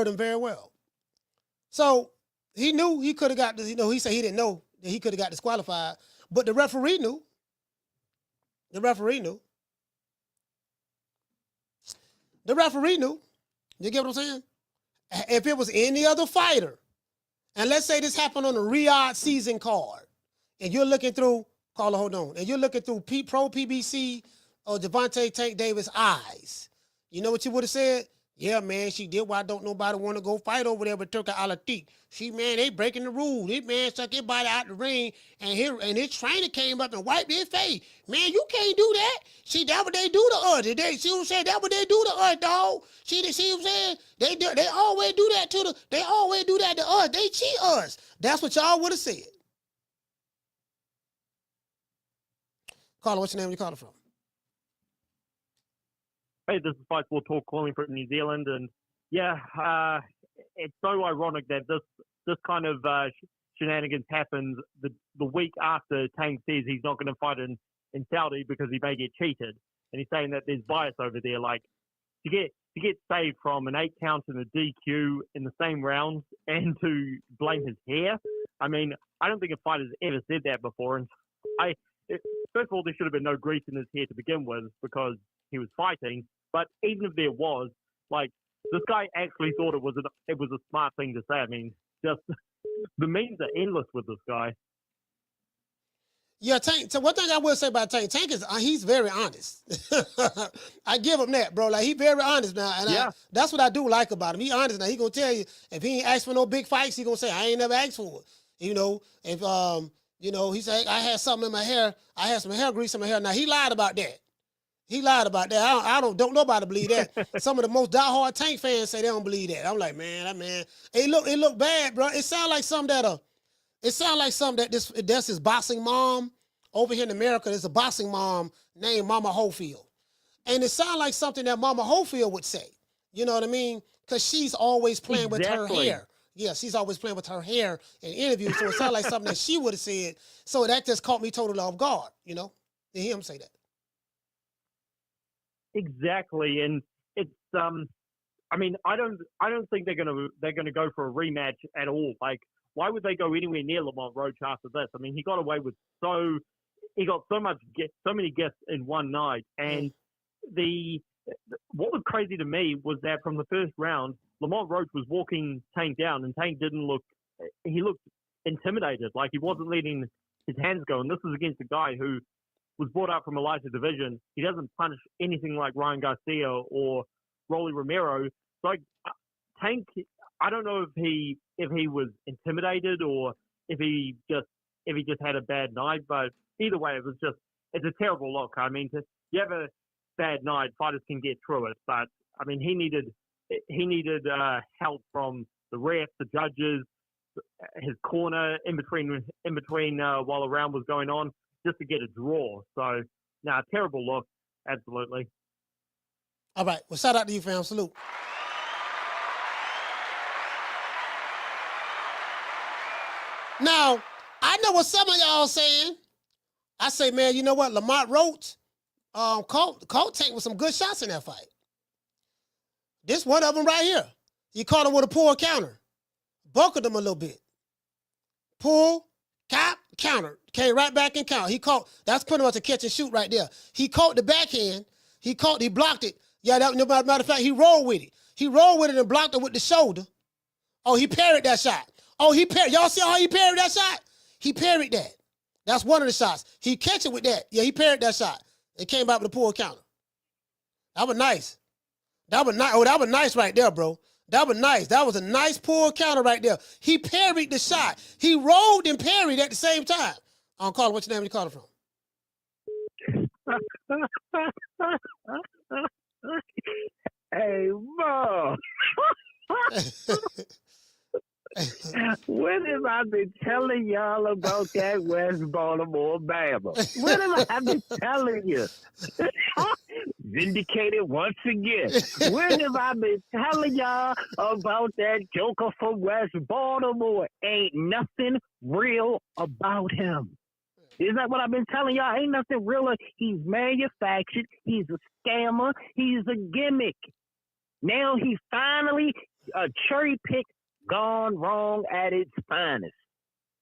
him very well. So he knew he could have got this. He said he didn't know that he could have got disqualified, but the referee knew. The referee knew. You get what I'm saying? If it was any other fighter, and let's say this happened on a Riyadh season card, and you're looking through, caller, hold on, and you're looking through Pro PBC or Gervonta Tank Davis' eyes, you know what you would have said? Yeah, man, she did why don't nobody want to go fight over there with Turka Alatik. Man, they breaking the rules. This man stuck his body out the ring, and his trainer came up and wiped his face. Man, you can't do that. See, that what they do to us. See what I'm saying? That what they do to us, dog. See what I'm saying? They always do that to us. They cheat us. That's what y'all would have said. Caller, what's your name? Where you calling from? Hey, this is Fight Sport Talk calling from New Zealand, and yeah, it's so ironic that this kind of shenanigans happens the week after Tank says he's not going to fight in Saudi because he may get cheated, and he's saying that there's bias over there. Like to get saved from an 8 count and a DQ in the same rounds, and to blame his hair. I mean, I don't think a fighter's ever said that before, and first of all, there should have been no grease in his hair to begin with because he was fighting. But even if there was, like, this guy actually thought it was a smart thing to say. I mean, just the memes are endless with this guy. Yeah, Tank. So one thing I will say about Tank is he's very honest. I give him that, bro. Like, he's very honest now, and that's what I do like about him. He honest now. He gonna tell you if he ain't asked for no big fights, he gonna say I ain't never asked for it. You know, if he said I had something in my hair, I had some hair grease in my hair. Now he lied about that. I don't nobody believe that. Some of the most diehard Tank fans say they don't believe that. I'm like, man, it look bad, bro. It sounds like something that that's his boxing mom over here in America. There's a boxing mom named Mama Holyfield, and it sounds like something that Mama Holyfield would say. You know what I mean? Because she's always playing with her hair. Yeah, she's always playing with her hair in interviews. So it sounds like something that she would have said. So that just caught me totally off guard. You know, to hear him say that. Exactly, and it's I mean, I don't think they're gonna go for a rematch at all. Like, why would they go anywhere near Lamont Roach after this? I mean, he got away with so many guests in one night, and what was crazy to me was that from the first round, Lamont Roach was walking Tank down, and Tank he looked intimidated, like he wasn't letting his hands go, and this was against a guy who was brought up from a lighter division. He doesn't punish anything like Ryan Garcia or Rolly Romero. So Tank, I don't know if he was intimidated or if he just had a bad night, but either way, it's a terrible look. I mean, you have a bad night, fighters can get through it, but I mean, he needed help from the refs, the judges, his corner in between while the round was going on, just to get a draw. So, terrible look, absolutely. All right. Well, shout out to you, fam. Salute. Now, I know what some of y'all saying. I say, man, you know what? Lamont Roach caught Tank with some good shots in that fight. This one of them right here. He caught him with a pull counter. Buckled him a little bit. Pull, cap, counter. Came right back and count. That's pretty much a catch and shoot right there. He caught the backhand. He blocked it. Yeah, matter of fact, he rolled with it. He rolled with it and blocked it with the shoulder. Oh, he parried that shot. Y'all see how he parried that shot? He parried that. That's one of the shots. He catch it with that. Yeah, he parried that shot. It came back with a pull counter. That was nice. That was nice. Oh, that was nice right there, bro. That was nice. That was a nice pull counter right there. He parried the shot. He rolled and parried at the same time. Caller, what's your name? You call it from? Hey, Mo. When have I been telling y'all about that West Baltimore Bama? When have I been telling you? Vindicated once again. When have I been telling y'all about that joker from West Baltimore? Ain't nothing real about him. Isn't that what I've been telling y'all? Ain't nothing real. He's manufactured. He's a scammer. He's a gimmick. Now he finally cherry pick gone wrong at its finest.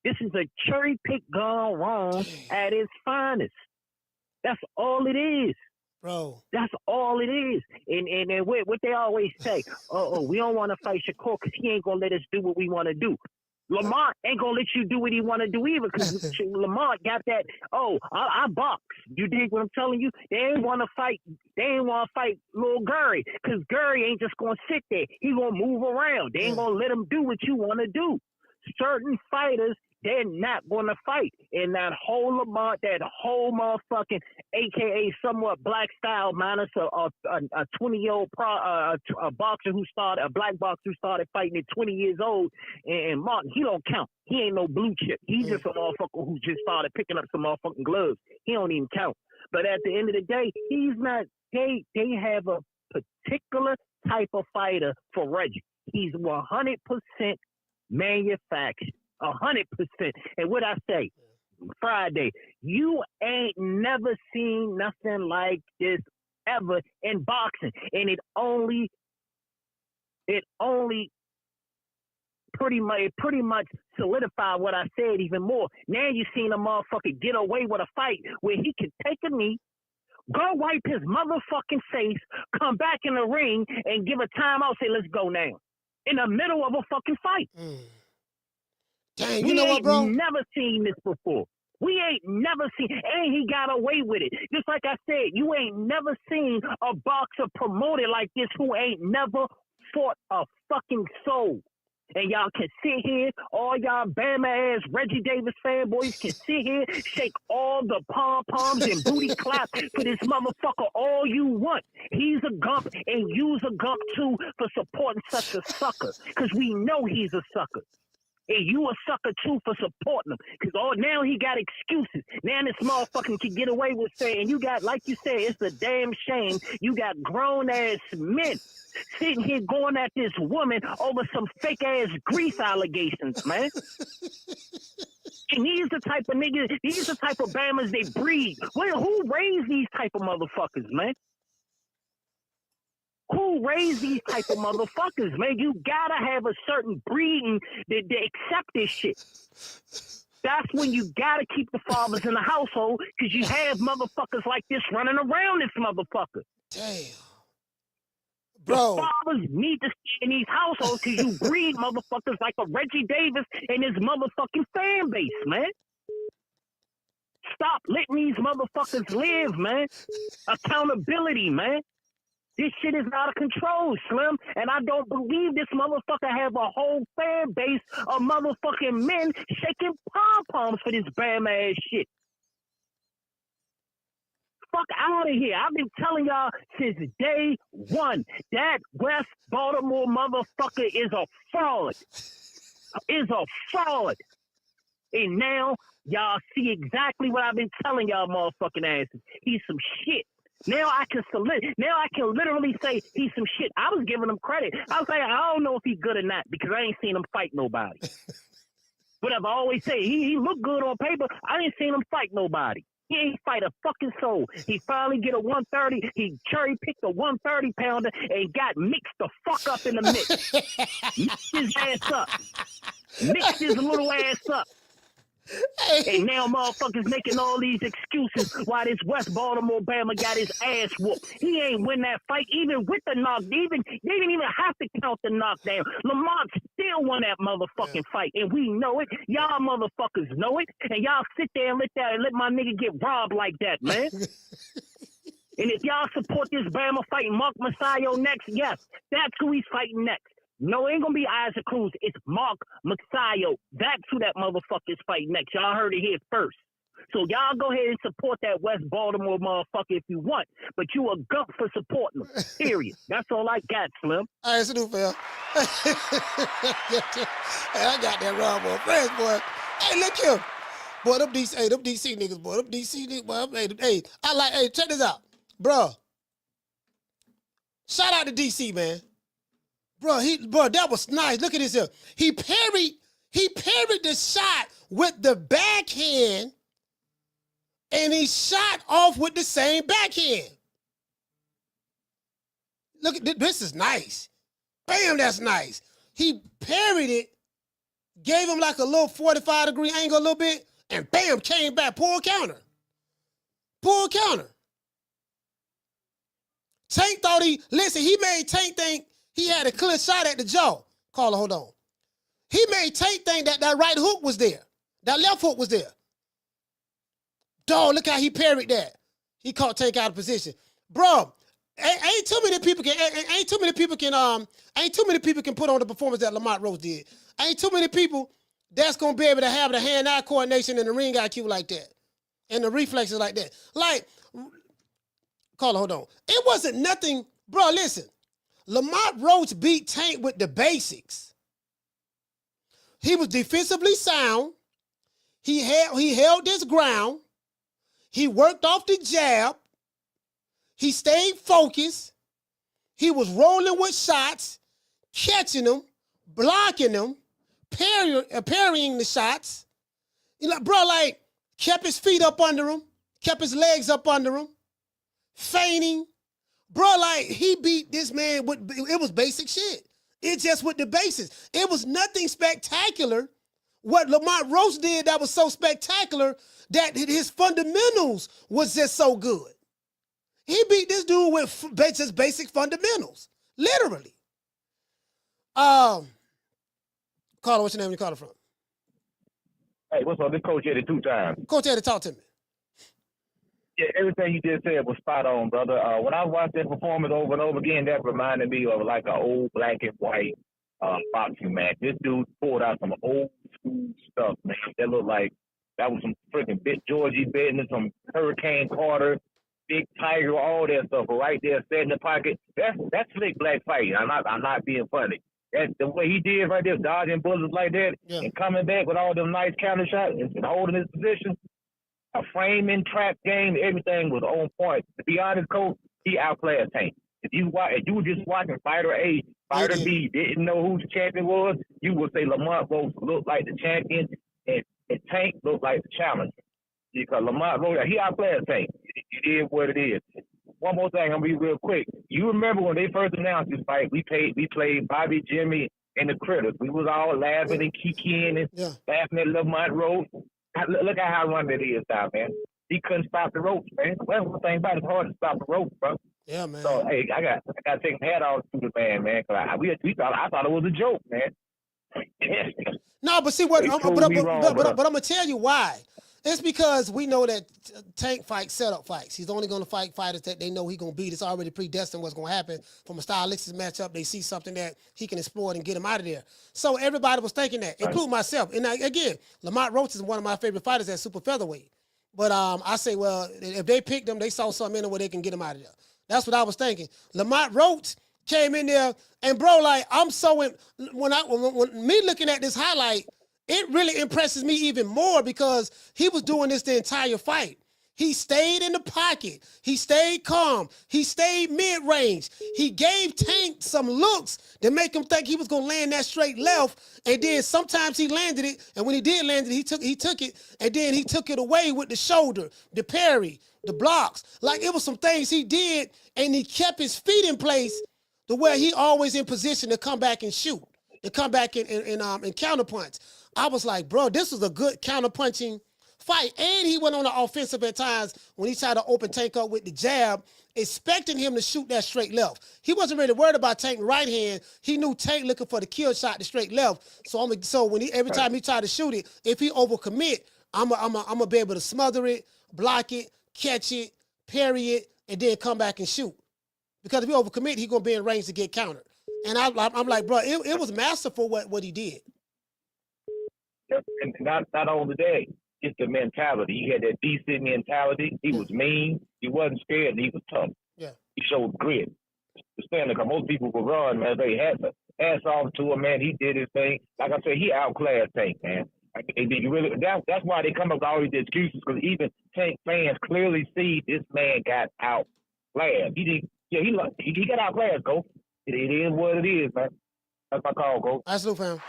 This is a cherry pick gone wrong at its finest. That's all it is. Bro. That's all it is. And what they always say, we don't want to fight Shakur because he ain't going to let us do what we want to do. Lamont ain't going to let you do what he want to do either because Lamont got that, I box. You dig what I'm telling you? They ain't want to fight. They ain't want to fight little Gary because Gary ain't just going to sit there. He going to move around. They ain't going to let him do what you want to do. Certain fighters, they're not going to fight. And that whole Lamont, that whole motherfucking, AKA somewhat black style, minus a 20-year-old a boxer who started, a black boxer who started fighting at 20 years old. And Martin, he don't count. He ain't no blue chip. He's just a motherfucker who just started picking up some motherfucking gloves. He don't even count. But at the end of the day, he's not, they have a particular type of fighter for Reggie. He's 100% manufactured. 100%. And what I say, Friday, you ain't never seen nothing like this ever in boxing. And it only pretty much solidified what I said even more. Now you seen a motherfucker get away with a fight where he can take a knee, go wipe his motherfucking face, come back in the ring and give a timeout, say, let's go now. In the middle of a fucking fight. Dang, you know what, bro? We ain't never seen this before. We ain't never seen, and he got away with it. Just like I said, you ain't never seen a boxer promoted like this who ain't never fought a fucking soul. And y'all can sit here, all y'all Bama ass Reggie Davis fanboys can sit here, shake all the pom-poms and booty clap for this motherfucker all you want. He's a gump and you's a gump too for supporting such a sucker. Because we know he's a sucker. And you a sucker too for supporting him. Because now he got excuses. Now this motherfucker can get away with saying, you got, like you said, it's a damn shame. You got grown ass men sitting here going at this woman over some fake ass grease allegations, man. And these the type of niggas, these the type of Bammers they breed. Well, who raised these type of motherfuckers, man? Who raised these type of motherfuckers, man? You gotta have a certain breeding that they accept this shit. That's when you gotta keep the fathers in the household because you have motherfuckers like this running around this motherfucker. Damn. Bro. The fathers need to stay in these households because you breed motherfuckers like a Reggie Davis and his motherfucking fan base, man. Stop letting these motherfuckers live, man. Accountability, man. This shit is out of control, Slim, and I don't believe this motherfucker have a whole fan base of motherfucking men shaking pom-poms for this Bama ass shit. Fuck out of here. I've been telling y'all since day one that West Baltimore motherfucker is a fraud. Is a fraud. And now y'all see exactly what I've been telling y'all motherfucking asses. He's some shit. Now I can literally say he's some shit. I was giving him credit. I was like, I don't know if he's good or not because I ain't seen him fight nobody. But I've always said he looked good on paper. I ain't seen him fight nobody. He ain't fight a fucking soul. He finally get a 130. He cherry picked a 130 pounder and got mixed the fuck up in the mix. Mixed his ass up. Mixed his little ass up. And now motherfuckers making all these excuses why this West Baltimore Bama got his ass whooped. He ain't win that fight even with the knock. They didn't even have to count the knockdown. Lamont still won that motherfucking fight, and we know it. Y'all motherfuckers know it, and y'all sit there and let my nigga get robbed like that, man. And if y'all support this Bama fighting Mark Masayo next, yes, that's who he's fighting next. No, it ain't gonna be Isaac Cruz. It's Mark Magsayo. That's who that motherfucker's fighting next. Y'all heard it here first. So y'all go ahead and support that West Baltimore motherfucker if you want, but you a gump for supporting him. Period. That's all I got, Slim. All right, salute, Phil. Hey, I got that wrong, boy. Friends, boy. Hey, look here. Boy, them DC niggas, boy. Them DC niggas, boy. Hey, check this out. Bruh. Shout out to DC, man. Bro, that was nice. Look at this here. He parried the shot with the backhand, and he shot off with the same backhand. Look at this is nice. Bam, that's nice. He parried it, gave him like a little 45-degree angle a little bit, and bam, came back. Pull counter. Tank thought he made Tank think he had a clear shot at the jaw. Caller, hold on. He made Tank think that right hook was there. That left hook was there. Dog, look how he parried that. He caught Tank out of position. Bro, ain't too many people can put on the performance that Lamont Roach did. Ain't too many people that's gonna be able to have the hand-eye coordination and the ring IQ like that. And the reflexes like that. Like, caller, hold on. It wasn't nothing, bro, listen. Lamont Roach beat Tank with the basics. He was defensively sound. He held his ground. He worked off the jab. He stayed focused. He was rolling with shots, catching them, blocking them, parrying the shots. Kept his feet up under him, kept his legs up under him, feigning. Bro, he beat this man with, it was basic shit. It just with the basics. It was nothing spectacular. What Lamont Roach did that was so spectacular that his fundamentals was just so good. He beat this dude with just basic fundamentals. Literally. Caller, what's your name? You calling from? Hey, what's up? This Coach Eddie 2 times. Coach Eddie, talk to me. Yeah, everything you just said was spot on, brother. When I watched that performance over and over again, that reminded me of like an old black and white boxing match. This dude pulled out some old school stuff, man. That looked like that was some freaking Big Georgie business, some Hurricane Carter, Big Tiger, all that stuff right there, set in the pocket. That's slick black fighting. I'm not being funny. That's the way he did right there, dodging bullets like that, and coming back with all them nice counter shots and holding his position. A framing, trap game, everything was on point. To be honest, Coach, he outclassed Tank. If you were just watching Fighter A, Fighter B, didn't know who the champion was, you would say Lamont Roach looked like the champion and Tank looked like the challenger. Because Lamont Roach, he outclassed Tank. It is what it is. One more thing, I'm going to be real quick. You remember when they first announced this fight, we played Bobby, Jimmy, and the Critters. We was all laughing and kikiing and laughing at Lamont Roach. Look at how run it is now, man. He couldn't stop the ropes, man. Well, one thing about it, it's hard to stop the ropes, bro. Yeah, man. So, hey, I got to take my hat off to the man, man. Cause I thought it was a joke, man. No, but see what? But I'm gonna tell you why. It's because we know that Tank fights setup fights. He's only going to fight fighters that they know he's going to beat. It's already predestined what's going to happen. From a stylistic matchup, they see something that he can exploit and get him out of there. So everybody was thinking that, including myself. And again, Lamont Roach is one of my favorite fighters at super featherweight. But I say, well, if they picked him, they saw something in him where they can get him out of there. That's what I was thinking. Lamont Roach came in there, and bro, I'm so when me looking at this highlight, it really impresses me even more because he was doing this the entire fight. He stayed in the pocket. He stayed calm. He stayed mid-range. He gave Tank some looks to make him think he was going to land that straight left. And then sometimes he landed it. And when he did land it, he took it. And then he took it away with the shoulder, the parry, the blocks. Like it was some things he did. And he kept his feet in place to where he always in position to come back and shoot, to come back and counterpunch. I was like, bro, this was a good counterpunching fight. And he went on the offensive at times when he tried to open Tank up with the jab, expecting him to shoot that straight left. He wasn't really worried about Tank right hand. He knew Tank looking for the kill shot, the straight left. So when every time he tried to shoot it, if he overcommit, I'm gonna be able to smother it, block it, catch it, parry it, and then come back and shoot. Because if he overcommit, he's gonna be in range to get countered. And I'm like, bro, it was masterful what he did. And not only that, it's the mentality. He had that decent mentality. He was mean. He wasn't scared, and he was tough. Yeah. He showed grit. Because most people will run, man. They had to ass off to him, man. He did his thing. Like I said, he outclassed Tank, man. That's why they come up with all these excuses, because even Tank fans clearly see this man got outclassed. He got outclassed, Go. It is what it is, man. That's my call, Go. Absolute, fam.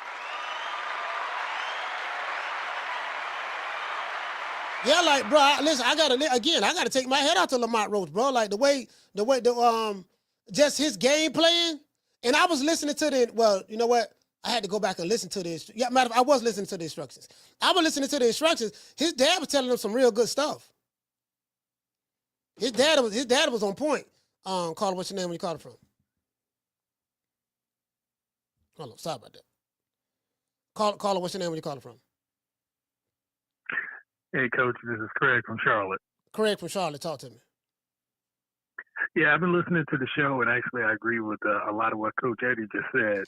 Yeah, like, bro, listen, I gotta take my head out to Lamont Roach, bro. Like the way just his game playing. And I was listening to you know what? I had to go back and listen to this. Yeah, matter of fact, I was listening to the instructions. I was listening to the instructions. His dad was telling him some real good stuff. His dad was on point. Carla, what's your name when you called it from? Hold on, sorry about that. Carla, what's your name when you called it from? Hey, Coach, this is Craig from Charlotte. Craig from Charlotte, talk to me. Yeah, I've been listening to the show, and actually I agree with a lot of what Coach Eddie just said.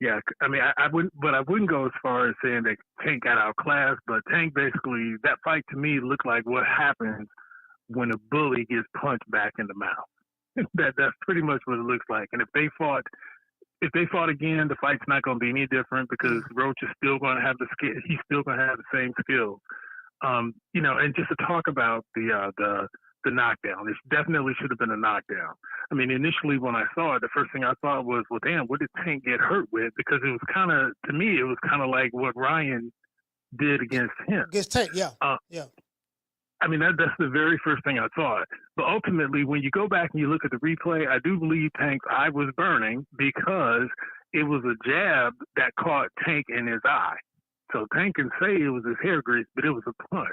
Yeah, I mean, I wouldn't go as far as saying that Tank got outclassed, but Tank basically, that fight to me looked like what happens when a bully gets punched back in the mouth. That's pretty much what it looks like. And if they fought again, the fight's not going to be any different, because Roach is still going to have the skill. He's still going to have the same skills. You know, and just to talk about the knockdown, it definitely should have been a knockdown. I mean, initially when I saw it, the first thing I thought was, well, damn, what did Tank get hurt with? Because it was kind of, to me, it was kind of like what Ryan did against him. Against Tank, yeah. Yeah. I mean, that's the very first thing I thought. But ultimately, when you go back and you look at the replay, I do believe Tank's eye was burning, because it was a jab that caught Tank in his eye. So Tank can say it was his hair grease, but it was a punch,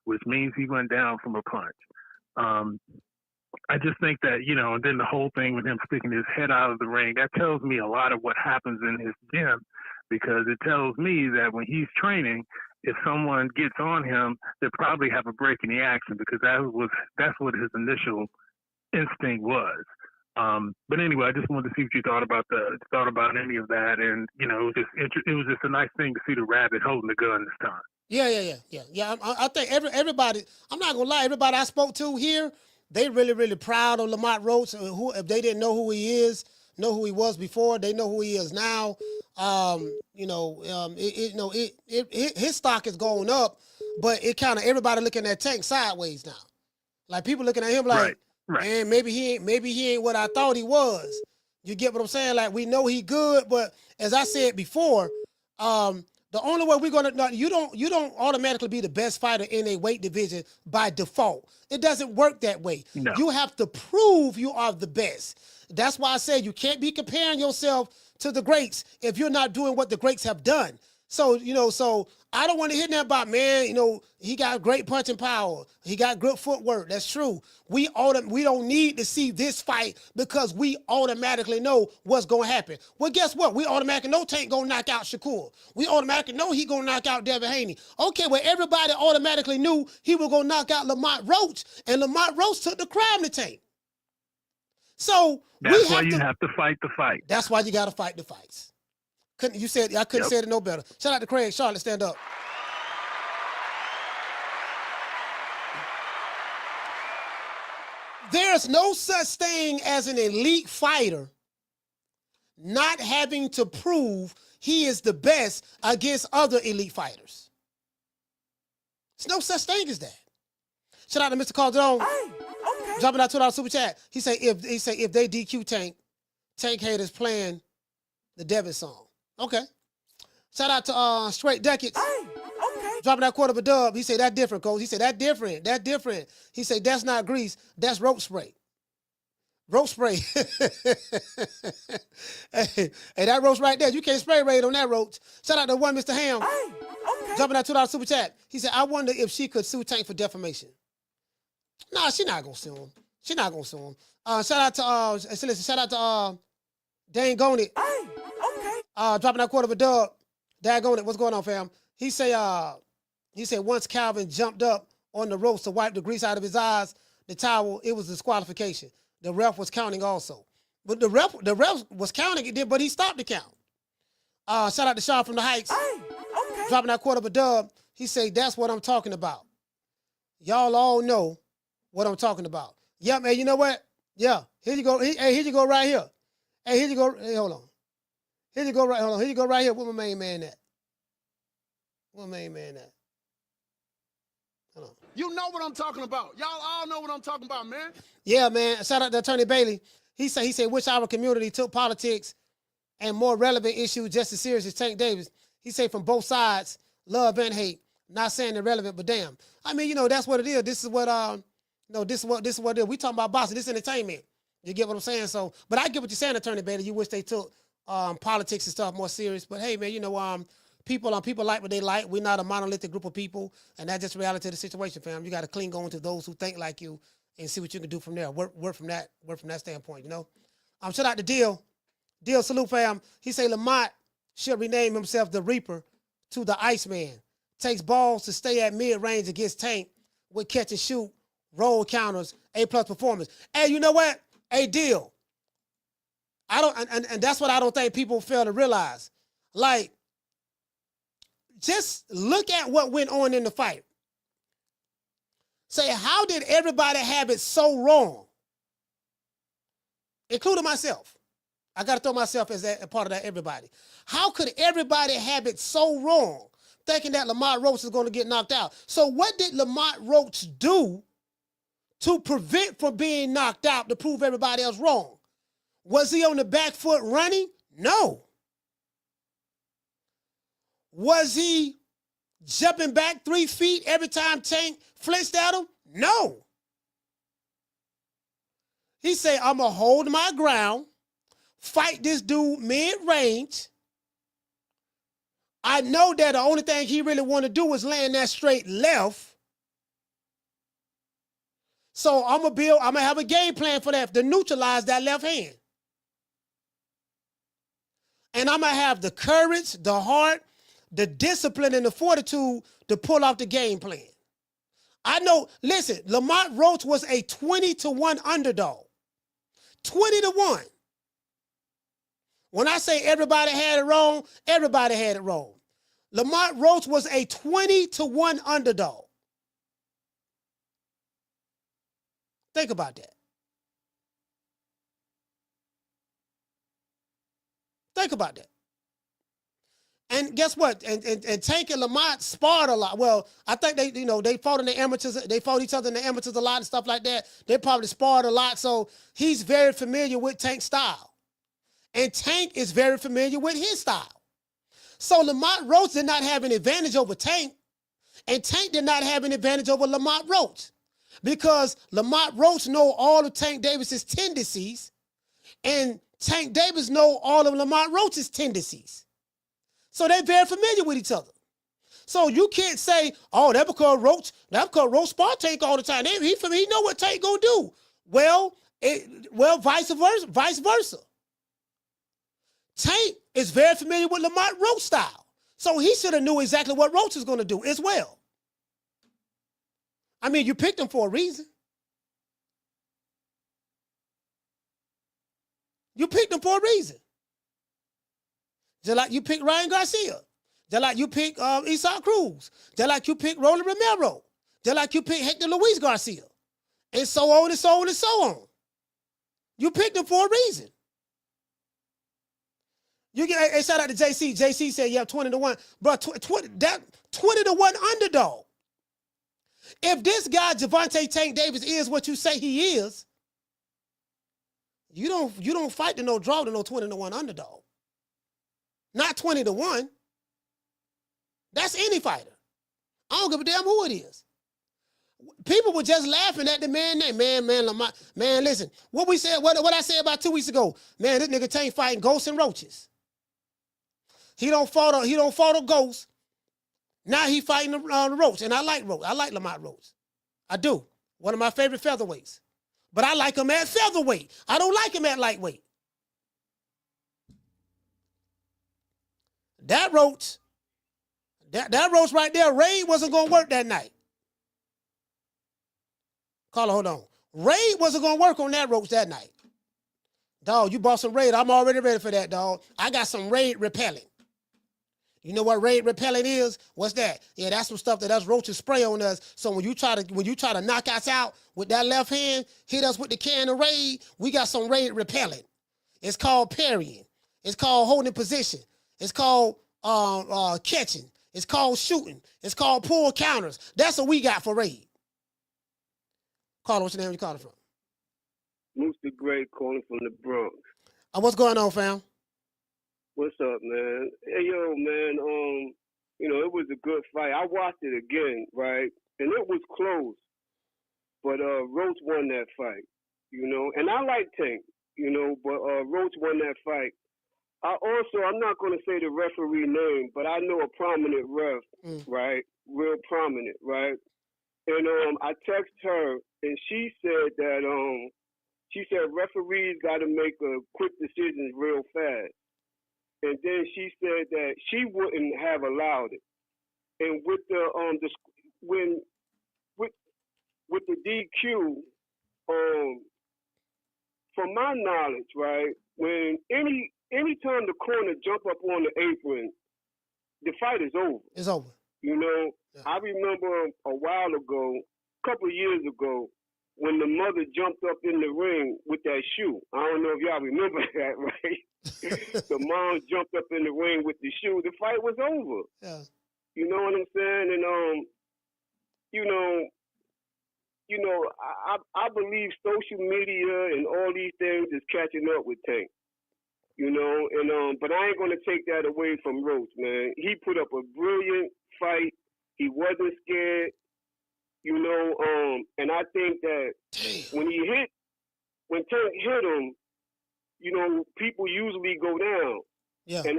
which means he went down from a punch. I just think that, you know, and then the whole thing with him sticking his head out of the ring, that tells me a lot of what happens in his gym, because it tells me that when he's training, if someone gets on him, they'll probably have a break in the action, because that's what his initial instinct was. But anyway, I just wanted to see what you thought about any of that, and you know, it was just a nice thing to see the rabbit holding the gun this time. Yeah. I think everybody. I'm not gonna lie. Everybody I spoke to here, they really proud of Lamont Roach. If they didn't know who he is, know who he was before, they know who he is now. His stock is going up, but it kind of everybody looking at Tank sideways now. Like people looking at him like, right. Man, maybe he ain't what I thought he was. You get what I'm saying? Like we know he good, but as I said before, the only way we're gonna you don't automatically be the best fighter in a weight division by default. It doesn't work that way. No. You have to prove you are the best. That's why I said you can't be comparing yourself to the greats if you're not doing what the greats have done. So I don't want to hear that about, man, he got great punching power. He got good footwork. That's true. We don't need to see this fight because we automatically know what's going to happen. Well, guess what? We automatically know Tank going to knock out Shakur. We automatically know he going to knock out Devin Haney. Okay, well, everybody automatically knew he was going to knock out Lamont Roach, and Lamont Roach took the crown to Tank. So that's why you have to fight the fight. That's why you got to fight the fights. I couldn't say it no better. Shout out to Craig. Charlotte, stand up. There's no such thing as an elite fighter not having to prove he is the best against other elite fighters. There's no such thing as that. Shout out to Mr. Calderon. Okay. Dropping out $2 super chat. He say if they DQ Tank haters playing the Davis song. Okay. Shout out to Straight Decades. Okay. Dropping that quarter of a dub. He said that different, Coach. He said that different. That different. He said that's not grease. That's rope spray. Rope spray. hey, that roach right there. You can't spray raid on that roach. Shout out to one Mr. Ham. Okay. Dropping that $2 super chat. He said, I wonder if she could sue Tank for defamation. Nah, she's not gonna sue him. She's not gonna sue him. Shout out to Dane Gonit. Dropping that quarter of a dub. Daggone it. What's going on, fam? He said once Calvin jumped up on the ropes to wipe the grease out of his eyes, the towel, it was disqualification. The ref was counting also. But the ref was counting it, but he stopped the count. Shout out to Sean from the Heights. Dropping that quarter of a dub. He said, that's what I'm talking about. Y'all all know what I'm talking about. Yeah, man, you know what? Yeah, here you go. Hey, here you go right here. Hey, here you go. Hey, hold on. Here you go right, hold on. Here you go right here. Where my main man at? Where my main man at? Hold on. You know what I'm talking about. Y'all all know what I'm talking about, man. Yeah, man. Shout out to Attorney Bailey. He said, wish our community took politics and more relevant issues just as serious as Tank Davis. He said from both sides, love and hate. Not saying irrelevant, but damn. I mean, that's what it is. This is what this is what it is. We talking about boxing. This is entertainment. You get what I'm saying? So, but I get what you're saying, Attorney Bailey. You wish they took politics and stuff more serious. But hey, man, people like what they like. We're not a monolithic group of people, and that's just the reality of the situation, fam. You got to cling on to those who think like you and see what you can do from there. Work from that standpoint, Shout out to Deal, salute, fam. He say Lamont should rename himself the Reaper to the Iceman. Takes balls to stay at mid-range against Tank with catch and shoot, roll counters, A+ performance. Hey, you know what? Hey, Deal. And that's what I don't think people fail to realize. Like, just look at what went on in the fight. Say, how did everybody have it so wrong? Including myself. I got to throw myself as a part of that, everybody. How could everybody have it so wrong, thinking that Lamont Roach is going to get knocked out? So what did Lamont Roach do to prevent from being knocked out to prove everybody else wrong? Was he on the back foot running? No. Was he jumping back 3 feet every time Tank flinched at him? No. He said, I'm going to hold my ground, fight this dude mid-range. I know that the only thing he really want to do is land that straight left. So I'm going to have a game plan for that to neutralize that left hand. And I'm going to have the courage, the heart, the discipline, and the fortitude to pull off the game plan. I know, listen, Lamont Roach was a 20-1 underdog. 20-1. When I say everybody had it wrong, everybody had it wrong. Lamont Roach was a 20-1 underdog. Think about that. Think about that. And guess what? And Tank and Lamont sparred a lot. Well, I think they fought in the amateurs. They fought each other in the amateurs a lot and stuff like that. They probably sparred a lot. So he's very familiar with Tank's style. And Tank is very familiar with his style. So Lamont Roach did not have an advantage over Tank. And Tank did not have an advantage over Lamont Roach. Because Lamont Roach know all of Tank Davis's tendencies. And Tank Davis know all of Lamont Roach's tendencies. So they're very familiar with each other. So you can't say, oh, that's because Roach spar Tank all the time. He know what Tank gonna do. Well, vice versa. Tank is very familiar with Lamont Roach style. So he should have knew exactly what Roach is gonna do as well. I mean, you picked him for a reason. You picked him for a reason. Just like you pick Ryan Garcia. Just like you pick Isaac Cruz. Just like you pick Roland Romero. Just like you pick Hector Luis Garcia. And so on and so on and so on. You picked him for a reason. You get a shout out to JC. JC said, yeah, 20-1. Bro, 20-1 underdog. If this guy, Gervonta Tank Davis, is what you say he is, you don't fight to no draw to no 20-1 underdog. Not 20-1. That's any fighter. I don't give a damn who it is. People were just laughing at the man name. Man, Lamont. Man, listen. What we said, what I said about 2 weeks ago. Man, this nigga Tank fighting ghosts and roaches. He don't fought a ghost. Now he fighting the roach. And I like Roach. I like Lamont Roach. I do. One of my favorite featherweights. But I like him at featherweight. I don't like him at lightweight. That Roach right there, Ray wasn't going to work that night. Carla, hold on. Ray wasn't going to work on that Roach that night. Dog, you bought some Raid. I'm already ready for that, dog. I got some Raid repellent. You know what Raid repellent is? What's that? Yeah, that's some stuff that us roaches spray on us. So when you try to knock us out with that left hand, hit us with the can of Raid, we got some Raid repellent. It's called parrying. It's called holding position. It's called catching. It's called shooting. It's called pull counters. That's what we got for Raid. Carter, what's your name? Where you calling from? Moose the Great calling from the Bronx. What's going on, fam? What's up, man? Hey, yo, man, you know, it was a good fight. I watched it again, right? And it was close. But Roach won that fight, you know? And I like Tank, you know, but Roach won that fight. I'm not going to say the referee name, but I know a prominent ref, right? Real prominent, right? And I text her, and she said that referees got to make quick decisions real fast. And then she said that she wouldn't have allowed it. And with the with the DQ, from my knowledge, right, when anytime the corner jump up on the apron, the fight is over. It's over. You know, yeah. I remember a while ago, a couple of years ago, when the mother jumped up in the ring with that shoe. I don't know if y'all remember that, right? The mom jumped up in the ring with the shoe. The fight was over. Yeah. You know what I'm saying? And I believe social media and all these things is catching up with Tank. You know, and but I ain't gonna take that away from Roach, man. He put up a brilliant fight. He wasn't scared. You know, and I think that when Tank hit him, you know, people usually go down. Yeah. And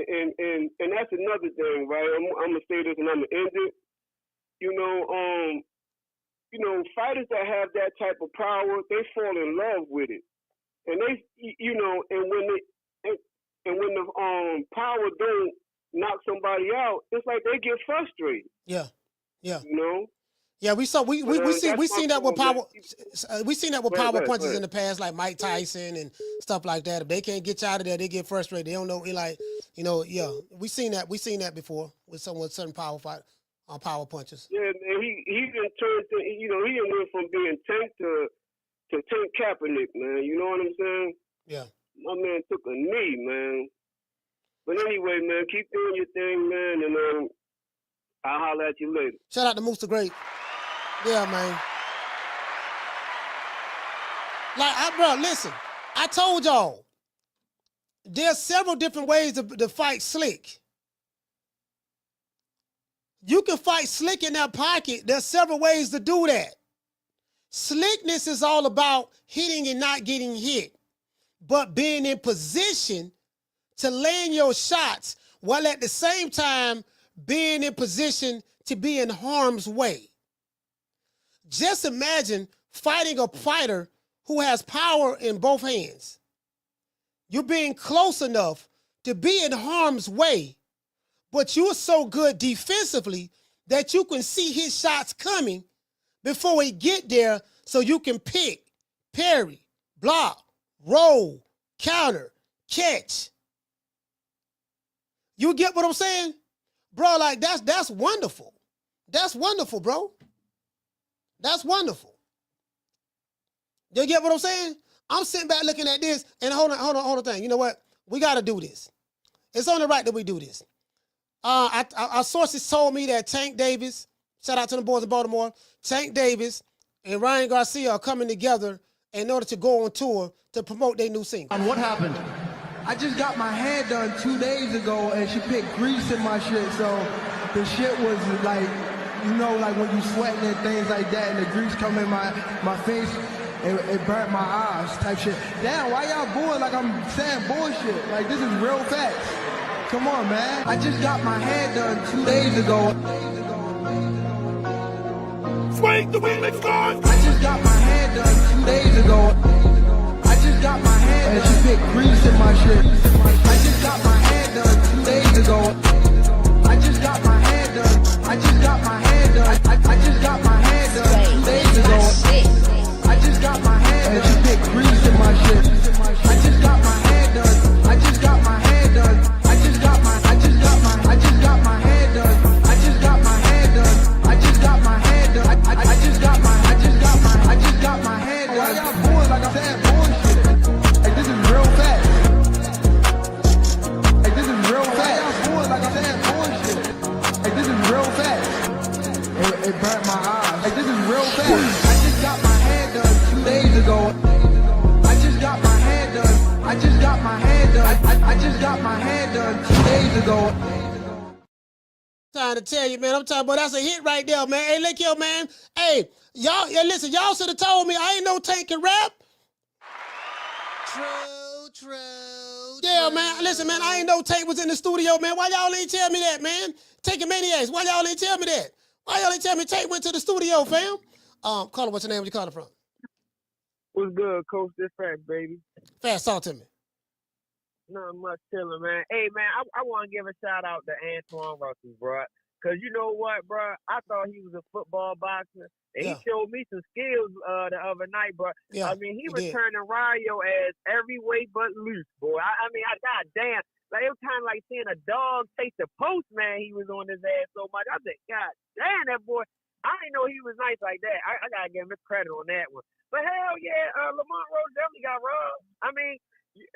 that's another thing, right? I'm gonna say this and I'm gonna end it. You know, fighters that have that type of power, they fall in love with it, and they, you know, and when the power don't knock somebody out, it's like they get frustrated. Yeah. Yeah. You know. Yeah, we seen that with power. We seen that with power punches right. in the past, like Mike Tyson and stuff like that. If they can't get you out of there, they get frustrated. They don't know. Like, you know, yeah, we seen that before with certain power punches. Yeah, and he done turned to, you know, he done went from being Tank to Tank Kaepernick, man. You know what I'm saying? Yeah. My man took a knee, man. But anyway, man, keep doing your thing, man, and I'll holler at you later. Shout out to Moose the Great. Yeah, man. Bro, listen. I told y'all, there's several different ways to fight slick. You can fight slick in that pocket. There's several ways to do that. Slickness is all about hitting and not getting hit, but being in position to land your shots while at the same time being in position to be in harm's way. Just imagine fighting a fighter who has power in both hands. You're being close enough to be in harm's way, but you're so good defensively that you can see his shots coming before he get there, so you can pick, parry, block, roll, counter, catch. You get what I'm saying? Bro, like that's wonderful. That's wonderful, bro. That's wonderful. You get what I'm saying? I'm sitting back looking at this, and hold on thing. You know what? We got to do this. It's only right that we do this. Our sources told me that Tank Davis, shout out to the boys in Baltimore, Tank Davis and Ryan Garcia are coming together in order to go on tour to promote their new single. And what happened? I just got my hair done 2 days ago, and she picked grease in my shit, so the shit was like, you know, like when you sweating and things like that, and the grease come in my face, it burnt my eyes type shit. Damn, why y'all booing like I'm saying bullshit? Like, this is real facts. Come on, man. I just got my hair done 2 days ago. Swing the wheel, it's gone! I just got my hair done 2 days ago. I just got my hair done. And she picked grease in my shit. I just got my hair done 2 days ago. I just got my hair done. I just got my hair done. I just got my hair done 2 days ago. I just got my hair done. And she picked grease in my shit. I just got my hair just got my hair done 2 days ago. Trying to tell you, man. I'm talking about that's a hit right there, man. Hey, look here, man. Hey, y'all, yeah, listen, y'all should have told me I ain't no Tank can rap. True. Yeah, man. Listen, man, I ain't know Tank was in the studio, man. Why y'all ain't tell me that, man? Tank Maniacs, why y'all ain't tell me that? Why y'all ain't tell me Tank went to the studio, fam? Caller, what's your name? Where you calling from? What's good, Coach? This Fast, baby. Fast, talk to me. Not much chilling, man. Hey, man, I want to give a shout out to Antoine Russell, bro. Because you know what, bro? I thought he was a football boxer. And he showed me some skills the other night, bro. Yeah, I mean, he was did. turning Rayo as every way but loose, boy. I mean, goddamn. Like, it was kind of like seeing a dog taste the post, man. He was on his ass so much. I said, God damn, that boy. I didn't know he was nice like that. I got to give him credit on that one. But hell yeah, Lamont Roach definitely got robbed. I mean,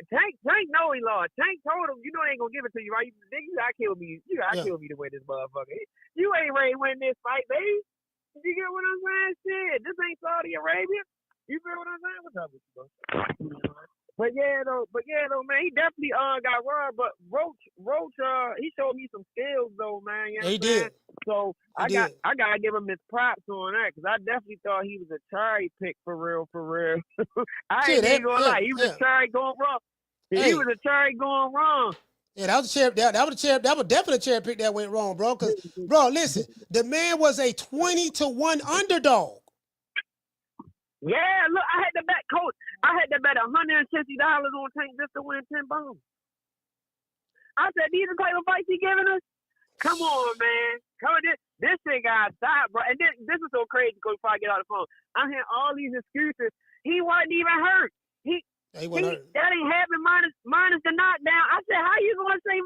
Tank know he lost. Tank told him, you know I ain't gonna give it to you, right? You gotta kill me. You gotta kill me to win this motherfucker. You ain't ready to win this fight, baby. You get what I'm saying? Shit, this ain't Saudi Arabia. You feel what I'm saying? What's up with you, bro? But yeah, though, man, he definitely got robbed. But Roach, he showed me some skills, though, man. You know he did. So I gotta give him his props on that because I definitely thought he was a cherry pick for real. I ain't even gonna lie, he was a cherry going wrong. He was a cherry going wrong. Yeah, that was definitely a cherry pick that went wrong, bro. Because, bro, listen, the man was a 20-1 underdog. Yeah, look, I had to bet, Coach. I had to bet $160 on Tank just to win 10 bones. I said, these are the type of fights he giving us? Come on, man. Come on, this thing got to stop, bro. And this is so crazy, Coach, before I get out of the phone. I hear all these excuses. He wasn't even hurt. That ain't happening minus the knockdown. I said, how you going to say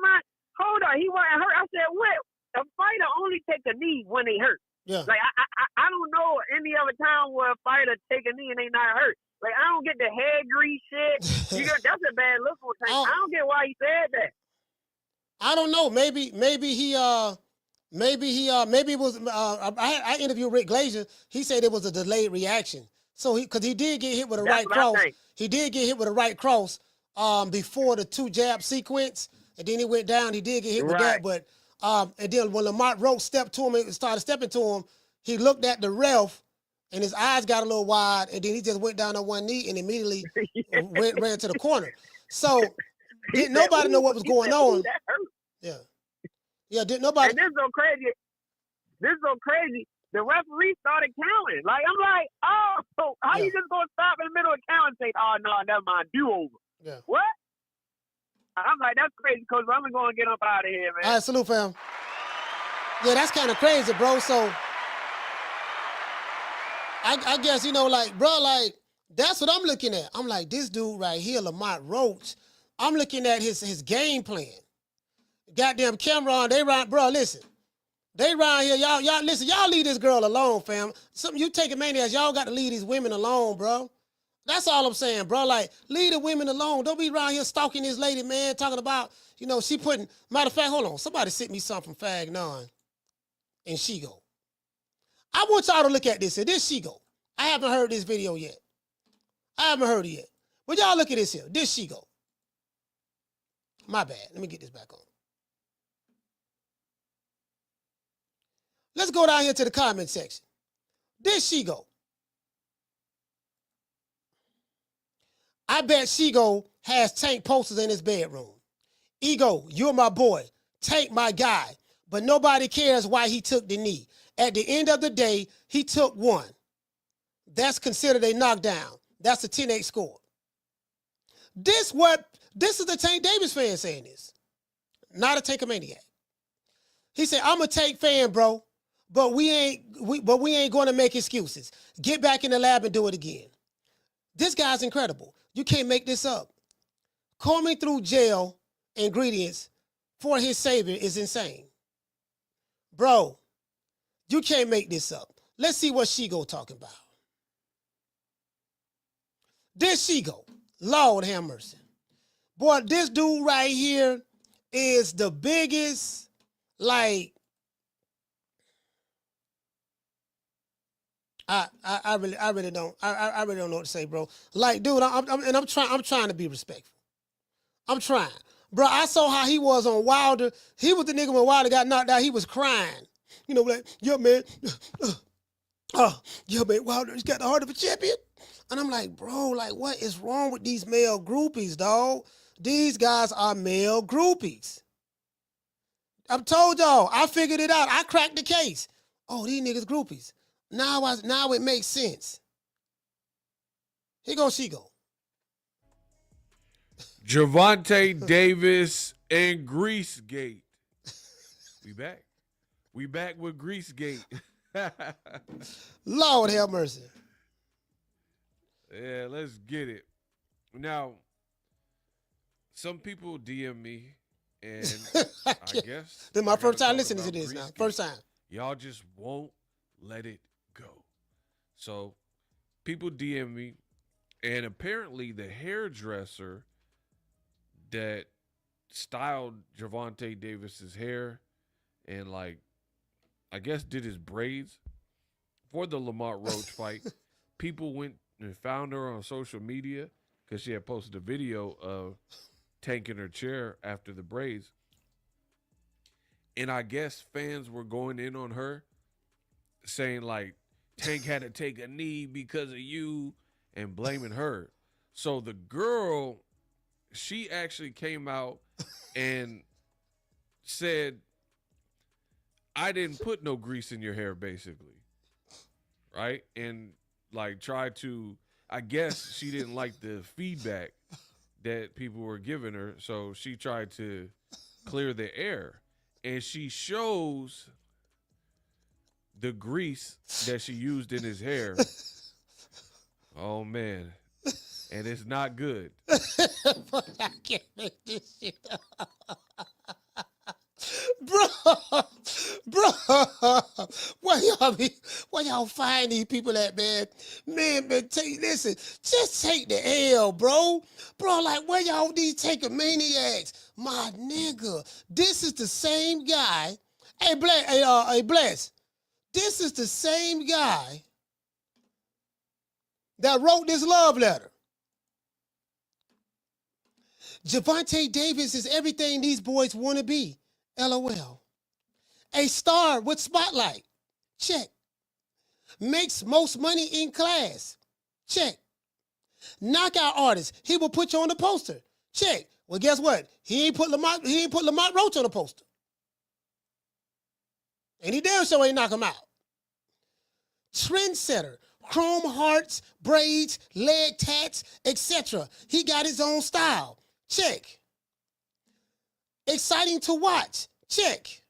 hold on, he wasn't hurt? I said, what? A fighter only take a knee when they hurt. Yeah. Like, I don't know any other time where a fighter take a knee and they not hurt. Like, I don't get the head grease shit. That's a bad look for Tank. I don't get why he said that. I don't know. Maybe it was. I interviewed Rick Glazier. He said it was a delayed reaction. So because he did get hit with a right cross. He did get hit with a right cross before the 2 jab sequence, and then he went down. He did get hit with that, but and then when Lamont Roach stepped to him and started stepping to him, he looked at the ref, and his eyes got a little wide, and then he just went down on one knee and immediately ran to the corner. So didn't nobody know what was going on. Yeah, didn't nobody. And this is so crazy. The referee started counting. Like, I'm like, how you just gonna stop in the middle of counting and say, oh no, never mind, do over? Yeah. What? I'm like, that's crazy, Coach. I'm gonna get up out of here, man. All right, salute, fam. Yeah, that's kind of crazy, bro. So I guess, like, bro, like, that's what I'm looking at. I'm like, this dude right here, Lamont Roach, I'm looking at his game plan. Goddamn Cameron, they right, bro, listen. They around here, y'all listen, y'all leave this girl alone, fam. Something you taking maniacs, y'all got to leave these women alone, bro. That's all I'm saying, bro. Like, leave the women alone. Don't be around here stalking this lady, man, talking about, she putting, matter of fact, hold on. Somebody sent me something from Fag 9 and she go. I want y'all to look at this here. This she go. I haven't heard this video yet. I haven't heard it yet. But y'all look at this here. This she go. My bad. Let me get this back on. Let's go down here to the comment section. This she go. I bet Shigo has Tank posters in his bedroom. Ego, you're my boy. Tank my guy. But nobody cares why he took the knee. At the end of the day, he took one. That's considered a knockdown. That's a 10-8 score. This is the Tank Davis fan saying this. Not a Tankamaniac. He said, I'm a Tank fan, bro. But we ain't going to make excuses. Get back in the lab and do it again. This guy's incredible. You can't make this up. Combing through jail ingredients for his savior is insane. Bro, you can't make this up. Let's see what Shigo talking about. This Shigo, Lord have mercy. Boy, this dude right here is the biggest, like, I really don't know what to say, bro. Like, dude, I'm trying to be respectful. I'm trying. Bro, I saw how he was on Wilder. He was the nigga when Wilder got knocked out. He was crying. You know, like, yeah, man. Yeah, man, Wilder's got the heart of a champion. And I'm like, bro, like, what is wrong with these male groupies, dog? These guys are male groupies. I've told y'all, I figured it out. I cracked the case. Oh, these niggas groupies. Now it makes sense. Here goes she go. Gervonta Davis and Greasegate. We back. We back with Greasegate. Lord have mercy. Yeah, let's get it. Now, some people DM me, and I guess This is my first time listening to this now. First time. Y'all just won't let it go. So, people DM me, and apparently the hairdresser that styled Gervonta Davis's hair and, like, I guess did his braids for the Lamont Roach fight, people went and found her on social media because she had posted a video of Tank in her chair after the braids. And I guess fans were going in on her saying, like, Tank had to take a knee because of you and blaming her. So the girl, she actually came out and said, I didn't put no grease in your hair, basically. Right? And, like, tried to, I guess she didn't like the feedback that people were giving her, so she tried to clear the air. And she shows the grease that she used in his hair. Oh, man. And it's not good. I can't make this shit up. Bro, where y'all find these people at, man? Man, listen, just take the L, bro. Bro, like, where y'all these taking maniacs? My nigga, this is the same guy. Hey, Bless, this is the same guy that wrote this love letter. Gervonta Davis is everything these boys want to be. LOL. A star with spotlight. Check. Makes most money in class. Check. Knockout artist. He will put you on the poster. Check. Well, guess what? He ain't put Lamont Roach on the poster. And he damn sure ain't knock him out. Trendsetter. Chrome hearts, braids, leg tats, etc. He got his own style. Check. Exciting to watch. Check.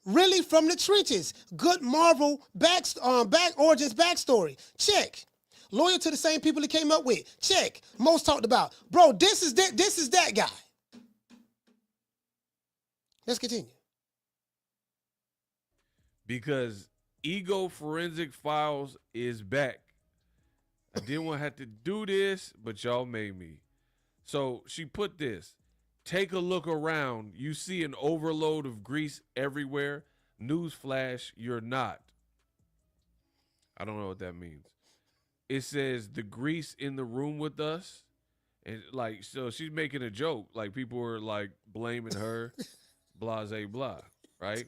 Really from the trenches. Good Marvel origins backstory. Check. Loyal to the same people he came up with. Check. Most talked about. Bro, this is that guy. Let's continue. Because Ego Forensic Files is back. I didn't want to have to do this, but y'all made me. So she put this. Take a look around. You see an overload of grease everywhere. Newsflash, you're not. I don't know what that means. It says the grease in the room with us. And, like, so she's making a joke. Like, people were, like, blaming her. Blase blah. Right?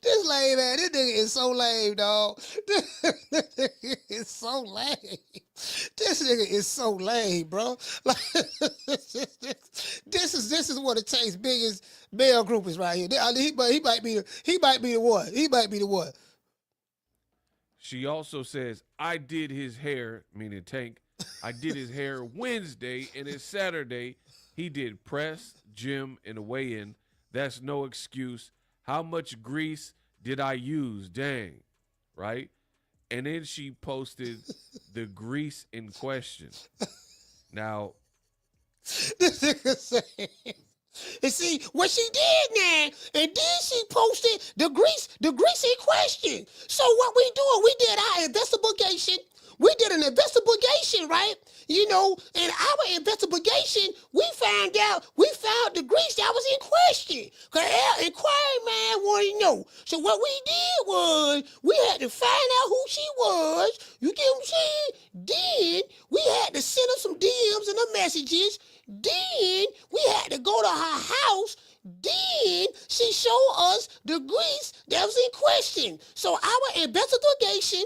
This lame, man. This nigga is so lame, dog. This nigga is so lame. This nigga is so lame, bro. Like, this is what it takes. Biggest male groupies right here. He might be the one. He might be the one. She also says, I did his hair, meaning Tank. I did his hair Wednesday, and it's Saturday. He did press, gym, and a weigh-in. That's no excuse. How much grease did I use? Dang, right? And then she posted the grease in question. Now, this nigga saying, and see what she did now, and then she posted the grease in question. So what we doing? We did our investigation. We did an investigation, right? in our investigation, we found the grease that was in question. Because inquiry man wanted to know. So what we did was, we had to find out who she was. You get what I'm saying? Then, we had to send her some DMs and her messages. Then, we had to go to her house. Then she showed us the grease that was in question. So our investigation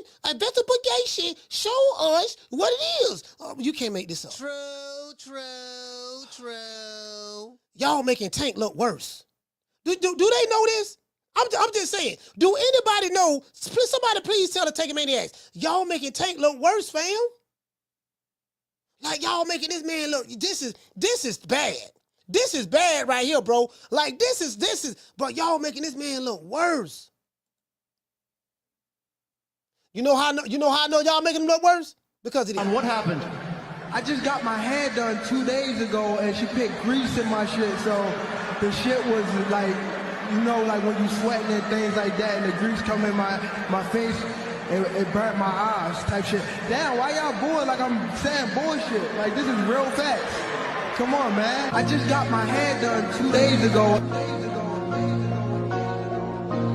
showed us what it is. You can't make this up. True. Y'all making Tank look worse. Do they know this? I'm just saying. Do anybody know? Somebody please tell the Tank Maniacs. Y'all making Tank look worse, fam. Like y'all making this man look. This is bad. This is bad right here, bro. Like this is, but y'all making this man look worse. You know how I know y'all making him look worse? Because of this. What happened? I just got my hair done 2 days ago, and she picked grease in my shit, so the shit was like, like when you sweating and things like that, and the grease come in my face, it burnt my eyes type shit. Damn, why y'all going like I'm saying bullshit? Like this is real facts. Come on, man. I just got my hair done 2 days ago.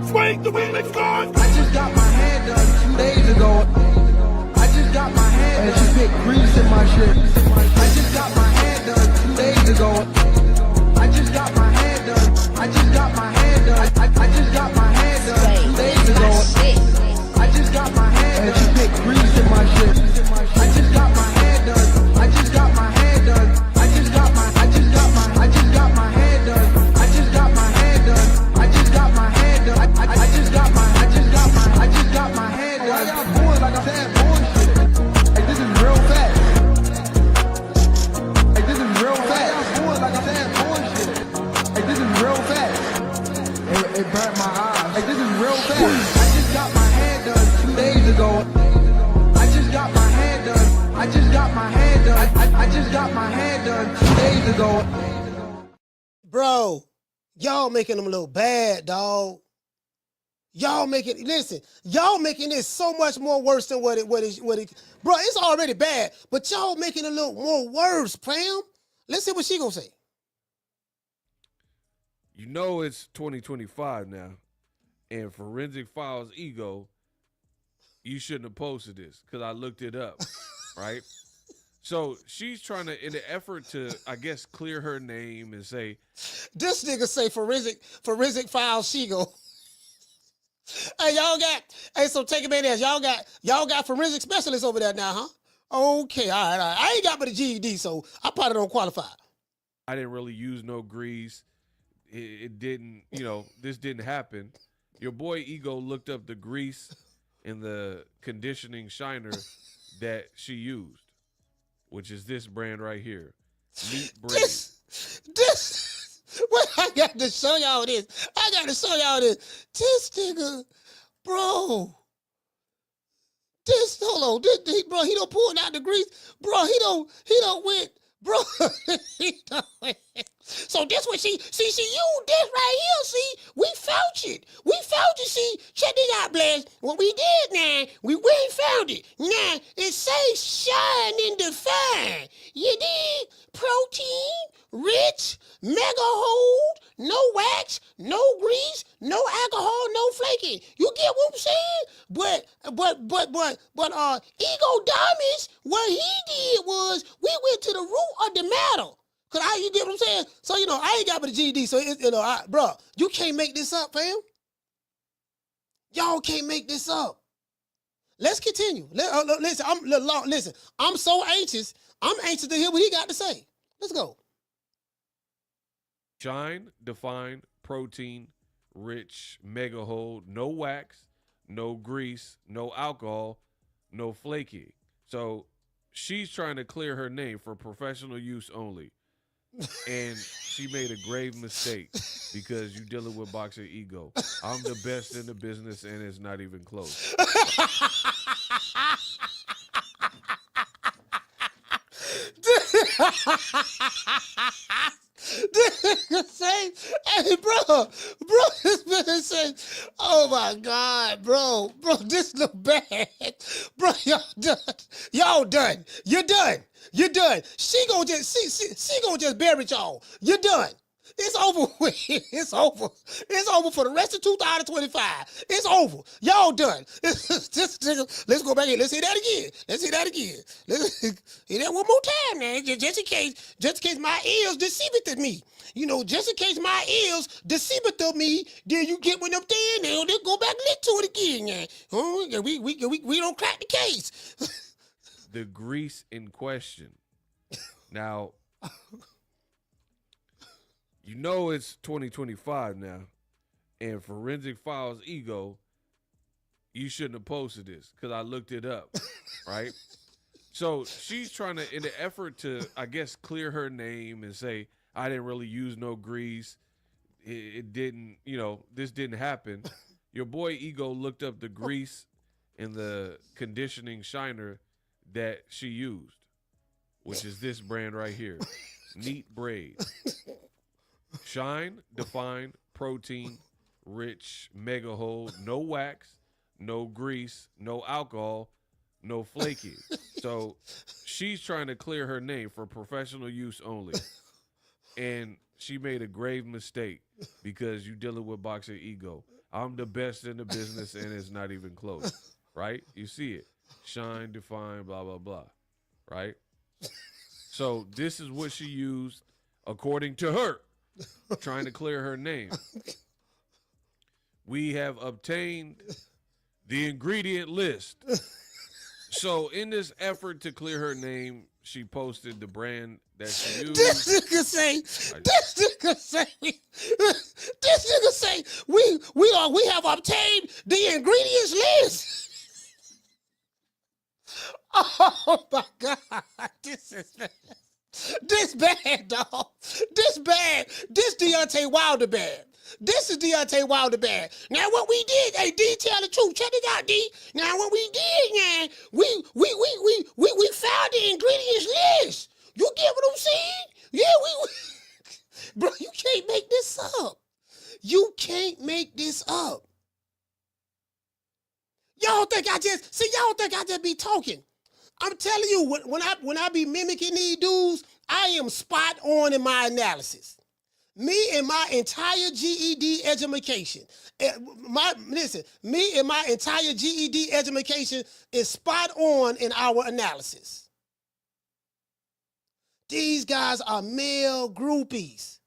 Swing the remix guard. I just got my hair done 2 days ago. I just got my hair done. And she picked grease in my shit. I just got my hair done 2 days ago. I just got my hair done. I just got my hair done. I just got my hair done 2 days ago. I just got my hair done. And she picked grease in my shit. I just got my hair done. I just got my hair done. I just got my hair done. I just got my hair done. I just got my hair done. I just got my hair done. I just got my hair done. Why y'all going like I'm saying bullshit? Like this is real facts. Like this is real facts. Why y'all going like I'm saying bullshit? Like this is real facts. It burnt my eyes. Like this is real facts. I just got my hair done 2 days ago. I just got my hair done. I just got my hair done. I just got my hair done 2 days ago. Bro, y'all making him look bad, dog. Y'all making this so much more worse than what it. Bro, it's already bad, but y'all making it look more worse, fam. Let's see what she gonna say. You know it's 2025 now, and Forensic Files Ego, you shouldn't have posted this because I looked it up, right? So she's trying to, in the effort to, I guess, clear her name and say, this nigga say Forensic Files Ego. Hey, so take a minute. Y'all got forensic specialists over there now, huh? Okay, all right. I ain't got but a GED, so I probably don't qualify. I didn't really use no grease. It didn't, this didn't happen. Your boy Ego looked up the grease and the conditioning shiner that she used, which is this brand right here. Meat Braid. Wait, I got to show y'all this. This nigga, bro. Hold on. Bro, he don't pull out the grease. Bro, he don't went. Bro, so this what she used this right here. See, we found it. See, check this out, Blaze. What we did now, we went and found it. Now it says shine and define. You dig? Protein, rich, mega hold, no wax, no grease, no alcohol, no flaking. You get what I'm saying? But Ego Diamonds, what he did was we went to the root of the matter. Cause you get what I'm saying? So I ain't got but a GED. So bro, you can't make this up, fam. Y'all can't make this up. Let's continue. Listen, I'm so anxious. I'm anxious to hear what he got to say. Let's go. Shine, define, protein, rich, mega hold, no wax, no grease, no alcohol, no flaky. So she's trying to clear her name for professional use only. And she made a grave mistake because you're dealing with Boxer Ego. I'm the best in the business, and it's not even close. nigga say, hey, bro, this nigga say, oh my God, bro, this look bad. Bro, y'all done. You're done. She gonna just bury y'all. You're done. It's over with. It's over. It's over for the rest of 2025. It's over. Y'all done. Let's go back in. Let's hear that again. Let's hear that one more time, man. Just in case my ears deceiveth me. Just in case my ears deceiveth me, then you get one up there and they'll go back and listen to it again, man. We don't crack the case. The grease in question. Now, it's 2025 now, and Forensic Files Ego, you shouldn't have posted this because I looked it up, right? So she's trying to, in the effort to, I guess, clear her name and say, I didn't really use no grease. It didn't, this didn't happen. Your boy Ego looked up the grease and the conditioning shiner that she used, which is this brand right here, Neat Braid. Shine, define, protein, rich, mega hold, no wax, no grease, no alcohol, no flaky. So she's trying to clear her name for professional use only. And she made a grave mistake because you're dealing with Boxer Ego. I'm the best in the business and it's not even close, right? You see it. Shine, define, blah, blah, blah, right? So this is what she used according to her. Trying to clear her name. We have obtained the ingredient list. So in this effort to clear her name, she posted the brand that she used. This nigga say, we have obtained the ingredients list. Oh my God, this bad, dog. This bad. This Deontay Wilder bad. This is Deontay Wilder bad. Now what we did, hey D, tell the truth. Check it out, D. Now what we did, man, we found the ingredients list. You get what I'm saying? Yeah, bro, you can't make this up. You can't make this up. Y'all think I just be talking. I'm telling you, when I be mimicking these dudes, I am spot on in my analysis. Me and my entire GED education, me and my entire GED education is spot on in our analysis. These guys are male groupies.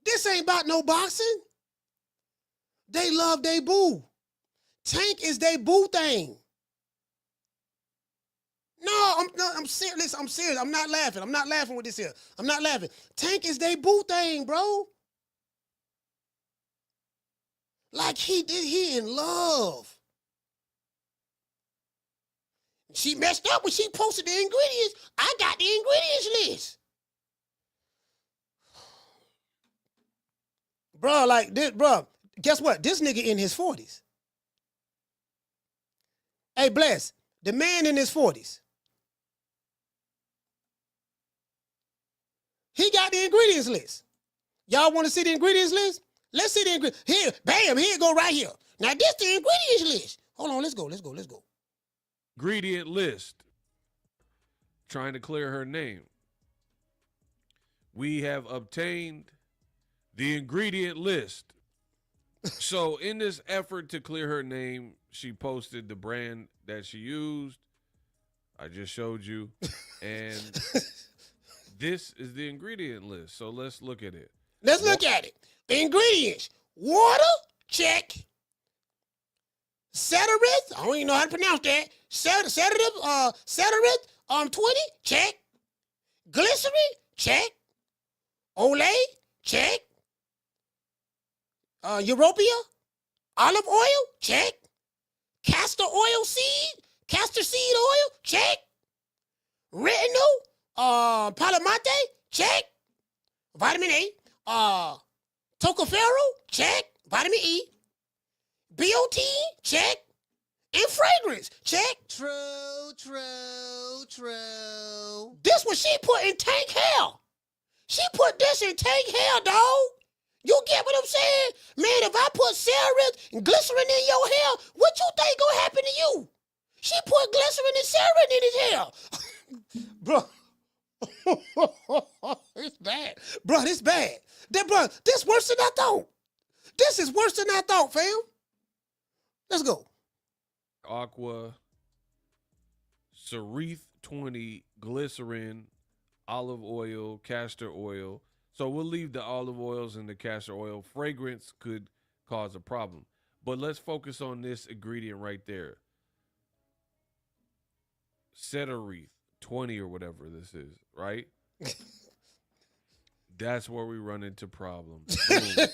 This ain't about no boxing. They love they boo. Tank is they boo thing. No, I'm serious. I'm serious. I'm not laughing. I'm not laughing with this here. I'm not laughing. Tank is they boo thing, bro. Like he in love. She messed up when she posted the ingredients. I got the ingredients list. Bro, like this, bro. Guess what? This nigga in his 40s. Hey, Bless, the man in his 40s. He got the ingredients list. Y'all want to see the ingredients list? Let's see the ingredients. Here, bam, here it go right here. Now this the ingredients list. Hold on, let's go. Ingredient list. Trying to clear her name. We have obtained the ingredient list. So in this effort to clear her name, she posted the brand that she used. I just showed you. And this is the ingredient list. So let's look at it. Let's look at it. Ingredients. Water, check. Ceteris, I don't even know how to pronounce that. Ceteris, 20, check. Glycerin, check. Olay, check. Europia, olive oil, check. Castor seed oil, check. Retinol, palamate, check. Vitamin A, tocopherol, check. Vitamin E. BOT, check. And fragrance, check. True. This what she put in Tank hair. She put this in Tank hair, dog. You get what I'm saying? Man, if I put celery and glycerin in your hair, what you think gonna happen to you? She put glycerin and celery in his hair. Bro. It's bad. Bro, this bad. Bro, this worse than I thought. This is worse than I thought, fam. Let's go. Aqua, Cerith 20, glycerin, olive oil, castor oil. So we'll leave the olive oils and the castor oil. Fragrance could cause a problem. But let's focus on this ingredient right there. Cerith 20 or whatever this is, right? That's where we run into problems. Boom.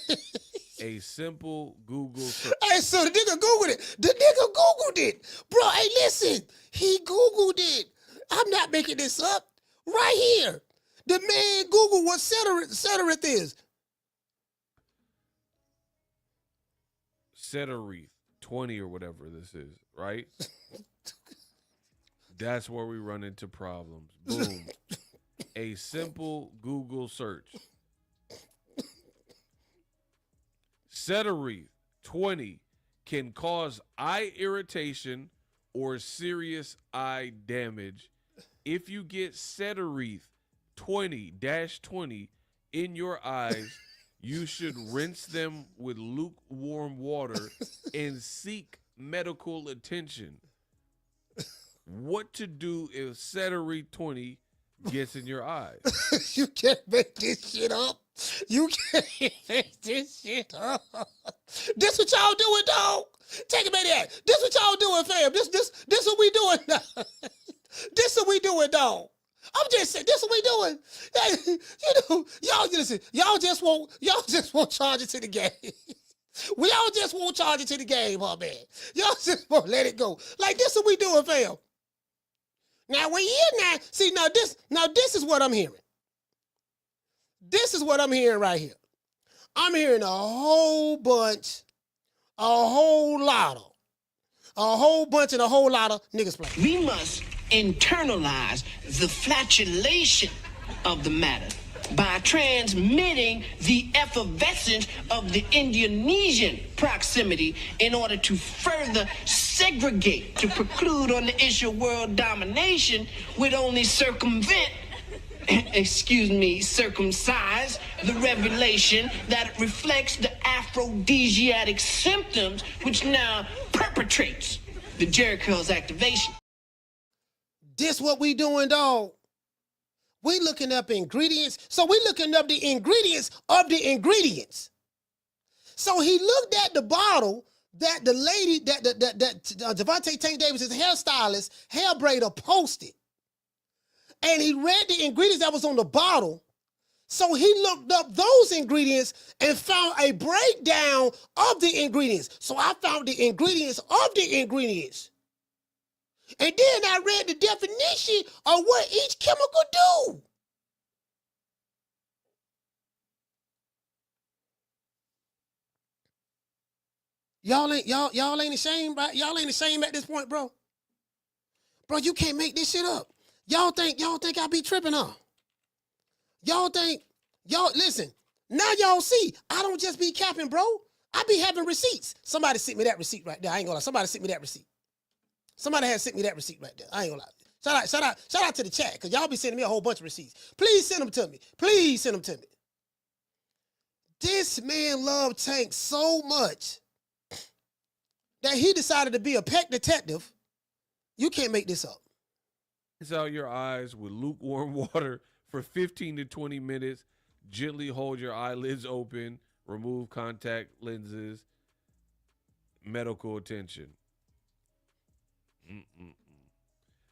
A simple Google search. Hey, so the nigga Googled it. The nigga Googled it. Bro, hey, listen. He Googled it. I'm not making this up. Right here. The man Googled what Cerith is. Cerith 20 or whatever this is, right? That's where we run into problems. Boom. A simple Google search. Cerith 20 can cause eye irritation or serious eye damage. If you get Cerith 20-20 in your eyes, you should rinse them with lukewarm water and seek medical attention. What to do if Cerith 20 gets in your eyes? You can't make this shit up. You can't make this shit up. This what y'all doing, dog? Take a minute. This what y'all doing, fam. This what we doing now. This what we doing, dog. I'm just saying, this what we doing. Hey, you know, y'all listen. Y'all just won't charge it to the game. Y'all just won't charge it to the game, huh, man? Y'all just won't let it go. Like this what we doing, fam. Now when you now see now this is what I'm hearing. This is what I'm hearing right here. I'm hearing a whole bunch and a whole lot of niggas playing. We must internalize the flatulation of the matter by transmitting the effervescence of the Indonesian proximity in order to further segregate, to preclude on the issue of world domination would only circumvent, circumcise the revelation that it reflects the aphrodisiac symptoms which now perpetrates the Jericho's activation. This what we doing, dog. We looking up ingredients. So we looking up the ingredients of the ingredients. So he looked at the bottle that the lady, that Gervonta Tank Davis' hairstylist, hair braider posted. And he read the ingredients that was on the bottle. So he looked up those ingredients and found a breakdown of the ingredients. So I found the ingredients of the ingredients. And then I read the definition of what each chemical do. Y'all ain't ashamed, right? Y'all ain't ashamed at this point, bro. Bro, you can't make this shit up. Y'all think I be tripping, huh? Listen, now y'all see, I don't just be capping, bro. I be having receipts. Somebody sent me that receipt right there. I ain't gonna lie. Somebody sent me that receipt. Somebody has sent me that receipt right there. I ain't gonna lie. Shout out to the chat, because y'all be sending me a whole bunch of receipts. Please send them to me. Please send them to me. This man loved Tank so much that he decided to be a pet detective. You can't make this up. Rinse out your eyes with lukewarm water for 15 to 20 minutes. Gently hold your eyelids open. Remove contact lenses. Medical attention.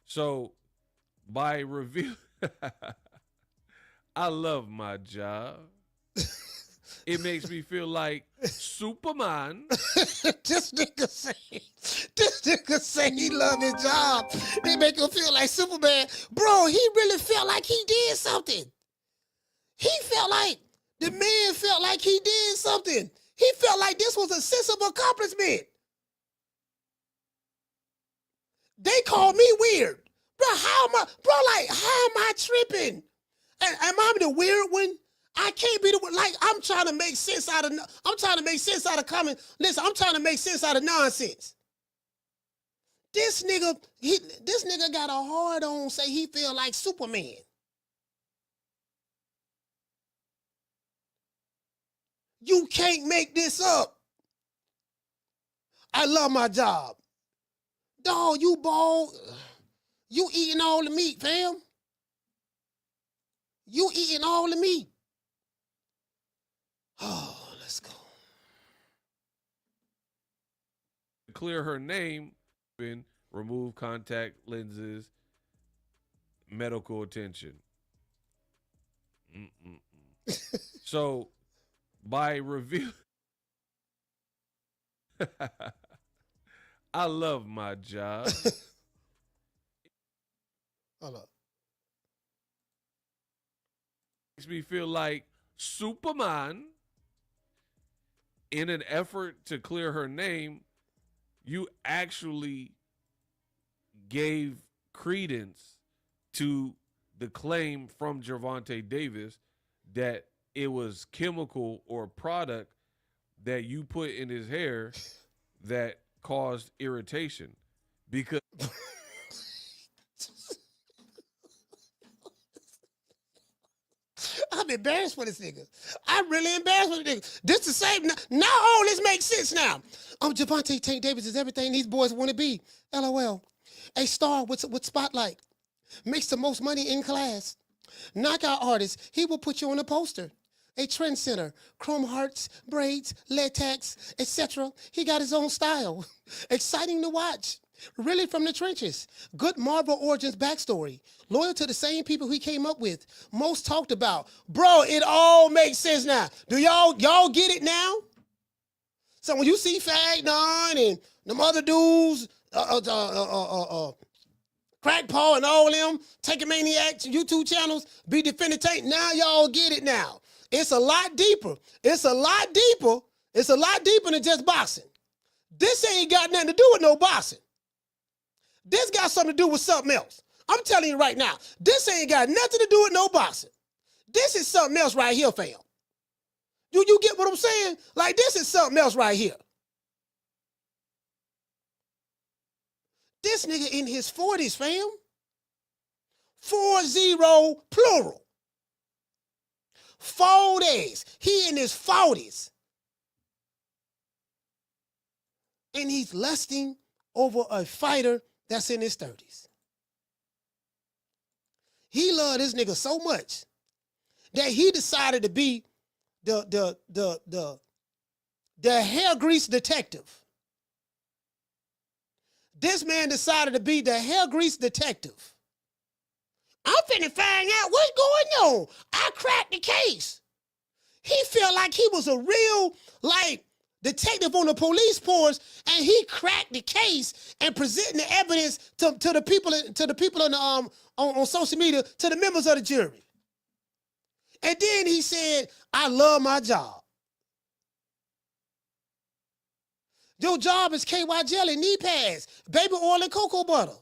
So, by review, I love my job. It makes me feel like Superman. This nigga say he love his job. They make him feel like Superman. Bro, he really felt like he did something. The man felt like he did something. He felt like this was a sense of accomplishment. They call me weird. Bro, how am I tripping? Am I the weird one? I can't be the one. Like, I'm trying to make sense out of common. Listen, I'm trying to make sense out of nonsense. This nigga got a hard on, say he feel like Superman. You can't make this up. I love my job. Dog, you bald. You eating all the meat, fam. You eating all the meat. Oh, let's go. Clear her name, remove contact lenses, medical attention. So, by review, I love my job. Hold up. Makes me feel like Superman. In an effort to clear her name, you actually gave credence to the claim from Gervonta Davis that it was chemical or product that you put in his hair that caused irritation. Because I'm embarrassed for this nigga. I'm really embarrassed for this nigga. This the same. Now all this makes sense now. Gervonta Tank Davis is everything these boys want to be. LOL. A star with spotlight. Makes the most money in class. Knockout artist. He will put you on a poster. A trendsetter. Chrome hearts, braids, latex, etc. He got his own style. Exciting to watch. Really from the trenches. Good Marvel Origins backstory. Loyal to the same people he came up with. Most talked about. Bro, it all makes sense now. Do y'all get it now? So when you see Fag 9 and them other dudes, Crack Paul and all them, Take a Maniac YouTube channels, be defending Tank, now y'all get it now. It's a lot deeper. It's a lot deeper than just boxing. This ain't got nothing to do with no boxing. This got something to do with something else. I'm telling you right now, this ain't got nothing to do with no boxing. This is something else right here, fam. You get what I'm saying? Like, this is something else right here. This nigga in his 40s, fam. 40 plural. 40s. He in his 40s. And he's lusting over a fighter that's in his 30s. He loved this nigga so much that he decided to be the hair grease detective. This man decided to be the hair grease detective. I'm finna find out what's going on. I cracked the case. He felt like he was a real, detective on the police force, and he cracked the case and presenting the evidence to the people on social media, to the members of the jury. And then he said, I love my job. Your job is KY jelly, knee pads, baby oil, and cocoa butter.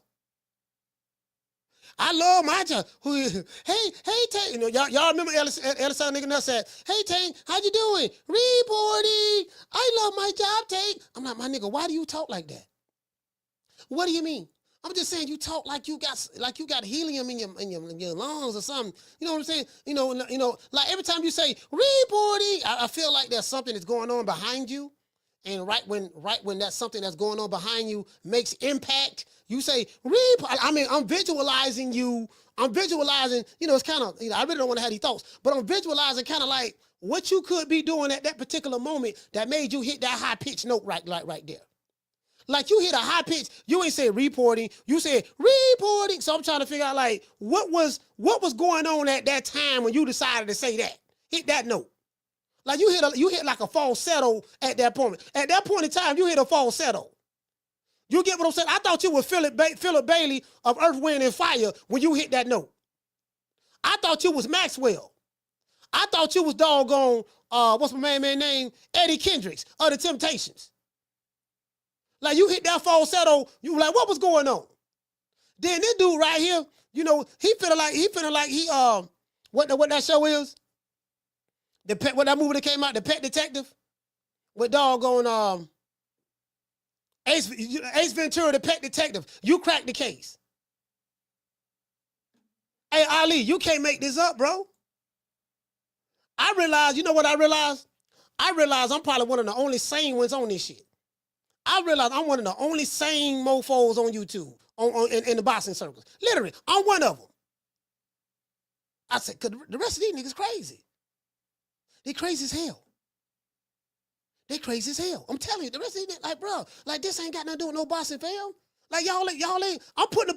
I love my job. Hey, Tank. Y'all remember Ellison nigga Nuts said, hey, Tank, how you doing? Reporting. I love my job, Tank. I'm like, my nigga, why do you talk like that? What do you mean? I'm just saying you talk like you got helium in your lungs or something. You know what I'm saying? You know, like every time you say reporting, I feel like there's something that's going on behind you. And right when that's something that's going on behind you makes impact, you say, I'm visualizing you. I'm visualizing, it's kind of, I really don't want to have these thoughts, but I'm visualizing kind of like what you could be doing at that particular moment that made you hit that high pitch note right there. Like you hit a high pitch, you ain't say reporting, you said reporting. So I'm trying to figure out what was going on at that time when you decided to say that. Hit that note. Like you hit like a falsetto at that point. At that point in time, you hit a falsetto. You get what I'm saying? I thought you were Philip Bailey of Earth, Wind, and Fire when you hit that note. I thought you was Maxwell. I thought you was doggone, what's my man name? Eddie Kendricks of the Temptations. Like you hit that falsetto, you were like, what was going on? Then this dude right here, he feeling like he What that show is? What that movie that came out, The Pet Detective? With doggone Ace Ventura, The Pet Detective. You cracked the case. Hey, Ali, you can't make this up, bro. I realize, you know what I realized? I realize I'm probably one of the only sane ones on this shit. I realize I'm one of the only sane mofos on YouTube, in the boxing circles. Literally, I'm one of them. I said, because the rest of these niggas crazy. They crazy as hell. They crazy as hell. I'm telling you, the rest of these niggas, like, bro, like, this ain't got nothing to do with no boxing, fam. Like, y'all ain't, hopefully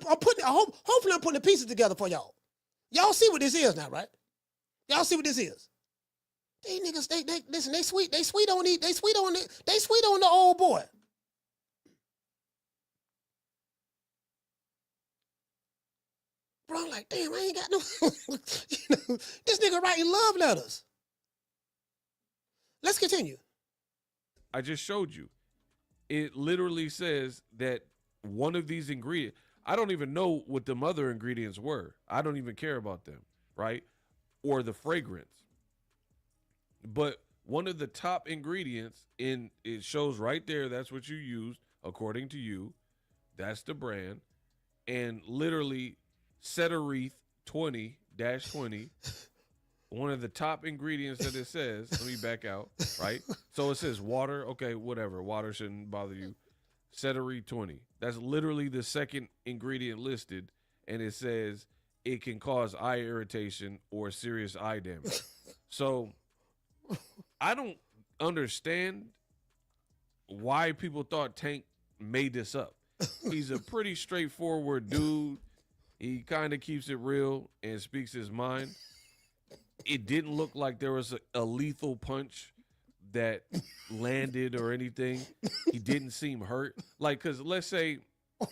I'm putting the pieces together for y'all. Y'all see what this is now, right? Y'all see what this is. These niggas, listen, they sweet on the old boy. Bro, I'm like, damn, I ain't got no, this nigga writing love letters. Let's continue. I just showed you. It literally says that one of these ingredients, I don't even know what the other ingredients were. I don't even care about them, right? Or the fragrance. But one of the top ingredients it shows right there, that's what you used, according to you. That's the brand. And literally, Cetereth 20-20, one of the top ingredients that it says, let me back out, right? So it says water. Okay, whatever. Water shouldn't bother you. Cetereth 20. That's literally the second ingredient listed. And it says it can cause eye irritation or serious eye damage. So I don't understand why people thought Tank made this up. He's a pretty straightforward dude. He kind of keeps it real and speaks his mind. It didn't look like there was a lethal punch that landed or anything. He didn't seem hurt. Like, because let's say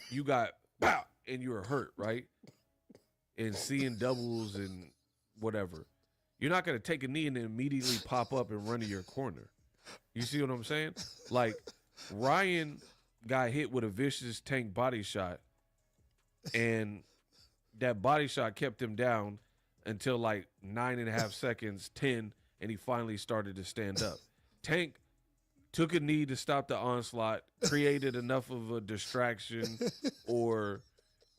you got, wow, and you were hurt, right? And seeing doubles and whatever. You're not going to take a knee and then immediately pop up and run to your corner. You see what I'm saying? Like, Ryan got hit with a vicious Tank body shot, and that body shot kept him down until like 9.5 seconds, 10, and he finally started to stand up. Tank took a knee to stop the onslaught, created enough of a distraction or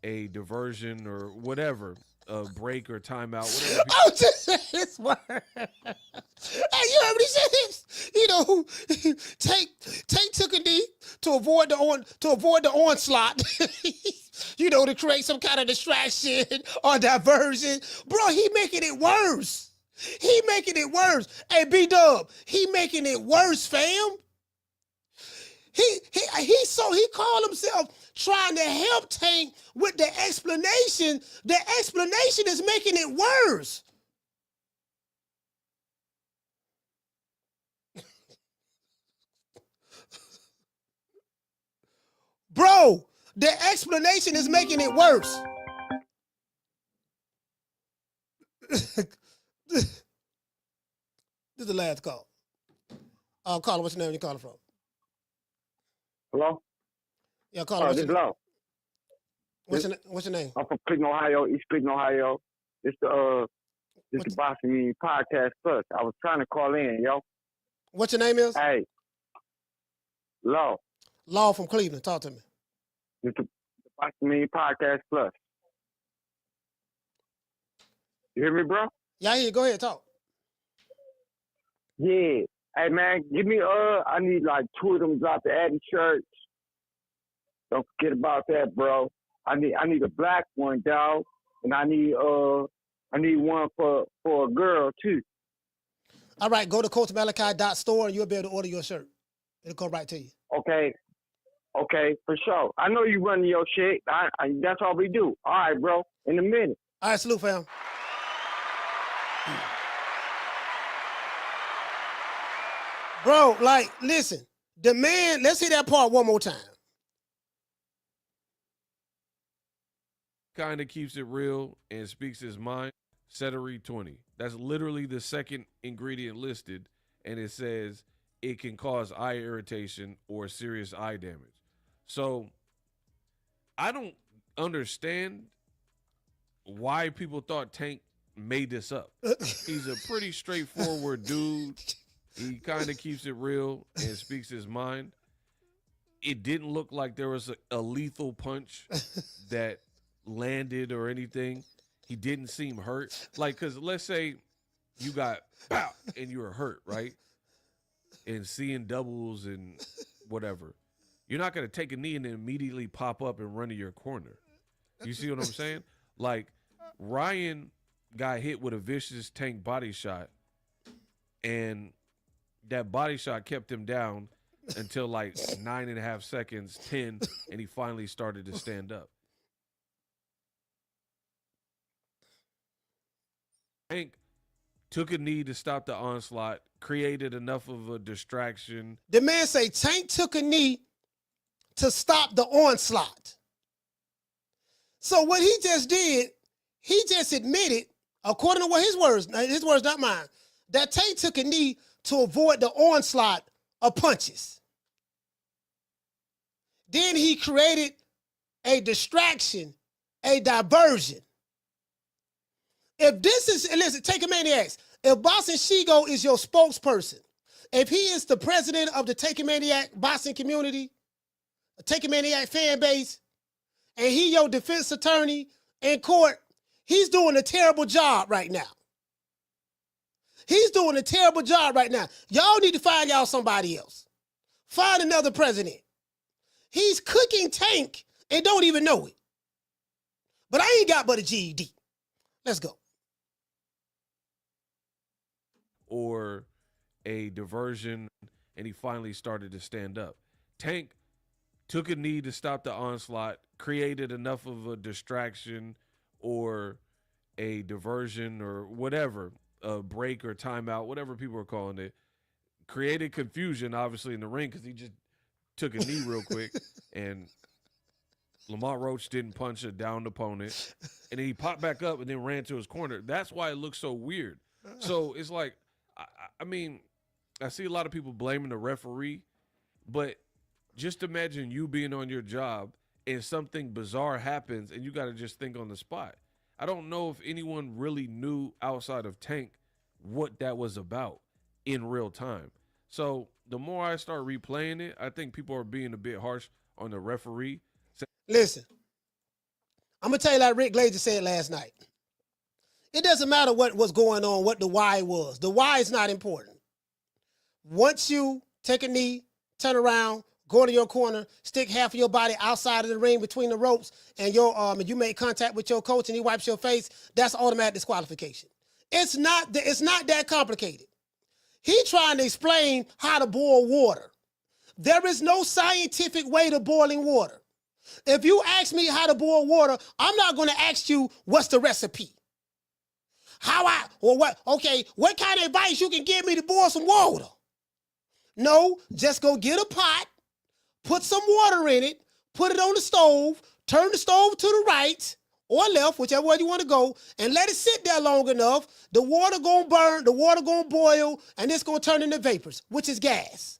a diversion or whatever, a break or timeout, whatever. I was just saying this word. Hey, you heard what he said? You know, Tank took a knee to avoid the onslaught. You know, to create some kind of distraction or diversion. Bro, he making it worse. He making it worse. Hey, B-Dub, he making it worse, fam. He called himself trying to help Tank with the explanation. The explanation is making it worse. Bro, the explanation is making it worse. This is the last call. Caller, what's your name? Where you calling from? Hello? Yeah, caller. This is Low. What's your name? I'm from Cleveland, Ohio, East Cleveland, Ohio. This the Boxing Media Podcast Plus. I was trying to call in, yo. What's your name is? Hey. Law. Law from Cleveland. Talk to me. This the Boxing Media Podcast Plus. You hear me, bro? Yeah, I hear you. Go ahead, talk. Yeah. Hey, man, give me, I need like 2 of them drop the Addy shirts. Don't forget about that, bro. I need a black one, dog. And I need one for a girl, too. All right, go to CoachMalachi.store and you'll be able to order your shirt. It'll come right to you. Okay, for sure. I know you running your shit. That's all we do. All right, bro. In a minute. All right, salute, fam. Bro, like, listen. The man, let's hear that part one more time. Kind of keeps it real and speaks his mind. Cetereth 20. That's literally the second ingredient listed, and it says it can cause eye irritation or serious eye damage. So I don't understand why people thought Tank made this up. He's a pretty straightforward dude. He kind of keeps it real and speaks his mind. It didn't look like there was a lethal punch that landed or anything. He didn't seem hurt. Like, because let's say you got pow and you were hurt, right? And seeing doubles and whatever. You're not going to take a knee and then immediately pop up and run to your corner. You see what I'm saying? Like, Ryan got hit with a vicious Tank body shot, and that body shot kept him down until like 9.5 seconds, 10, and he finally started to stand up. Tank took a knee to stop the onslaught, created enough of a distraction. The man say Tank took a knee to stop the onslaught. So what he just did, he just admitted, according to what his words not mine, that Tank took a knee to avoid the onslaught of punches. Then he created a distraction, a diversion. If this is, and listen, Take a Maniacs, if Boxing Shigo is your spokesperson, if he is the president of the Take a Maniac boxing community, a Take a Maniac fan base, and he your defense attorney in court, he's doing a terrible job right now. He's doing a terrible job right now. Y'all need to find y'all somebody else. Find another president. He's cooking Tank and don't even know it. But I ain't got but a GED. Let's go. Or a diversion, and he finally started to stand up. Tank took a knee to stop the onslaught, created enough of a distraction or a diversion or whatever, a break or timeout, whatever people are calling it, created confusion, obviously, in the ring because he just took a knee real quick, and Lamont Roach didn't punch a downed opponent, and then he popped back up and then ran to his corner. That's why it looks so weird. So it's like, I mean, I see a lot of people blaming the referee, but just imagine you being on your job and something bizarre happens and you got to just think on the spot. I don't know if anyone really knew outside of Tank what that was about in real time. So the more I start replaying it, I think people are being a bit harsh on the referee. Listen, I'm going to tell you like Rick Glazer said last night. It doesn't matter what was going on, what the why was. The why is not important. Once you take a knee, turn around, go to your corner, stick half of your body outside of the ring between the ropes, and you make contact with your coach and he wipes your face, that's automatic disqualification. It's not that complicated. He trying to explain how to boil water. There is no scientific way to boiling water. If you ask me how to boil water, I'm not going to ask you what's the recipe. What kind of advice you can give me to boil some water? No, just go get a pot, put some water in it, put it on the stove, turn the stove to the right or left, whichever way you want to go, and let it sit there long enough. The water gonna burn, the water gonna boil, and it's gonna turn into vapors, which is gas.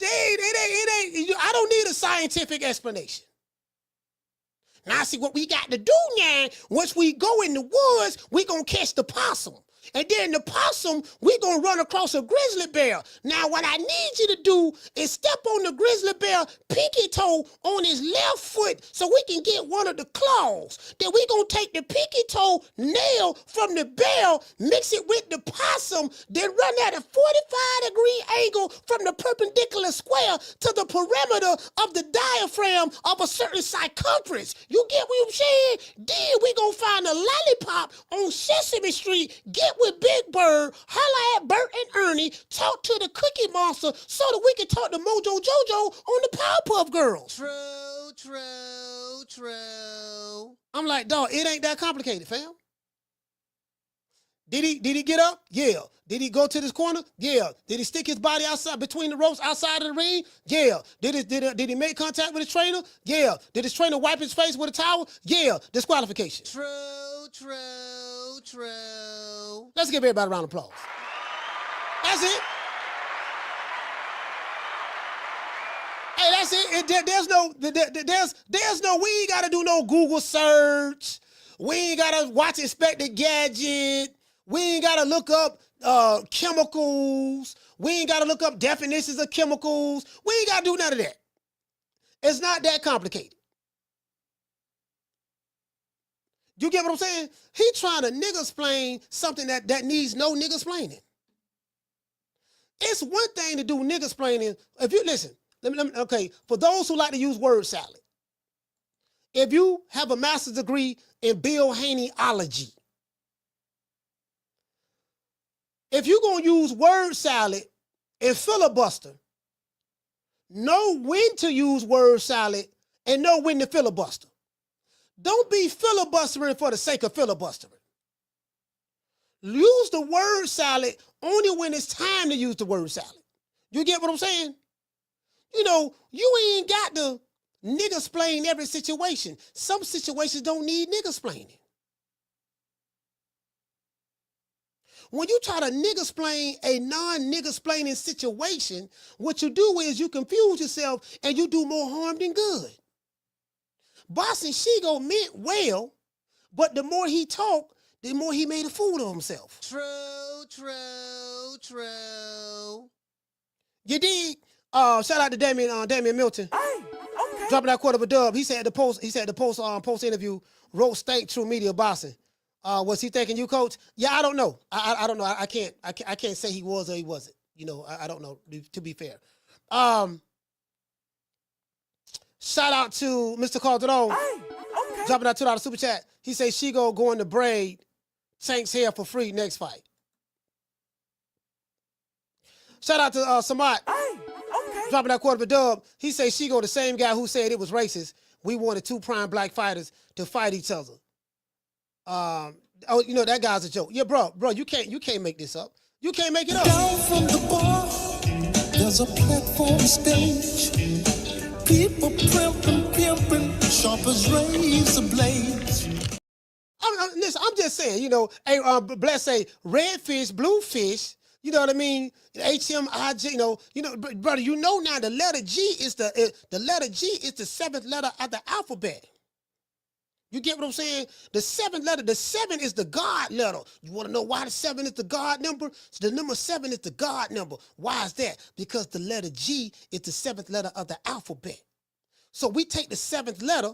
I don't need a scientific explanation. Now, see what we got to do now, once we go in the woods, we gonna catch the possum. And then the possum, we gonna run across a grizzly bear. Now, what I need you to do is step on the grizzly bear pinky toe on his left foot so we can get one of the claws. Then we gonna take the pinky toe nail from the bear, mix it with the possum, then run at a 45-degree angle from the perpendicular square to the perimeter of the diaphragm of a certain circumference. You get what I'm saying? Then we gonna find a lollipop on Sesame Street, get with Big Bird, holla at Bert and Ernie, talk to the Cookie Monster so that we can talk to Mojo Jojo on the Powerpuff Girls. True. I'm like, dog, it ain't that complicated, fam. Did he get up? Yeah. Did he go to this corner? Yeah. Did he stick his body outside between the ropes outside of the ring? Yeah. Did he make contact with his trainer? Yeah. Did his trainer wipe his face with a towel? Yeah. Disqualification. True. Let's give everybody a round of applause. That's it. Hey, that's it. There's no, we ain't got to do no Google search. We ain't gotta watch Inspector Gadget. We ain't gotta look up chemicals. We ain't gotta look up definitions of chemicals. We ain't gotta do none of that. It's not that complicated. You get what I'm saying? He trying to nigga-splain something that needs no nigga-splaining. It's one thing to do nigga-splaining. If you listen, okay, for those who like to use word salad, if you have a master's degree in Bill Haneyology, if you're going to use word salad and filibuster, know when to use word salad and know when to filibuster. Don't be filibustering for the sake of filibustering. Use the word salad only when it's time to use the word salad. You get what I'm saying? You know, you ain't got to nigga-splain every situation. Some situations don't need nigga-splaining. When you try to nigga-splain a non-nigga-splaining situation, what you do is you confuse yourself and you do more harm than good. Boss and Shigo meant well, but the more he talked, the more he made a fool of himself. True. You dig? Shout out to Damian Milton. Hey, okay. Dropping that quarter of a dub. He said the post interview, Roach stank True Media bossing. Was he thanking you, Coach? Yeah, I don't know. I don't know. I can't say he was or he wasn't. You know, I don't know, to be fair. Shout out to Mr. Calderon. Hey, okay. Dropping that $2 super chat. He says Shigo going to braid Tank's hair for free next fight. Shout out to Samat. Hey, okay. Dropping that quarter of a dub. He says Shigo, the same guy who said it was racist. We wanted two prime black fighters to fight each other. You know, that guy's a joke. Yeah, bro, you can't make this up. You can't make it up. Down from the bar, there's a platform stage. People pimping, sharp as razor blades. Listen, I'm just saying, you know, hey, Bless say red fish, blue fish. You know what I mean? HMIJ. You know, brother. You know now the letter G is the seventh letter of the alphabet. You get what I'm saying? The seventh letter, the 7 is the God letter. You want to know why the 7 is the God number? So the number 7 is the God number. Why is that? Because the letter G is the 7th letter of the alphabet. So we take the 7th letter,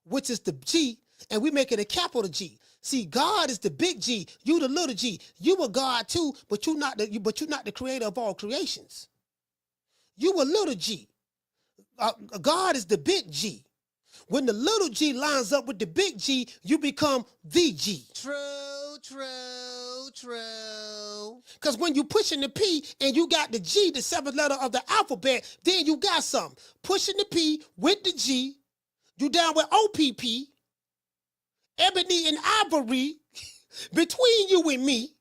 which is the G, and we make it a capital G. See, God is the big G. You the little G. You a God too, but you're not the creator of all creations. You a little G. God is the big G. When the little G lines up with the big G, you become the G. True. Because when you pushing the P and you got the G, the 7th letter of the alphabet, then you got something. Pushing the P with the G, you down with OPP, ebony and ivory, between you and me,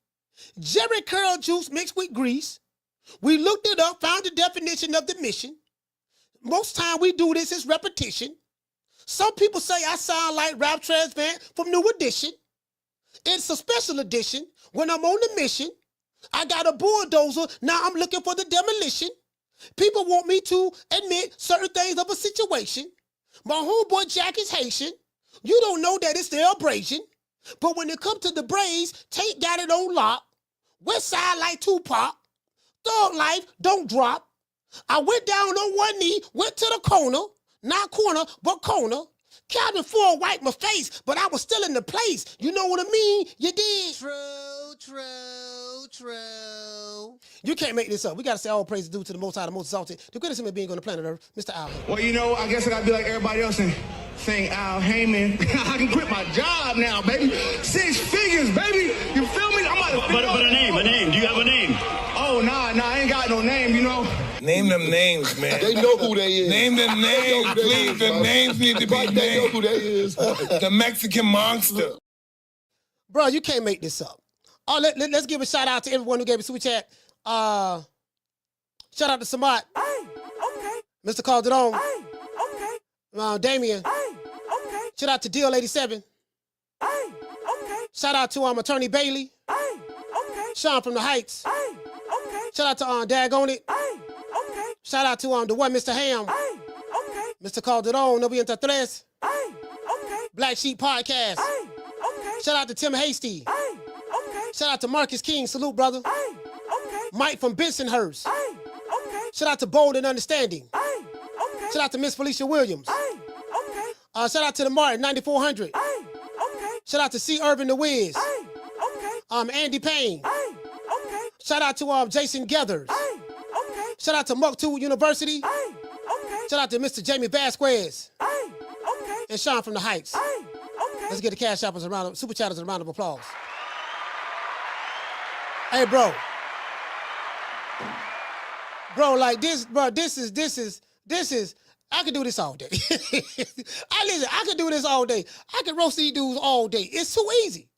Jerry curl juice mixed with grease. We looked it up, found the definition of the mission. Most time we do this is repetition. Some people say I sound like Rap Transvant from New Edition. It's a special edition. When I'm on the mission, I got a bulldozer. Now I'm looking for the demolition. People want me to admit certain things of a situation. My homeboy Jack is Haitian. You don't know that it's the abrasion. But when it comes to the braids, Tate got it on lock. West side like Tupac. Thug life, don't drop. I went down on one knee, went to the corner. Not corner, but corner. Cabin 4 wiped my face, but I was still in the place. You know what I mean? You did. True. You can't make this up. We got to say all praise due to the Most High, the Most Exalted, the greatest human being on the planet Earth, Mr. Al. Well, you know, I guess I got to be like everybody else and sing Al Heyman. I can quit my job now, baby. 6 figures, baby. You feel me? I'm about to But a name. Do you have a name? Oh, nah, I ain't got no name, you know. Name them names, man. They know who they is. Name them names, please. The names need to be named. They know who they is. The Mexican monster. Bro, you can't make this up. Oh, let's give a shout out to everyone who gave a super chat. Shout out to Samat. Hey, okay. Mr. Calderon. Hey, okay. Damien. Hey, okay. Shout out to Deal87. Hey, okay. Shout out to Attorney Bailey. Hey, okay. Sean from the Heights. Hey, okay. Shout out to Daggone It. Hey, okay. Shout out to the one Mr. Ham. Hey, okay. Mr. Calderon, no bien tres. Hey, okay. Black Sheep Podcast. Hey, Shout out to Tim Hasty. Shout out to Marcus King. Salute, brother. Mike from Bensonhurst. Shout out to Bold and Understanding. Shout out to Miss Felicia Williams. Shout out to the Martin 9400. Shout out to C. Irvin the Wiz. Andy Payne. Shout out to Jason Gathers. Shout out to Muktu University. Shout out to Mr. Jamie Vasquez. And Sean from the Heights. Let's get the cash shoppers around, super chatters a round of applause. Hey, bro. Bro, like this, bro, this is, I could do this all day. I could do this all day. I could roast these dudes all day. It's too easy.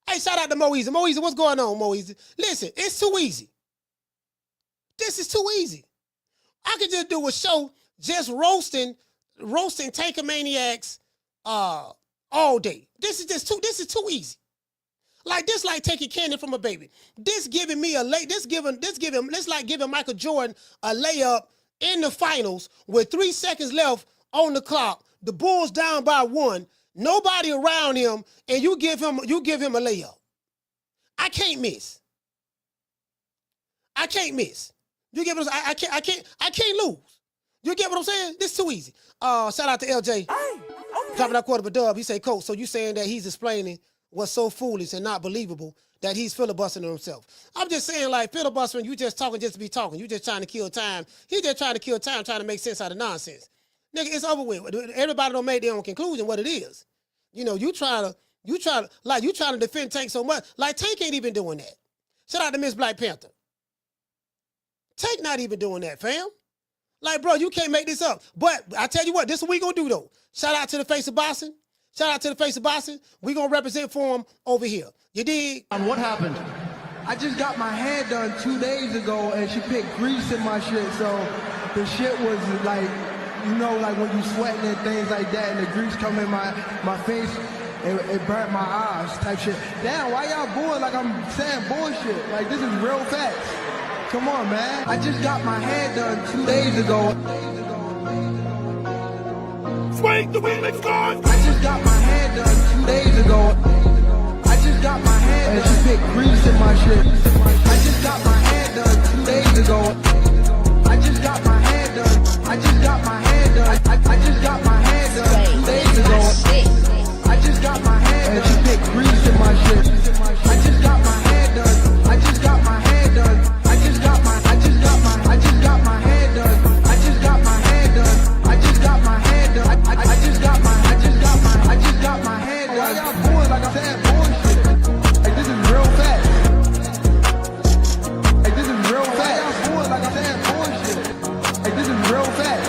Hey, shout out to Moeezy. Moeezy, what's going on, Moeezy? Listen, it's too easy. This is too easy. I could just do a show just roasting Tankamaniacs all day. This is too easy. Like this, like taking candy from a baby. This giving me this like giving Michael Jordan a layup in the finals with 3 seconds left on the clock. The Bulls down by 1, nobody around him, and you give him a layup. I can't miss. I can't miss. You get what I'm saying? I can't lose. You get what I'm saying? This is too easy. Shout out to LJ. Dropping that quarter of a dub. He say, Coach, so you saying that he's explaining what's so foolish and not believable that he's filibustering himself. I'm just saying, like, filibustering, you just talking just to be talking. You just trying to kill time. He just trying to kill time, trying to make sense out of nonsense. Nigga, it's over with. Everybody don't make their own conclusion what it is. You know, you trying to defend Tank so much. Like, Tank ain't even doing that. Shout out to Miss Black Panther. Tank not even doing that, fam. Like, bro, you can't make this up. But I tell you what, this is what we gonna do, though. Shout out to the face of boxing. Shout out to the face of boxing. We gonna represent for him over here. You dig? What happened? I just got my hair done 2 days ago, and she picked grease in my shit, so the shit was like, you know, like when you sweating and things like that, and the grease come in my face, it burnt my eyes type shit. Damn, why y'all booing like I'm saying bullshit? Like, this is real facts. Come on, man. I just got my hair done 2 days ago. Swing the remix gone. I just got my hair done 2 days ago. I just got my hair done. And she picked grease in my shit. I just got my hair done 2 days ago. I just got my hair done. I just got my hair done. I just got my hair done 2 days ago. I just got my hair done. And she picked grease in my shit. I just got my hair done. I just got my hair done. I just got my hair done. I just got my hair done. I just got my hair done. I just got my hair done. Why y'all booing like I'm saying bullshit? Like, this is real facts. Like, this is real facts. Why y'all booing like I'm saying bullshit? Like, this is real facts.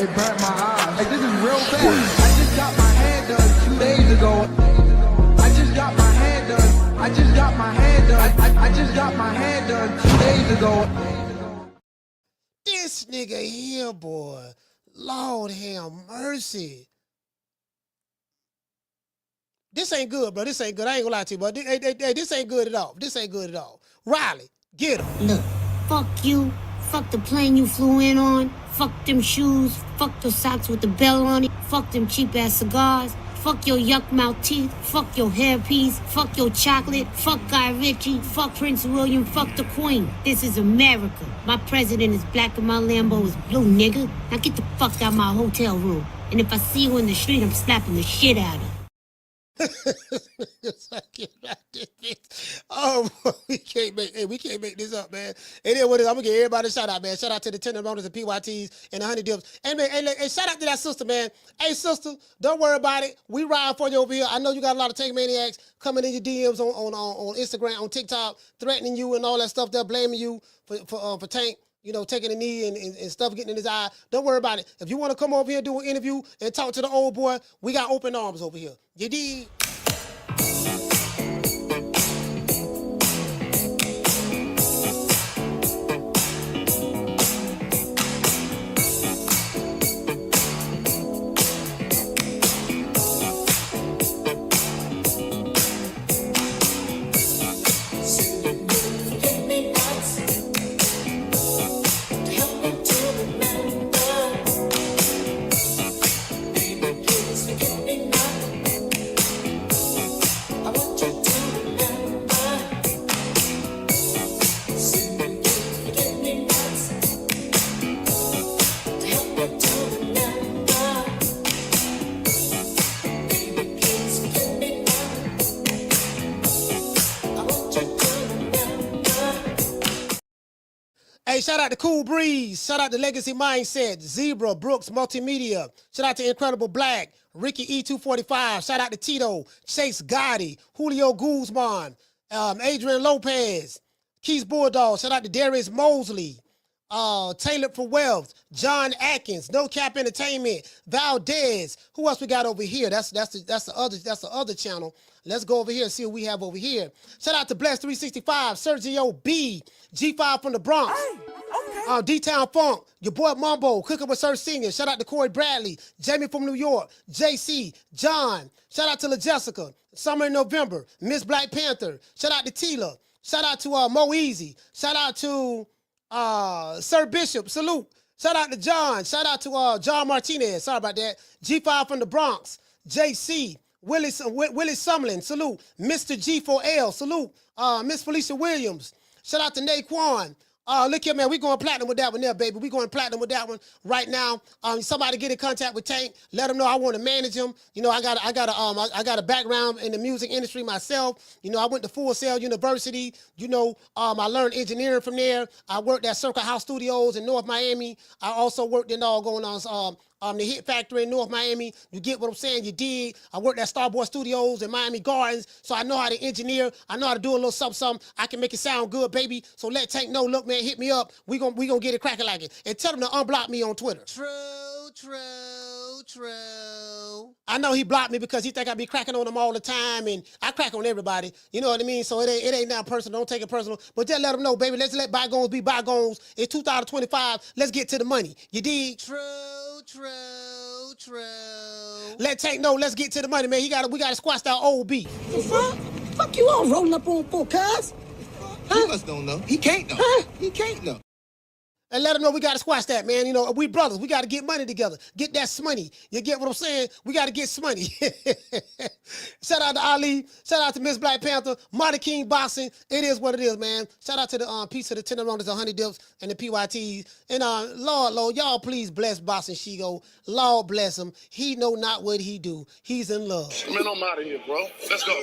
It burnt my eyes. Like, this is real facts. I just got my hair done 2 days ago. I just got my hair done. I just got my hair done. I just got my hair done 2 days ago. This nigga here, boy. Lord have mercy. This ain't good, bro. This ain't good. I ain't gonna lie to you, bro. This ain't good at all. This ain't good at all. Riley, get him. Look, fuck you. Fuck the plane you flew in on. Fuck them shoes. Fuck the socks with the bell on it. Fuck them cheap-ass cigars. Fuck your yuck mouth teeth. Fuck your hairpiece. Fuck your chocolate. Fuck Guy Ritchie. Fuck Prince William. Fuck the Queen. This is America. My president is black and my Lambo is blue, nigga. Now get the fuck out my hotel room. And if I see you in the street, I'm slapping the shit out of you. Oh, we can't make this up, man. And then what is, I'm gonna give everybody a shout out, man. Shout out to the tender boners and PYTs and the honey dips. And man, and shout out to that sister, man. Hey, sister, don't worry about it. We ride for you over here. I know you got a lot of Tank Maniacs coming in your DMs on Instagram, on TikTok, threatening you and all that stuff. They're blaming you for Tank, you know, taking a knee and stuff getting in his eye. Don't worry about it. If you want to come over here, do an interview and talk to the old boy, we got open arms over here. You dig? Hey, shout out to Cool Breeze. Shout out to Legacy Mindset, Zebra, Brooks Multimedia. Shout out to Incredible Black, Ricky E245. Shout out to Tito, Chase Gotti, Julio Guzman, Adrian Lopez, Keys Bulldog. Shout out to Darius Mosley, Taylor for Wealth, John Atkins, No Cap Entertainment, Valdez. Who else we got over here? That's the other channel. Let's go over here and see what we have over here. Shout out to Bless 365, Sergio B, G5 from the Bronx. Hey, okay. D-Town Funk, your boy Mumbo, Cooking with Sir Senior. Shout out to Corey Bradley, Jamie from New York, JC, John. Shout out to La Jessica, Summer in November, Miss Black Panther. Shout out to Tila. Shout out to Mo Easy. Shout out to Sir Bishop, salute. Shout out to John. Shout out to John Martinez. Sorry about that. G5 from the Bronx. JC. Willie Sumlin, salute. Mr. G4L, salute. Miss Felicia Williams. Shout out to Naquan. Look here, man. We going platinum with that one there, baby. We going platinum with that one right now. Somebody get in contact with Tank. Let him know I want to manage him. You know, I got a background in the music industry myself. You know, I went to Full Sail University. You know, I learned engineering from there. I worked at Circle House Studios in North Miami. I also worked in the Hit Factory in North Miami. You get what I'm saying? You dig. I worked at Starboard Studios in Miami Gardens, so I know how to engineer. I know how to do a little something. I can make it sound good, baby. So let Tank know, look, man, hit me up. We gonna get it cracking like it. And tell him to unblock me on Twitter. True. I know he blocked me because he think I be cracking on him all the time, and I crack on everybody. You know what I mean? So it ain't now personal. Don't take it personal. But just let him know, baby. Let's let bygones be bygones. It's 2025. Let's get to the money. You dig? True. Let Tank know. Let's get to the money, man. We gotta squash that old beat. The fuck? Fuck you all rolling up on 4 cars? Huh? He must don't know. He can't know. Huh? He can't know. And let them know we got to squash that, man. You know, we brothers. We got to get money together. Get that smoney. You get what I'm saying? We got to get smoney. Shout out to Ali. Shout out to Miss Black Panther. Marty King Boxing. It is what it is, man. Shout out to the piece of the tenderloins, the honey dips, and the PYTs. And Lord, y'all please bless Boxing Shigo. Lord bless him. He know not what he do. He's in love. Man, I'm out of here, bro. Let's go.